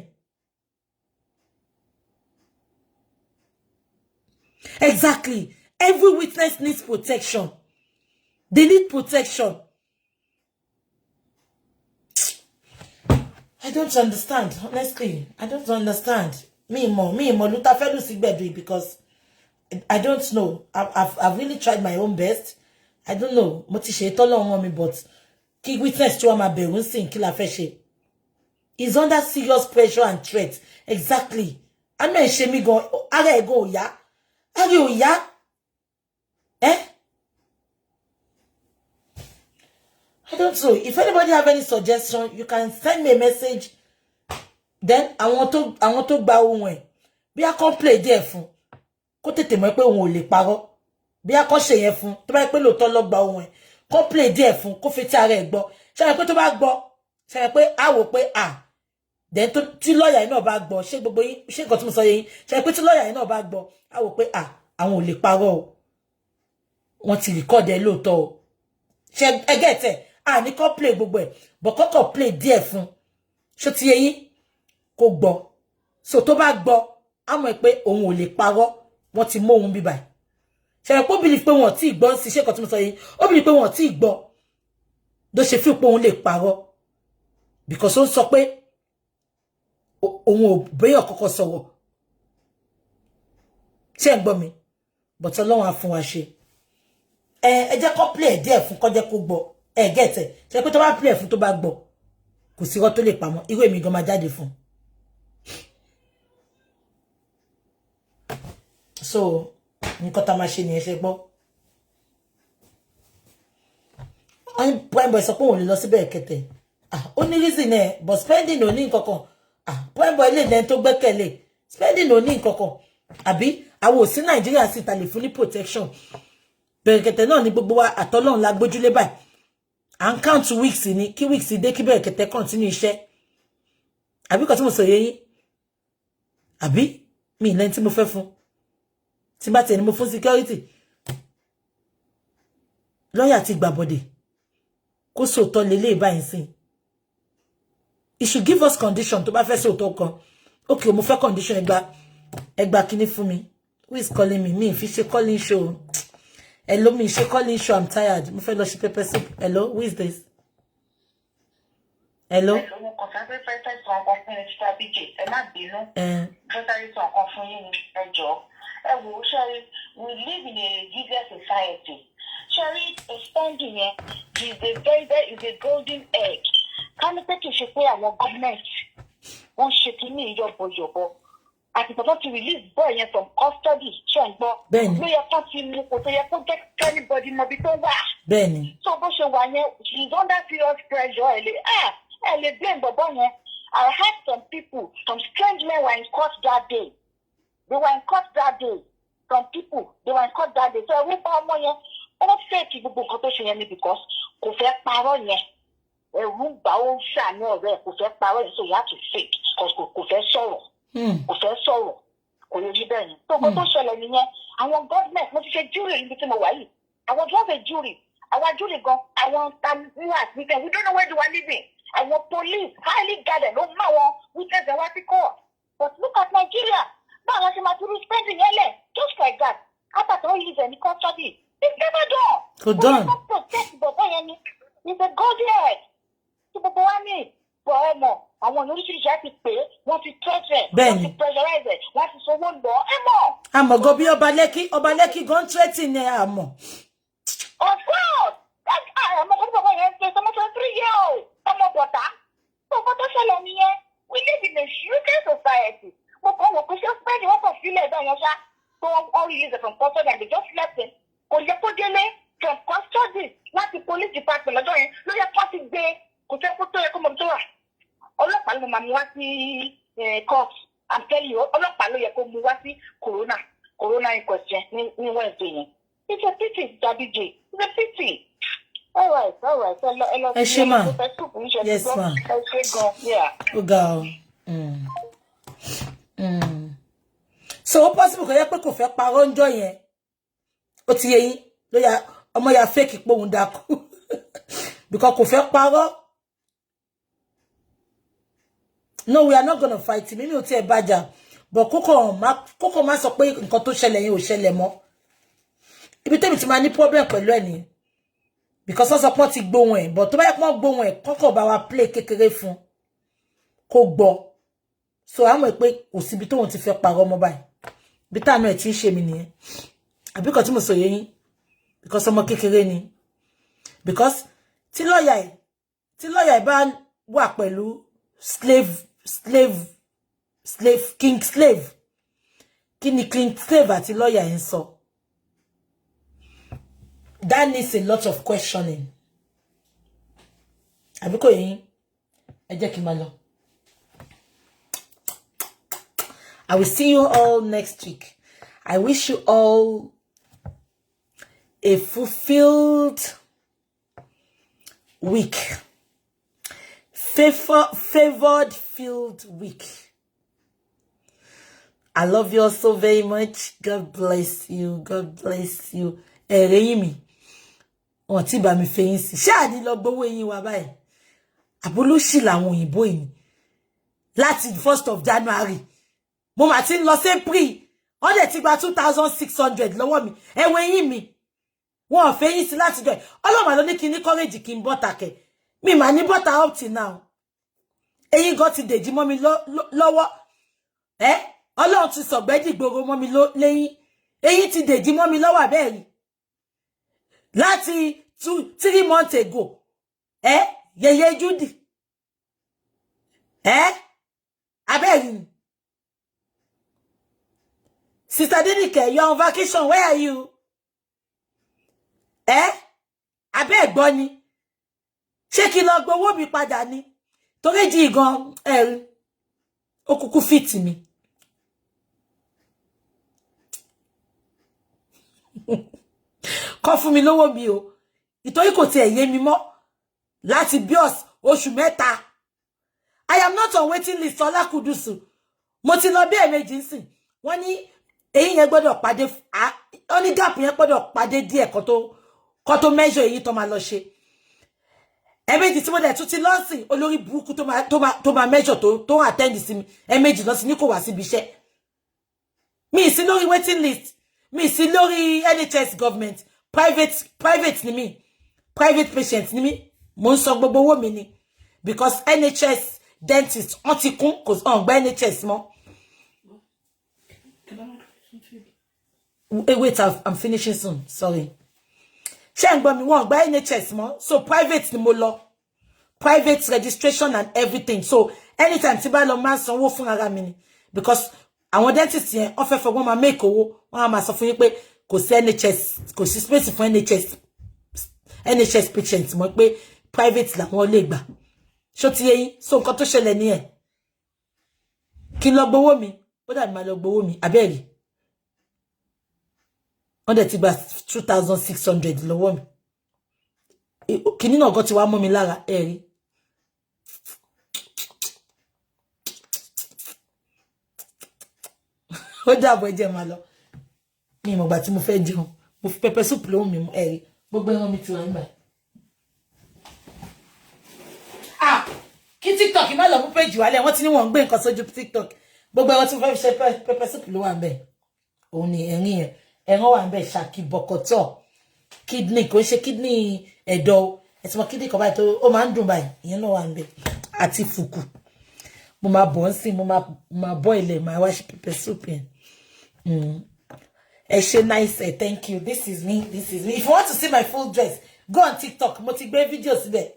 Exactly. Every witness needs protection. They need protection. I don't understand, honestly. I don't understand. Me more, Luta felu sigbedu because I don't know. I've really tried my own best. I don't know. Mo ti ṣe tọ́lọ́run on me, but kí witness tí wọ́n máa bẹ̀rù ńsìn kí la fẹ́ ṣe. He's under serious pressure and threat. Exactly. I'm not ashamed go. Ara ego ya. Ara ya. I don't know. If anybody have any suggestion, you can send me a message. Then I want to gba ohun ẹ̀. Bí a kàn play díẹ̀ fún. Kó tètè mọ̀ pé òun ò lè parọ́. Bí a kàn ṣe yẹn fún. Tó bá pé lóòótọ́ ló gba ohun ẹ̀. Kó play díẹ̀ fún. Kó fetí ara ẹ̀ gbọ́. Ṣé pé tó bá gbọ́. Ṣé pé a wò pé then tí lawyer yìí náà bá gbọ́. Ṣé gbogbo yín ṣé nǹkan tí mo sọ yẹn. Ṣé pé tí lawyer yìí náà bá gbọ́. A wò pé àwọn ò lè parọ́ o. Wọ́n ti record ẹ̀ lóòótọ́ o. Ṣé ẹ get it? Ni ko play gbogbo ẹ̀ but kọ́kọ́ play díẹ̀ fún ṣó ti yé yín kó gbọ́ so tó bá gbọ́ á mọ̀ pé òun ò lè parọ́ wọ́n ti mú òun bí báyìí ṣé pé believe pé wọ́n ti gbọ́ sí ṣé kan tí mo sọ yín ó believe pé wọ́n ti gbọ́ do ṣe fi pé òun lè parọ́ because ó sọ pé òun ò bẹ́yàn kọ́kọ́ sọ̀rọ̀ ṣé ń gbọ́ mi but Ọlọ́run á fún wa ṣe ẹ jẹ́ kó play díẹ̀ fún kó jẹ́ kó gbọ́ get it. Ṣé pé tó bá play fún tó bá gbọ́ kò sí ro tó lè pamọ́ irú èmi gan máa jáde fún. So nǹkan tá máa ṣe ni ẹ ṣe gbọ́. Ai point boy sọ pé òun lè lọ sí Berekete. Ó ní reason but spending ò ní nǹkan kan. Point boy lè den tó gbẹ́kẹ̀lé. Spending ò ní nǹkan kan. Àbí àwọn ò sí Nigeria sí ta lè fún ní protection. Berekete náà ni gbogbo wa àtọlọ́run la gbójúlé báyìí. And count weeks ni kí weeks dé kí Berekete continue iṣẹ́ àbí kò tí mo sọ yẹn àbí mi len tí mo fẹ́ fún tí bá tẹ̀ ni mo fún security lawyer ti gbà body kó sòótọ́ lélẹ̀ báyìí sin he should give us condition tó bá fẹ́ sòótọ́ kan okay mo fẹ́ condition ẹgbà kíní fún mi who is calling me mi fi ṣe calling show. Hello, me, she calling show. I'm tired. Mo fẹ́ lọ ṣe pepper soup. Hello, who is this? Hello. We live in a useless society. Sherry, standing here is a very golden egg. Can you take a share our government? One shaking me your at the to release boy from custody, Benny. No, you're talking to anybody, Benny. So, she's under serious pressure. I heard some people, some strange men were in court that day. They were in court that day. Some people, they were in court that day. So, I went for more. I don't say to people because Kofek Paroye, a room bow shan or rare Kofek Paroye, so you have to fake because Kofek sorrow. Kofek sorrow. So, go to Shalania. I want government, what is a jury in between away. I want to have a jury. I want jury go. I want we don't know where do I live in. I want police, highly guarded, no more, we can the what court. But look at Nigeria. Now, I am spending just like that. After 3 years, any custody. It's never done. Good done. Protect the boy. It's a god head. To the boy, forever. I want you to pay, want to threaten, want to pressurize it, want to someone door. I'm a go be Obaleki gon threaten there, Amo. Of course. I'm not going to say someone 3 years. I'm not butter. So, what does I mean? We live in a useless society. But we just spend the whole feel it on your shop. So, all you use it from custody and they just left it. Or you put them from custody. Not the police department. No, you're passing there. Could you put to come to us? All of them are court. I'm telling you, all of them are Corona in question. It's a pity, Daddy J. It's a pity. All right. Yes, ma'am. Yeah. Go. So possible ko fe paro njo yen. O ti ye yin lo ya omo ya fake po un daku. Because ko fe paro. No, we are not going to fight him. Mi o ti e baja. But koko ma sọ pé nǹkan tó ṣẹlẹ̀ yẹn ò ṣẹlẹ̀ mọ́. Ibi tèmi ti máa ní problem pẹ̀lú ẹ̀ ni. Because wọ́n sọ pé wọ́n ti gbóhùn ẹ̀. But tó bá yẹ pé wọ́n gbóhùn ẹ̀, kọ́kọ́ bá wa play kékeré fún. Kó gbọ́. So a mọ̀ pé kò síbi tó wọ́n ti fẹ́ parọ́ mọ́ báyìí. Bí táànù ẹ̀ ti ń ṣe mí nìyẹn. Àbí kan tí mo sọ yé yín. Because ọmọ kékeré ni. Because tí lọ́ọ̀yà ẹ̀ bá wà pẹ̀lú king slave. Kí ni king slave àti lọ́ọ̀yà ẹ̀ ń sọ? That needs a lot of questioning. Àbí kò yé yín? Ẹ jẹ́ kí n máa lọ. I will see you all next week. I wish you all a fulfilled week. Favored filled week. I love you all so very much. God bless you. God bless you. Ereyimi. On ti ba mi feyin si. Sha ni lo gbowo yin wa báyìí. Abolushi làwọn òyìnbó yìí. Láti 1st of January. Mo ma ti lọ se prix. On de ti gba 2600 lọ́wọ́ mi. Ewe yin mi. Wọ́n fẹ́ yin sí láti joy. Ọlọ́run ló ní kí ní courage kí n bota ke. Mi ma ní bota up till now. Eyin go ti deji mọ́ mi lọ́wọ́. Ọlọ́run ti sọ̀gbẹ́dì gbogbo mọ́ mi lẹ́yìn. Eyin ti deji mọ́ mi lọ́wọ́ abẹ́ẹ̀rí. Láti 3 months ago. Yeye Judy. Abẹ́ẹ̀rí. Sister Denike, you're on vacation. Where are you? Abẹ́ gbọ́ ni. Ṣé kí lọ gbowó mi padà ni? Torí jí gan ó kúkú fit mi. Kọ́ fún mi lówó mi o. Ìtorí kò tiẹ̀ yé mi mọ́. Láti bios oṣù mẹ́ta. I am not on waiting list Ọlá Kudusu. Mo ti lọ bí ẹ̀mejì nsìn. Wọ́n ní èyí yẹn gbọ́dọ̀ pàdé ó ní gap yẹn gbọ́dọ̀ pàdé díẹ̀ kó tó measure èyí tó máa lọ ṣe. Ẹ̀mejì tí mo dẹ̀ tún ti lọ sìn olórí burúkú tó máa measure tó attend sí mi. Ẹ̀mejì lọ sí ní kò wá síbi iṣẹ́. Mi sí lórí waiting list. Mi sí lórí NHS government. Private ni mi. Private patient ni mi. Mo ń sọ gbogbo owó mi ni. because NHS dentist on ti kun cause on gba NHS mo. Wait, I'm finishing soon. Sorry. Ṣé ń gbọ́ mi wọ́n gba NHS mo, so private ni mo lọ. Private registration and everything. So anytime tí bá lọ máa sanwó fún ara mi ni, because àwọn dentist yẹn wọ́n fẹ́ fọgbọ́n máa make owó, wọ́n á máa sọ fún yín pé kò sí NHS, kò sí space fún NHS patients mo pé private làwọn lè gbà. Ṣó ti yé yín? So nǹkan tó ṣẹlẹ̀ nìyẹn. Kí n lọ gbowó mi, ó dàbí máa lọ gbowó mi, abẹ́ẹ̀rí. Wọ́n dẹ̀ ti gba 2,600 lọ́wọ́ mi. Kíní náà gan ti wá mọ́ mi lára, ẹ̀rí. Ó dàbọ̀ ẹjẹ́ máa lọ. Mi ìmọ̀ gbà tí mo fẹ́ jẹun. Mo fi pepper soup lóhùn mi, ẹ̀rí. Gbogbo ẹran mi ti wà nígbà. Kí TikTok má lọ mú page wálẹ̀, wọ́n ti ní wọ́n gbé nǹkan sójú TikTok. Gbogbo ẹran tí mo fẹ́ fi ṣe pepper soup ló wà ńbẹ̀. Òun ni ẹ̀rín yẹn. Ẹran wà ńbẹ̀ ṣàkí bọ̀kọ̀tọ̀. Kidney kò ṣe kidney ẹ̀dọ̀. Ẹ̀sìn mọ́ kidney kan báyìí tó ó máa ń dùn báyìí. Ìyẹn náà wà ńbẹ̀. Àti fùkù. Mo máa bọ̀ ńsìn, mo máa boil ẹ̀, máa wá ṣe pepper soup yẹn. Ẹ ṣé nice, thank you. This is me. This is me. If you want to see my full dress, go on TikTok. Mo ti gbé videos síbẹ̀.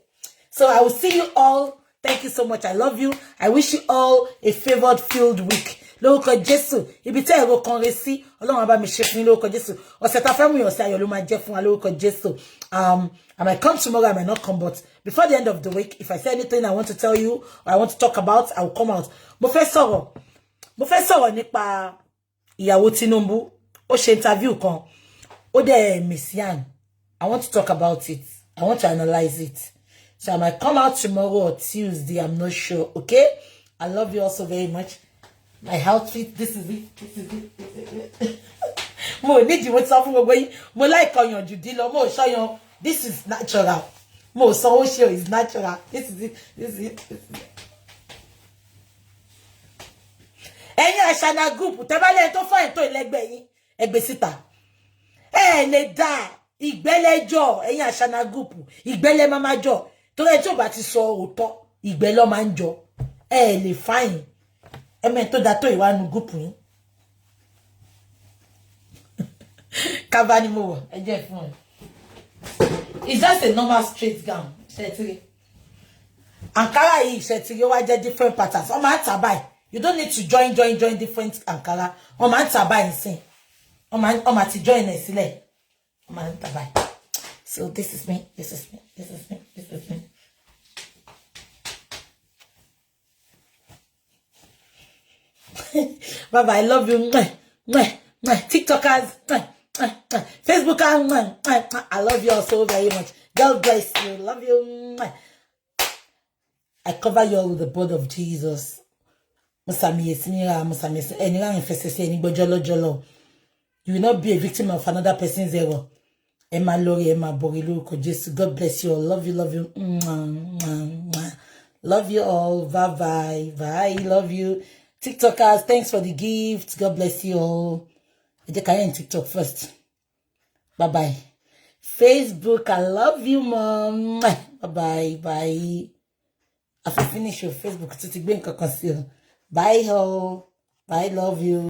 So I will see you all. Thank you so much. I love you. I wish you all a favored filled week. Lórúkọ Jésù. Ibi tí ẹ̀rọ kan re sí, Ọlọ́run á bá mi ṣe fún yín lórúkọ Jésù. Ọ̀sẹ̀ tá fẹ́ mú yàn sí ayọ̀ ló máa jẹ́ fún wa lórúkọ Jésù. I might come tomorrow, I might not come, but before the end of the week, if I say anything I want to tell you or I want to talk about, I will come out. Mo fẹ́ sọ̀rọ̀ nípa ìyàwó Tinubu. Ó ṣe interview kan. Ó dẹ̀ Messian. I want to talk about it. I want to analyze it. So I might come out tomorrow or Tuesday. I'm not sure. Okay? I love you all so very much. My outfit, this is it. This is it. This is it. Mo need you what's something away. Mo like on your judilo. Mo show you. This is natural. Mo so show is natural. This is it. This is it. This is it. Ẹ̀yin Ashana group. Tẹ́bálẹ̀ tó fine tó ẹlẹ́gbẹ́ yín. Ẹgbẹ́ síta. Lè dá ìgbẹ́lẹ́jọ́. Ẹ̀yin Ashana group. Ìgbẹ́lẹ́ mama jọ. Torí ẹ tí ó bá ti sọ òótọ́, ìgbẹ́ ló máa ń jọ. Lè fine. Ẹ̀mẹ́ tó dá tó ìwà nu group yín. Kaba ni mo wọ̀, ẹ jẹ́ fún ẹ. It's just a normal straight gown. Ṣẹ̀tìrì. Ankara yìí ṣẹ̀tìrì ó wá jẹ́ different patterns. Ó máa ń tà báyìí. You don't need to join different Ankara. Ó máa ń tà báyìí nsìn. Ó máa ti join ẹ̀ sílẹ̀. Ó máa ń tà báyìí. So this is me. This is me. This is me. This is me. Bye bye. I love you. TikTokers. Facebookers. I love you all so very much. God bless you. Love you. I cover you all with the blood of Jesus. You will not be a victim of another person's error. Emma Lori, Emma Borilu, Jesus. God bless you all. Love you, love you. Love you all. Bye bye. Bye. Love you. TikTokers, thanks for the gift. God bless you all. I think I am TikTok first. Bye bye. Facebook, I love you, mom. Bye bye. Bye. After finish your Facebook, bye, ho. Bye, love you.